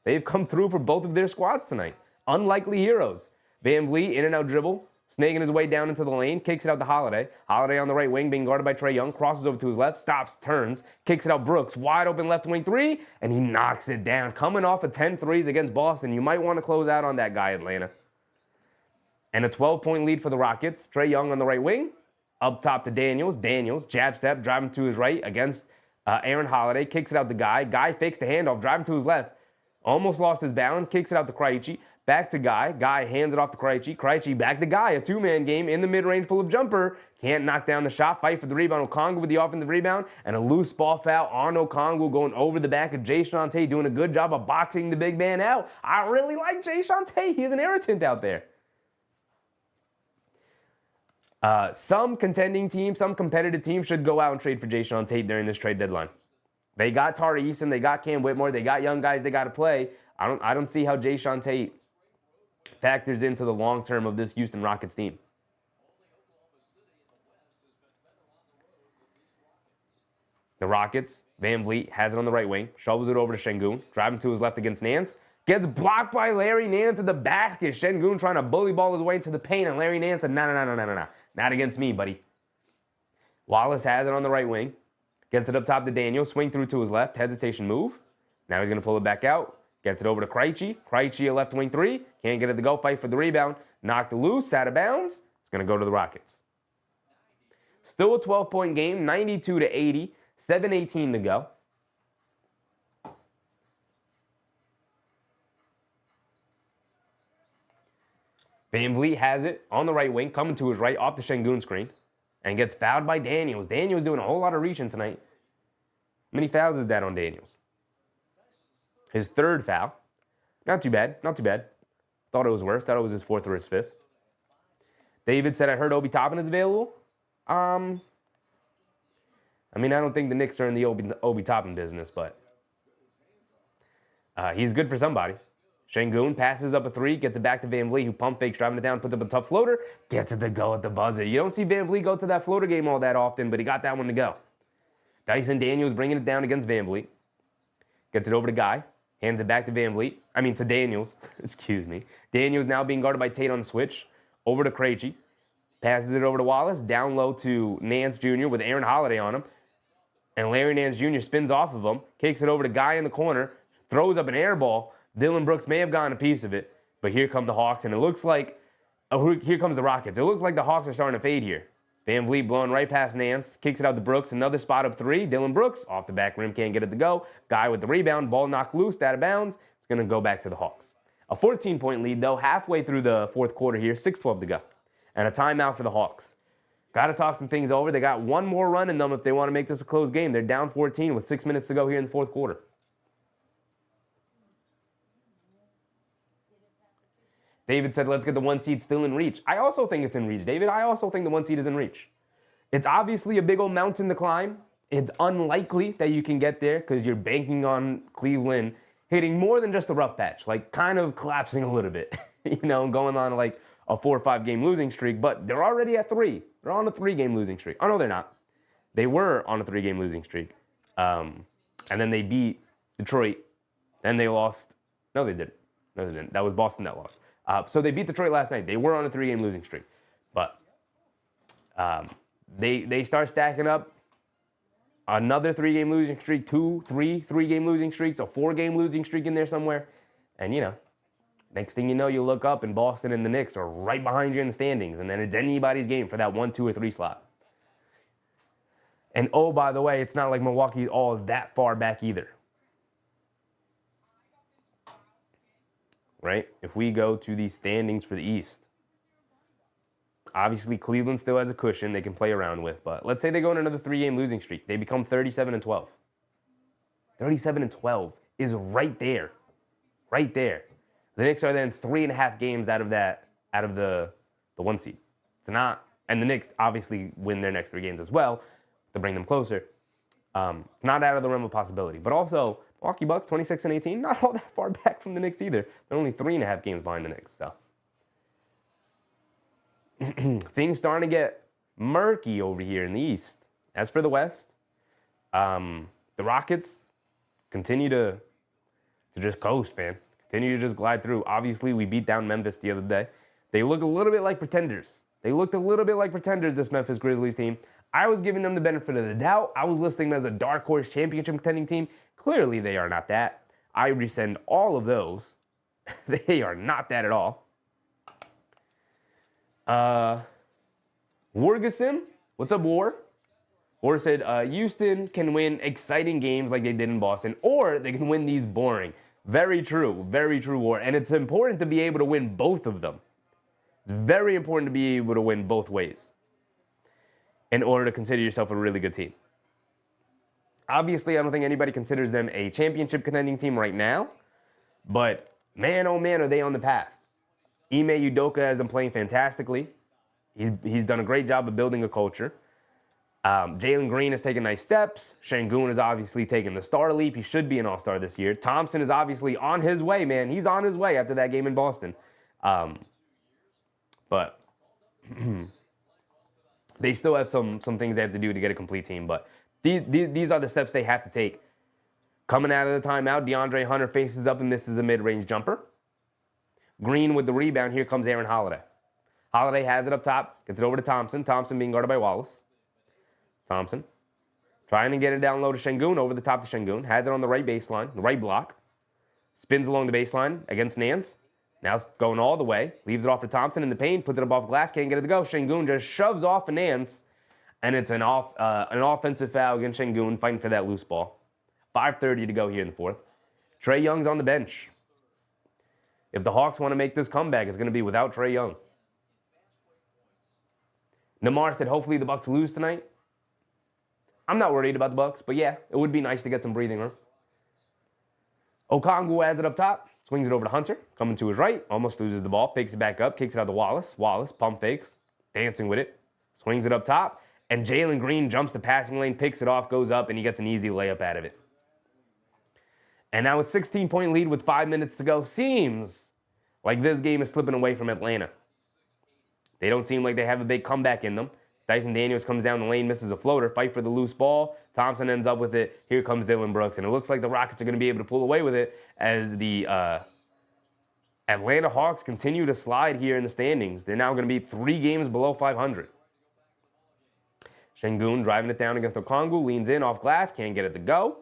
They've come through for both of their squads tonight. Unlikely heroes. Van Vliet, in and out dribble, snaking his way down into the lane, kicks it out to Holiday. Holiday on the right wing, being guarded by Trae Young, crosses over to his left, stops, turns, kicks it out Brooks, wide open left wing three, and he knocks it down. Coming off of 10 threes against Boston, you might want to close out on that guy, Atlanta. And a 12-point lead for the Rockets. Trae Young on the right wing. Up top to Daniels. Daniels, jab step, driving to his right against Aaron Holiday. Kicks it out to Guy. Guy fakes the handoff, driving to his left. Almost lost his balance. Kicks it out to Krejci. Back to Guy. Guy hands it off to Krejci. Krejci back to Guy. A two-man game in the mid-range full of jumper. Can't knock down the shot. Fight for the rebound. Okongwu with the offensive rebound. And a loose ball foul on Okongwu going over the back of Jae'Sean Tate, doing a good job of boxing the big man out. I really like Jae'Sean Tate. He's an irritant out there. Some contending teams, some competitive teams should go out and trade for Jae'Sean Tate during this trade deadline. They got Tari Eason, they got Cam Whitmore, they got young guys they got to play. I don't see how Jae'Sean Tate factors into the long term of this Houston Rockets team. The Rockets, Van Vliet has it on the right wing, shovels it over to Şengün, driving to his left against Nance. Gets blocked by Larry Nance at the basket. Şengün trying to bully ball his way into the paint, and Larry Nance said, no. Not against me, buddy. Wallace has it on the right wing. Gets it up top to Daniel. Swing through to his left. Hesitation move. Now he's going to pull it back out. Gets it over to Krejci. Krejci, a left wing three. Can't get it to go. Fight for the rebound. Knocked it loose. Out of bounds. It's going to go to the Rockets. Still a 12-point game. 92-80. 7:18 to go. Van Vliet has it on the right wing, coming to his right, off the Şengün screen, and gets fouled by Daniels. Daniels doing a whole lot of reaching tonight. How many fouls is that on Daniels? His third foul. Not too bad. Thought it was worse. Thought it was his fourth or his fifth. David said, I heard Obi Toppin is available. I don't think the Knicks are in the Obi Toppin business, but he's good for somebody. Şengün passes up a three, gets it back to Van Vliet, who pump fakes, driving it down, puts up a tough floater, gets it to go at the buzzer. You don't see Van Vliet go to that floater game all that often, but he got that one to go. Dyson Daniels bringing it down against Van Vliet. Gets it over to Guy, hands it back to to Daniels. Excuse me. Daniels now being guarded by Tate on the switch. Over to Krejci. Passes it over to Wallace, down low to Nance Jr. with Aaron Holiday on him. And Larry Nance Jr. spins off of him, kicks it over to Guy in the corner, throws up an air ball. Dylan Brooks may have gotten a piece of it, but here come the Hawks, and it looks like, here comes the Rockets. It looks like the Hawks are starting to fade here. Van Vliet blowing right past Nance, kicks it out to Brooks, another spot up three. Dylan Brooks off the back rim, can't get it to go. Guy with the rebound, ball knocked loose, out of bounds. It's going to go back to the Hawks. A 14-point lead, though, halfway through the fourth quarter here, 6:12 to go. And a timeout for the Hawks. Got to talk some things over. They got one more run in them if they want to make this a close game. They're down 14 with 6 minutes to go here in the fourth quarter. David said, let's get the one seed still in reach. I also think it's in reach, David. I also think the one seed is in reach. It's obviously a big old mountain to climb. It's unlikely that you can get there because you're banking on Cleveland hitting more than just a rough patch, like kind of collapsing a little bit, going on like a 4 or 5 game losing streak. But they're already at 3. They're on a 3-game losing streak. Oh, no, they're not. They were on a 3-game losing streak. And then they beat Detroit. Then they lost. No, they didn't. That was Boston that lost. So they beat Detroit last night. They were on a 3-game losing streak. But they start stacking up another 3-game losing streak, 3-game losing streaks, a 4-game losing streak in there somewhere. And, next thing you know, you look up and Boston and the Knicks are right behind you in the standings. And then it's anybody's game for that 1, 2, or 3 slot. And, oh, by the way, it's not like Milwaukee's all that far back either. Right? If we go to the standings for the East, obviously Cleveland still has a cushion they can play around with, but let's say they go on another 3-game losing streak. They become 37-12. 37-12 is right there. Right there. The Knicks are then 3.5 games out of the 1 seed. It's not, and the Knicks obviously win their next 3 games as well to bring them closer. Not out of the realm of possibility, but also Milwaukee Bucks, 26-18, not all that far back from the Knicks either. They're only 3.5 games behind the Knicks, so. Things starting to get murky over here in the East. As for the West, the Rockets continue to just coast, man. Continue to just glide through. Obviously, we beat down Memphis the other day. They look a little bit like pretenders. They looked a little bit like pretenders, this Memphis Grizzlies team. I was giving them the benefit of the doubt. I was listing them as a dark horse championship contending team. Clearly, they are not that. I rescind all of those. They are not that at all. Wargasim, what's up, War? War said, Houston can win exciting games like they did in Boston, or they can win these boring. Very true, War. And it's important to be able to win both of them. It's very important to be able to win both ways in order to consider yourself a really good team. Obviously, I don't think anybody considers them a championship contending team right now, but man, oh man, are they on the path. Ime Udoka has been playing fantastically. He's done a great job of building a culture. Jalen Green has taken nice steps. Şengün has obviously taken the star leap. He should be an all-star this year. Thompson is obviously on his way, man. He's on his way after that game in Boston. But they still have some things they have to do to get a complete team. But these are the steps they have to take. Coming out of the timeout, DeAndre Hunter faces up and misses a mid-range jumper. Green with the rebound. Here comes Aaron Holiday. Holiday has it up top. Gets it over to Thompson. Thompson being guarded by Wallace. Thompson trying to get it down low to Şengün, over the top to Şengün. Has it on the right baseline, the right block. Spins along the baseline against Nance. Now it's going all the way. Leaves it off to Thompson in the paint. Puts it up off glass. Can't get it to go. Şengün just shoves off of Nance. And it's an offensive foul against Şengün, fighting for that loose ball. 5:30 to go here in the fourth. Trae Young's on the bench. If the Hawks want to make this comeback, it's going to be without Trae Young. Namar said, hopefully the Bucks lose tonight. I'm not worried about the Bucks, but yeah, it would be nice to get some breathing room. Okongwu has it up top, swings it over to Hunter, coming to his right, almost loses the ball, picks it back up, kicks it out to Wallace. Wallace, pump fakes, dancing with it, swings it up top, and Jalen Green jumps the passing lane, picks it off, goes up, and he gets an easy layup out of it. And now a 16-point lead with 5 minutes to go. Seems like this game is slipping away from Atlanta. They don't seem like they have a big comeback in them. Dyson Daniels comes down the lane, misses a floater, fight for the loose ball. Thompson ends up with it. Here comes Dillon Brooks. And it looks like the Rockets are going to be able to pull away with it as the Atlanta Hawks continue to slide here in the standings. They're now going to be 3 games below 500. Şengün driving it down against Okongwu, leans in off glass, can't get it to go.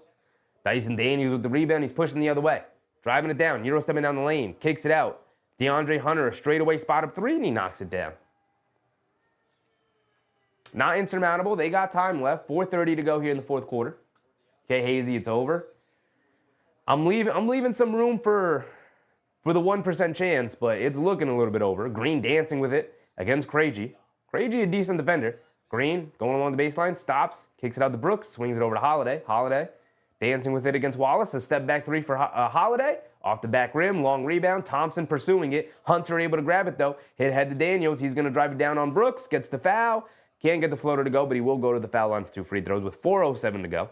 Dyson Daniels with the rebound, he's pushing the other way. Driving it down, Euro stepping down the lane, kicks it out. DeAndre Hunter, a straightaway spot up 3, and he knocks it down. Not insurmountable. They got time left. 4:30 to go here in the fourth quarter. Okay, Hazy, it's over. I'm leaving some room for the 1% chance, but it's looking a little bit over. Green dancing with it against Trae. Trae, a decent defender. Green going along the baseline, stops, kicks it out to Brooks, swings it over to Holiday. Holiday dancing with it against Wallace. A step back 3 for Holiday. Off the back rim, long rebound. Thompson pursuing it. Hunter able to grab it, though. Hit ahead to Daniels. He's going to drive it down on Brooks. Gets the foul. Can't get the floater to go, but he will go to the foul line for 2 free throws with 4:07 to go.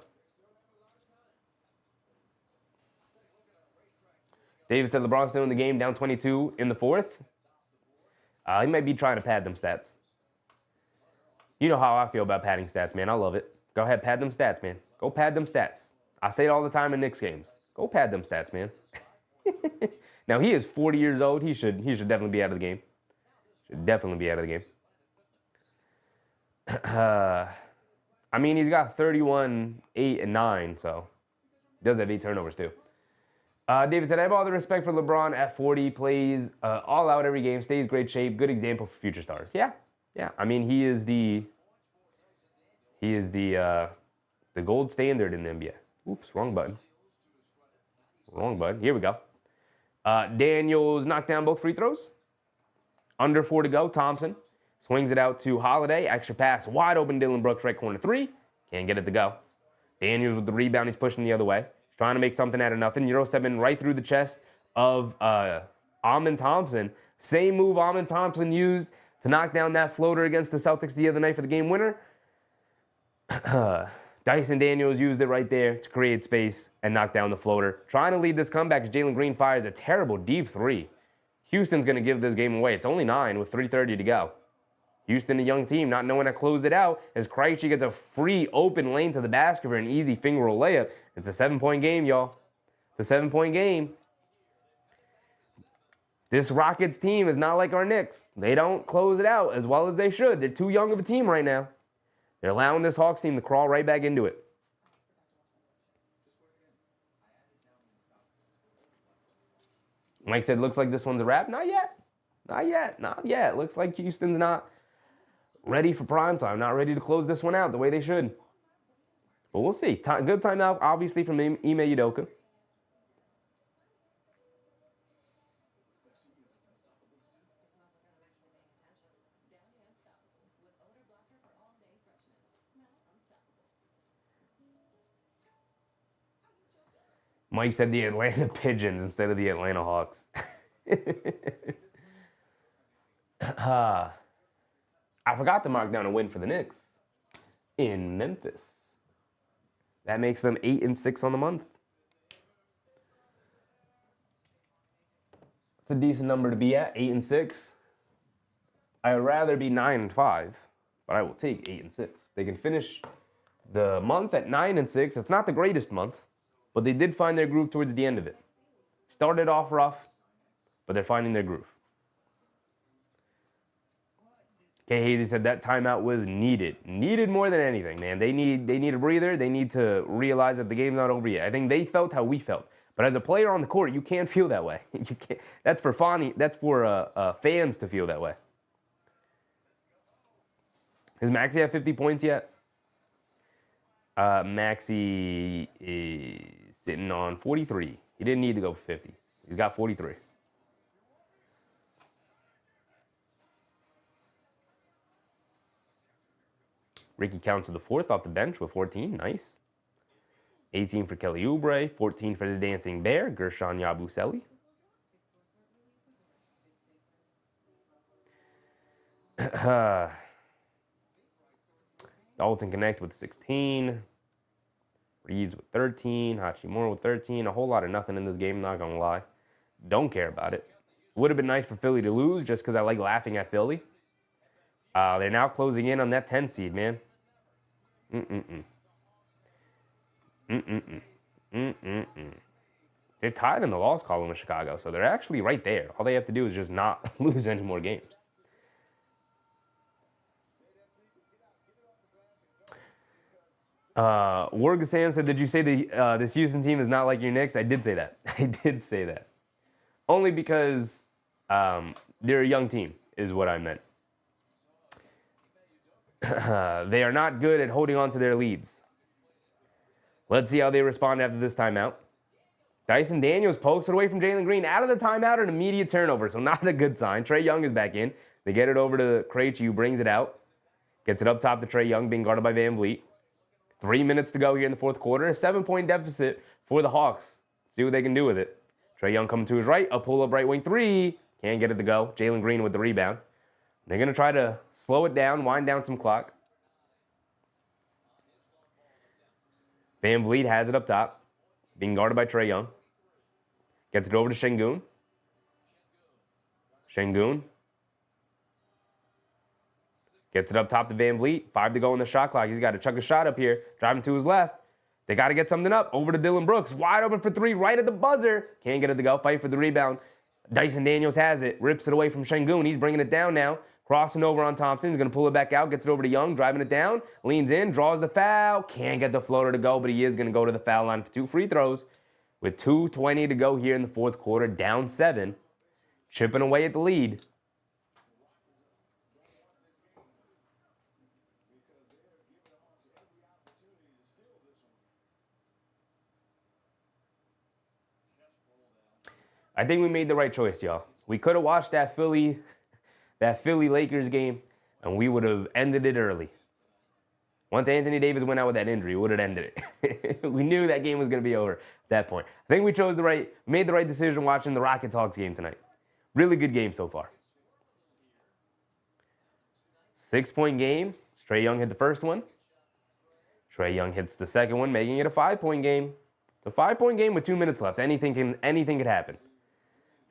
David said LeBron's still in the game, down 22 in the fourth. He might be trying to pad them stats. You know how I feel about padding stats, man. I love it. Go ahead, pad them stats, man. Go pad them stats. I say it all the time in Knicks games. Go pad them stats, man. Now, he is 40 years old. He should definitely be out of the game. Should definitely be out of the game. I mean, he's got 31, 8, and 9, so he does have 8 turnovers too. David said, I have all the respect for LeBron at 40, plays all out every game, stays great shape, good example for future stars. Yeah. I mean, he is the gold standard in the NBA. Oops, wrong button. Here we go. Daniels knocked down both free throws. Under 4 to go. Thompson swings it out to Holiday. Extra pass. Wide open Dillon Brooks, right corner 3. Can't get it to go. Daniels with the rebound. He's pushing the other way. He's trying to make something out of nothing. Euro stepping right through the chest of Amen Thompson. Same move Amen Thompson used to knock down that floater against the Celtics the other night for the game winner. Dyson Daniels used it right there to create space and knock down the floater. Trying to lead this comeback as Jalen Green fires a terrible deep 3. Houston's going to give this game away. It's only 9 with 3:30 to go. Houston, a young team, not knowing how to close it out, as Krejci gets a free open lane to the basket for an easy finger roll layup. It's a 7-point game, y'all. It's a 7-point game. This Rockets team is not like our Knicks. They don't close it out as well as they should. They're too young of a team right now. They're allowing this Hawks team to crawl right back into it. Mike said, looks like this one's a wrap. Not yet. Not yet. Not yet. Looks like Houston's not ready for prime time. Not ready to close this one out the way they should. But we'll see. Good timeout, obviously, from Ime Udoka. Mike said the Atlanta Pigeons instead of the Atlanta Hawks. I forgot to mark down a win for the Knicks in Memphis. That makes them 8-6 on the month. It's a decent number to be at, 8-6. I'd rather be 9-5, but I will take 8-6. They can finish the month at 9-6. It's not the greatest month, but they did find their groove towards the end of it. Started off rough, but they're finding their groove. Kay Hazy said that timeout was needed. Needed more than anything, man. They need a breather. They need to realize that the game's not over yet. I think they felt how we felt. But as a player on the court, you can't feel that way. You can't. That's for fans to feel that way. Has Maxey have 50 points yet? Maxey is sitting on 43. He didn't need to go for 50. He's got 43. Ricky Counts the fourth off the bench with 14. Nice. 18 for Kelly Oubre. 14 for the Dancing Bear, Gershon Yabusele. Dalton Connect with 16. Reeves with 13. Hachimura with 13. A whole lot of nothing in this game, not going to lie. Don't care about it. Would have been nice for Philly to lose just because I like laughing at Philly. They're now closing in on that 10 seed, man. They're tied in the loss column with Chicago, so they're actually right there. All they have to do is just not lose any more games. Warga Sam said, did you say this Houston team is not like your Knicks? I did say that. I did say that. Only because they're a young team is what I meant. They are not good at holding on to their leads. Let's see how they respond after this timeout. Dyson Daniels pokes it away from Jalen Green out of the timeout, an immediate turnover, so not a good sign. Trae Young is back in. They get it over to Krejci, who brings it out. Gets it up top to Trae Young, being guarded by Van Vliet. 3 minutes to go here in the fourth quarter. A 7-point deficit for the Hawks. See what they can do with it. Trae Young coming to his right. A pull-up right wing three. Can't get it to go. Jalen Green with the rebound. They're going to try to slow it down, wind down some clock. Van Vliet has it up top, being guarded by Trae Young. Gets it over to Şengün. Şengün gets it up top to Van Vliet. 5 to go in the shot clock. He's got to chuck a shot up here. Driving to his left. They got to get something up. Over to Dylan Brooks. Wide open for 3 right at the buzzer. Can't get it to go. Fight for the rebound. Dyson Daniels has it. Rips it away from Şengün. He's bringing it down now. Crossing over on Thompson. He's going to pull it back out. Gets it over to Young. Driving it down. Leans in. Draws the foul. Can't get the floater to go, but he is going to go to the foul line for 2 free throws. With 2:20 to go here in the fourth quarter. Down 7. Chipping away at the lead. I think we made the right choice, y'all. We could have watched that Philly Lakers game, and we would have ended it early. Once Anthony Davis went out with that injury, we would have ended it. We knew that game was going to be over at that point. I think we made the right decision watching the Rockets Hawks game tonight. Really good game so far. 6-point game. Trae Young hit the first one. Trae Young hits the second one, making it a 5-point game. It's a 5-point game with 2 minutes left. Anything could happen.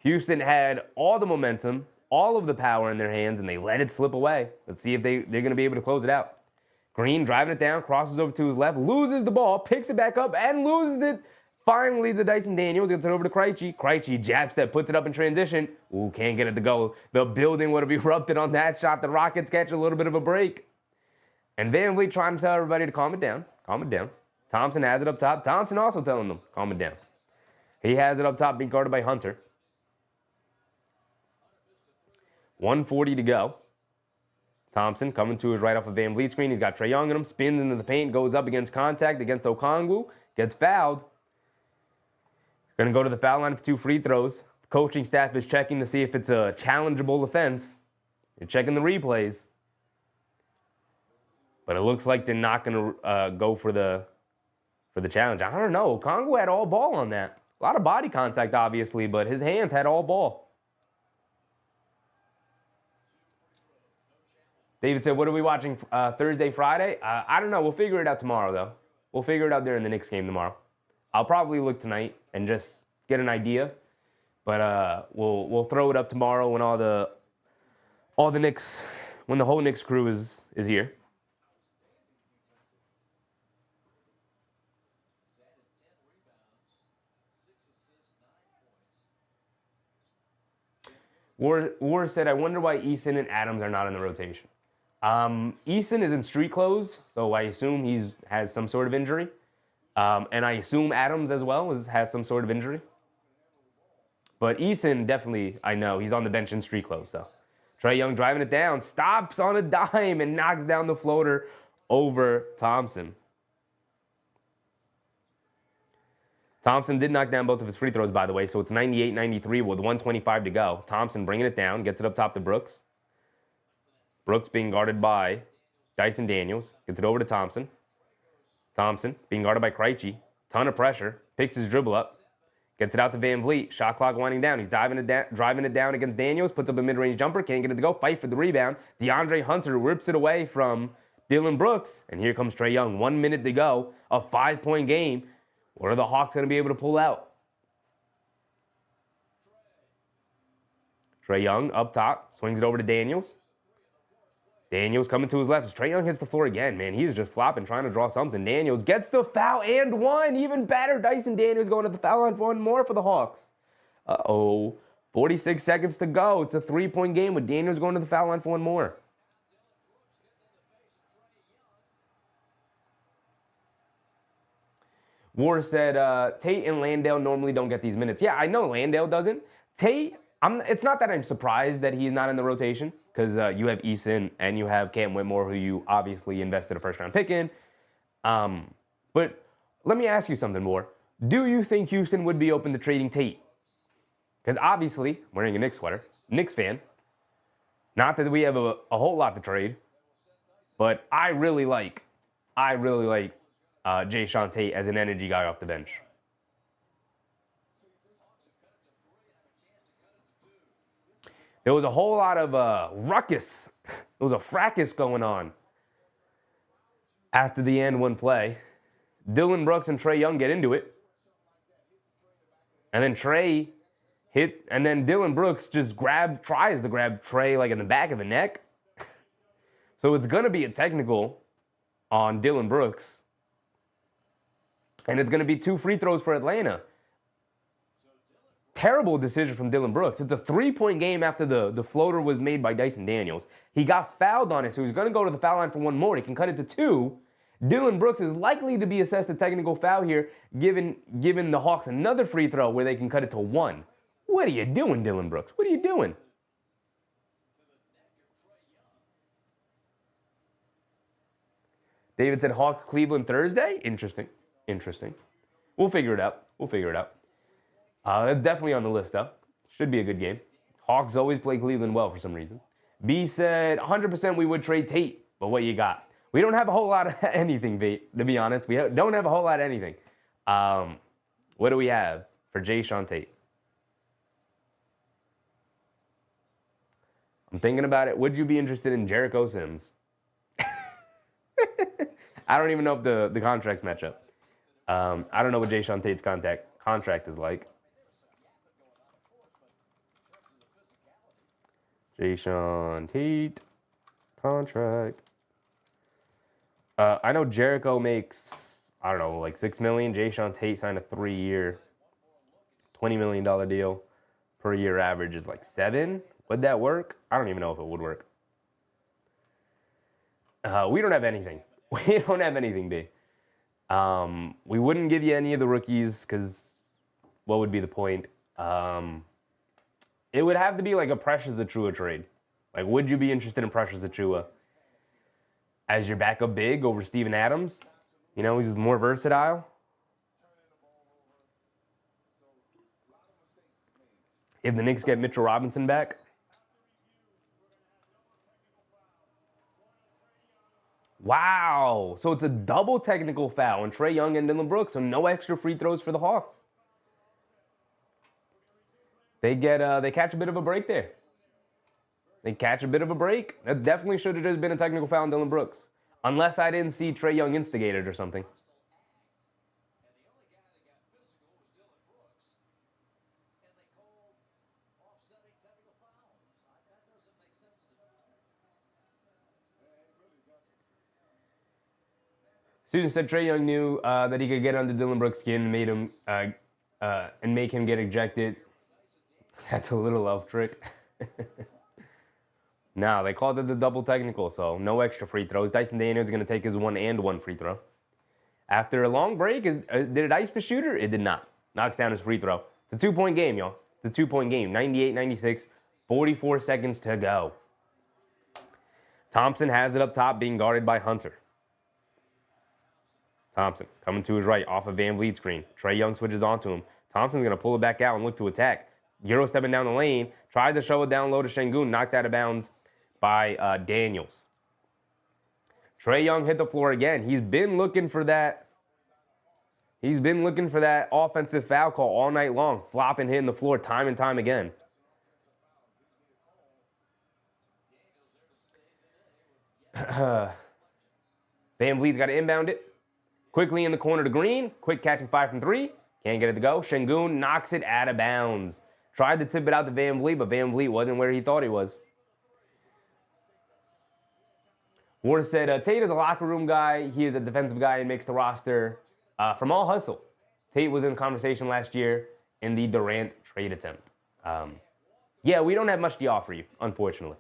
Houston had all the momentum, all of the power in their hands, and they let it slip away. Let's see if they're going to be able to close it out. Green driving it down, crosses over to his left, loses the ball, picks it back up, and loses it. Finally, the Dyson Daniels gets it over to Krejci. Krejci jab step, puts it up in transition. Ooh, can't get it to go. The building would have erupted on that shot. The Rockets catch a little bit of a break. And Van Vliet trying to tell everybody to calm it down. Calm it down. Thompson has it up top. Thompson also telling them, calm it down. He has it up top, being guarded by Hunter. 1:40 to go. Thompson coming to his right off a Van Vliet screen. He's got Trae Young in him. Spins into the paint. Goes up against contact against Okongwu. Gets fouled. Going to go to the foul line for 2 free throws. The coaching staff is checking to see if it's a challengeable offense. They're checking the replays. But it looks like they're not going to go for the challenge. I don't know. Okongwu had all ball on that. A lot of body contact, obviously, but his hands had all ball. David said, what are we watching Thursday, Friday? I don't know. We'll figure it out tomorrow, though. We'll figure it out during the Knicks game tomorrow. I'll probably look tonight and just get an idea. But we'll throw it up tomorrow when all the Knicks, when the whole Knicks crew is here. War said, I wonder why Eason and Adams are not in the rotation. Eason is in street clothes, so I assume he has some sort of injury. And I assume Adams as well has some sort of injury. But Eason, definitely, I know. He's on the bench in street clothes, so. Trae Young driving it down, stops on a dime and knocks down the floater over Thompson. Thompson did knock down both of his free throws, by the way, so it's 98-93 with 1:25 to go. Thompson bringing it down, gets it up top to Brooks. Brooks being guarded by Dyson Daniels. Gets it over to Thompson. Thompson being guarded by Krejci. Ton of pressure. Picks his dribble up. Gets it out to Van Vliet. Shot clock winding down. He's driving it down against Daniels. Puts up a mid-range jumper. Can't get it to go. Fight for the rebound. DeAndre Hunter rips it away from Dillon Brooks. And here comes Trae Young. 1 minute to go. A 5-point game. What are the Hawks going to be able to pull out? Trae Young up top. Swings it over to Daniels. Daniels coming to his left. As Trae Young hits the floor again, man, he's just flopping, trying to draw something. Daniels gets the foul and one. Even better. Dyson Daniels going to the foul line for one more for the Hawks. 46 seconds to go. It's a 3-point game with Daniels going to the foul line for one more. War said, Tate and Landale normally don't get these minutes. Yeah, I know Landale doesn't. Tate, it's not that I'm surprised that he's not in the rotation, because you have Eason and you have Cam Whitmore, who you obviously invested a first-round pick in. But let me ask you something more. Do you think Houston would be open to trading Tate? Because obviously, I'm wearing a Knicks sweater, Knicks fan. Not that we have a whole lot to trade, but I really like Jae'Sean Tate as an energy guy off the bench. There was a whole lot of ruckus. There was a fracas going on after the and one play. Dillon Brooks and Trae Young get into it. And then Trae hit, and then Dillon Brooks just tries to grab Trae like in the back of the neck. So it's going to be a technical on Dillon Brooks. And it's going to be 2 free throws for Atlanta. Terrible decision from Dillon Brooks. It's a 3-point game after the floater was made by Dyson Daniels. He got fouled on it, so he's going to go to the foul line for one more. He can cut it to 2. Dillon Brooks is likely to be assessed a technical foul here, giving the Hawks another free throw where they can cut it to 1. What are you doing, Dillon Brooks? What are you doing? David said Hawks Cleveland Thursday? Interesting. We'll figure it out. That's definitely on the list, though. Should be a good game. Hawks always play Cleveland well for some reason. B said 100% we would trade Tate, but what you got? We don't have a whole lot of anything, B, to be honest. We don't have a whole lot of anything. What do we have for Jae'Sean Tate? I'm thinking about it. Would you be interested in Jericho Sims? I don't even know if the contracts match up. I don't know what Jae'Sean Tate's contract is like. Jae'Sean Tate contract. I know Jericho makes, I don't know, like $6 million. Jae'Sean Tate signed a 3-year, $20 million deal. Per year average is like 7. Would that work? I don't even know if it would work. We don't have anything. We don't have anything, B. We wouldn't give you any of the rookies because what would be the point? It would have to be like a Precious Achiuwa trade. Like, would you be interested in Precious Achiuwa as your backup big over Steven Adams? You know, he's more versatile. If the Knicks get Mitchell Robinson back. Wow. So it's a double technical foul on Trae Young and Dillon Brooks, so no extra free throws for the Hawks. They catch a bit of a break there. They catch a bit of a break. That definitely should have just been a technical foul on Dillon Brooks. Unless I didn't see Trae Young instigated or something. Student said Trae Young knew that he could get under Dillon Brooks' skin and made him and make him get ejected. That's a little elf trick. No, they called it the double technical, so no extra free throws. Dyson Daniels is going to take his 1-and-1 free throw. After a long break, did it ice the shooter? It did not. Knocks down his free throw. It's a 2-point game, y'all. It's a 2-point game. 98-96, 44 seconds to go. Thompson has it up top, being guarded by Hunter. Thompson coming to his right off of Van Vliet's screen. Trae Young switches onto him. Thompson's going to pull it back out and look to attack. Euro stepping down the lane. Tries to show it down low to Şengün. Knocked out of bounds by Daniels. Trae Young hit the floor again. He's been looking for that. He's been looking for that offensive foul call all night long. Flopping, hitting the floor time and time again. Van Vliet's got to inbound it. Quickly in the corner to Green. Quick catching 5 from 3. Can't get it to go. Şengün knocks it out of bounds. Tried to tip it out to Van Vliet, but Van Vliet wasn't where he thought he was. Ward said, Tate is a locker room guy. He is a defensive guy and makes the roster from all hustle. Tate was in conversation last year in the Durant trade attempt. Yeah, we don't have much to offer you, unfortunately.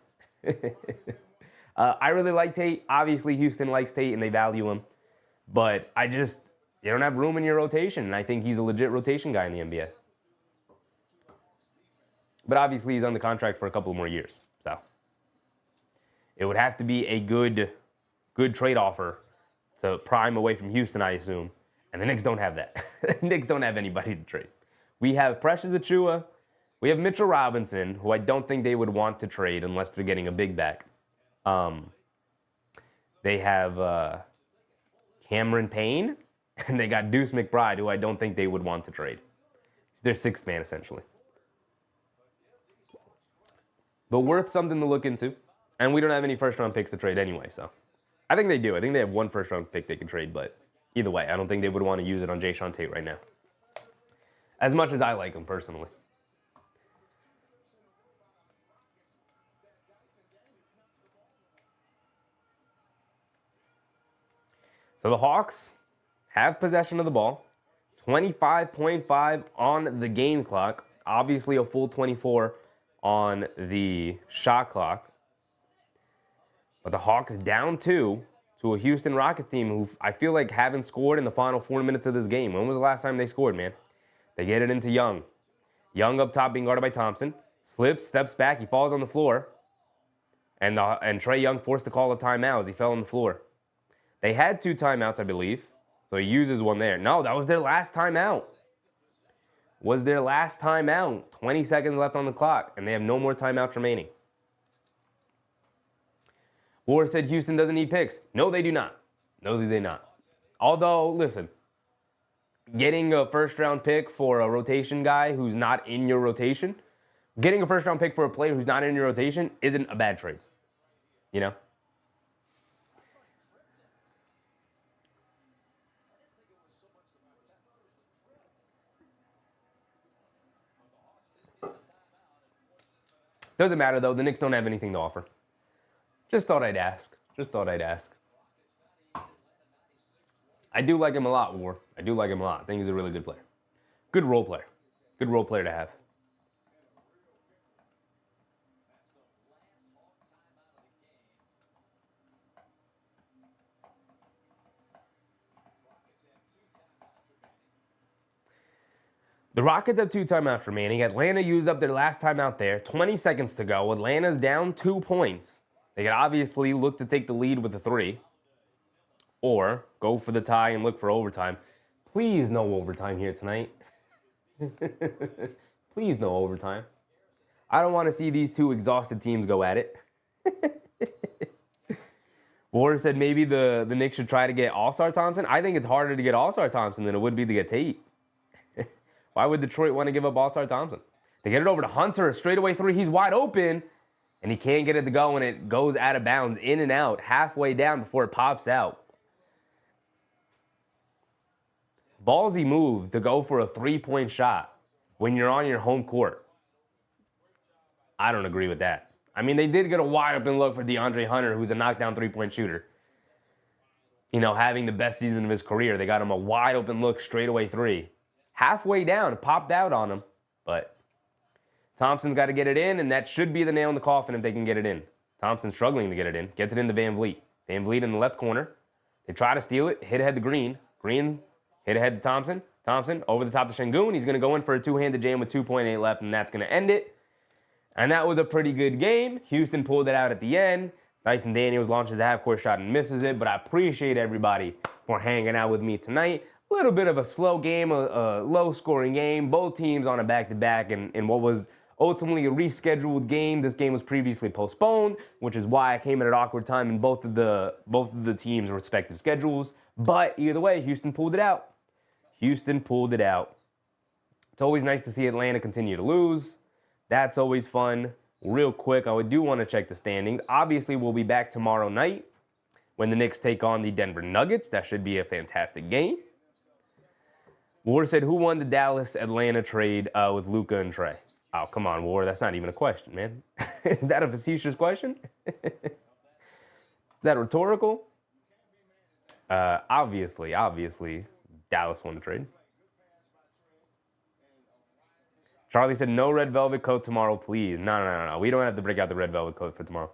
I really like Tate. Obviously, Houston likes Tate and they value him. But you don't have room in your rotation. And I think he's a legit rotation guy in the NBA. But obviously, he's under contract for a couple more years. So it would have to be a good trade offer to prime away from Houston, I assume. And the Knicks don't have that. The Knicks don't have anybody to trade. We have Precious Achiuwa. We have Mitchell Robinson, who I don't think they would want to trade unless they're getting a big back. They have Cameron Payne, and they got Deuce McBride, who I don't think they would want to trade. He's their sixth man, essentially. But worth something to look into. And we don't have any first-round picks to trade anyway, so. I think they do. I think they have one first-round pick they can trade, but either way, I don't think they would want to use it on Jae'Sean Tate right now. As much as I like him, personally. So the Hawks have possession of the ball. 25.5 on the game clock. Obviously a full 24 on the shot clock. But the Hawks down 2 to a Houston Rockets team who I feel like haven't scored in the final 4 minutes of this game. When was the last time they scored, man? They get it into Young. Young up top being guarded by Thompson. Slips, steps back, he falls on the floor. And Trae Young forced to call a timeout as he fell on the floor. They had 2 timeouts, I believe. So he uses one there. No, that was their last timeout. 20 seconds left on the clock, and they have no more timeouts remaining. Ward said Houston doesn't need picks. No, they do not. No, they do not. Although, listen, getting a first-round pick for a rotation guy who's not in your rotation, getting a first-round pick for a player who's not in your rotation isn't a bad trade. You know? Doesn't matter, though. The Knicks don't have anything to offer. Just thought I'd ask. I do like him a lot, War. I do like him a lot. I think he's a really good player. Good role player. Good role player to have. The Rockets have 2 timeouts remaining. Atlanta used up their last timeout there. 20 seconds to go. Atlanta's down 2 points. They could obviously look to take the lead with a 3. Or go for the tie and look for overtime. Please no overtime here tonight. Please no overtime. I don't want to see these 2 exhausted teams go at it. Warren said maybe the Knicks should try to get All-Star Thompson. I think it's harder to get All-Star Thompson than it would be to get Tate. Why would Detroit want to give up All-Star Thompson? They get it over to Hunter, a straightaway 3. He's wide open, and he can't get it to go, and it goes out of bounds, in and out, halfway down before it pops out. Ballsy move to go for a 3-point shot when you're on your home court. I don't agree with that. I mean, they did get a wide open look for DeAndre Hunter, who's a knockdown 3-point shooter. You know, having the best season of his career. They got him a wide open look, straightaway 3. Halfway down, popped out on him. But Thompson's got to get it in, and that should be the nail in the coffin if they can get it in. Thompson's struggling to get it in. Gets it into Van Vliet. Van Vliet in the left corner. They try to steal it. Hit ahead to Green. Green hit ahead to Thompson. Thompson over the top to Şengün. He's going to go in for a 2-handed jam with 2.8 left, and that's going to end it. And that was a pretty good game. Houston pulled it out at the end. Dyson Daniels launches a half-court shot and misses it, but I appreciate everybody for hanging out with me tonight. A little bit of a slow game, a low-scoring game. Both teams on a back-to-back in what was ultimately a rescheduled game. This game was previously postponed, which is why I came at an awkward time in both of the teams' respective schedules. But either way, Houston pulled it out. Houston pulled it out. It's always nice to see Atlanta continue to lose. That's always fun. Real quick, I do want to check the standings. Obviously, we'll be back tomorrow night when the Knicks take on the Denver Nuggets. That should be a fantastic game. War said, who won the Dallas-Atlanta trade with Luka and Trae? Oh, come on, War. That's not even a question, man. Is that a facetious question? Is that rhetorical? Obviously, Dallas won the trade. Charlie said, no red velvet coat tomorrow, please. No. We don't have to break out the red velvet coat for tomorrow.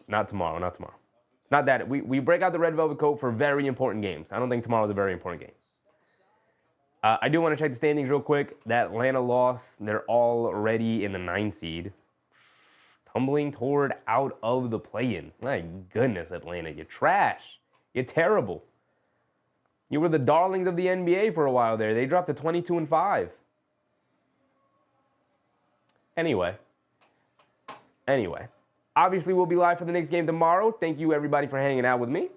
Not tomorrow. It's not that. We break out the red velvet coat for very important games. I don't think tomorrow's a very important game. I do want to check the standings real quick. That Atlanta loss, they're already in the 9 seed. Tumbling toward out of the play-in. My goodness, Atlanta, you're trash. You're terrible. You were the darlings of the NBA for a while there. They dropped to 22-5. Anyway. Obviously, we'll be live for the next game tomorrow. Thank you, everybody, for hanging out with me.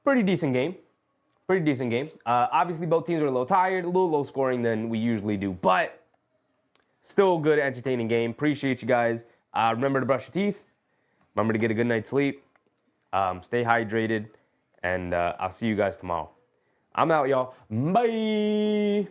Pretty decent game. Obviously, both teams are a little tired, a little low scoring than we usually do. But still a good, entertaining game. Appreciate you guys. Remember to brush your teeth. Remember to get a good night's sleep. Stay hydrated. And I'll see you guys tomorrow. I'm out, y'all. Bye.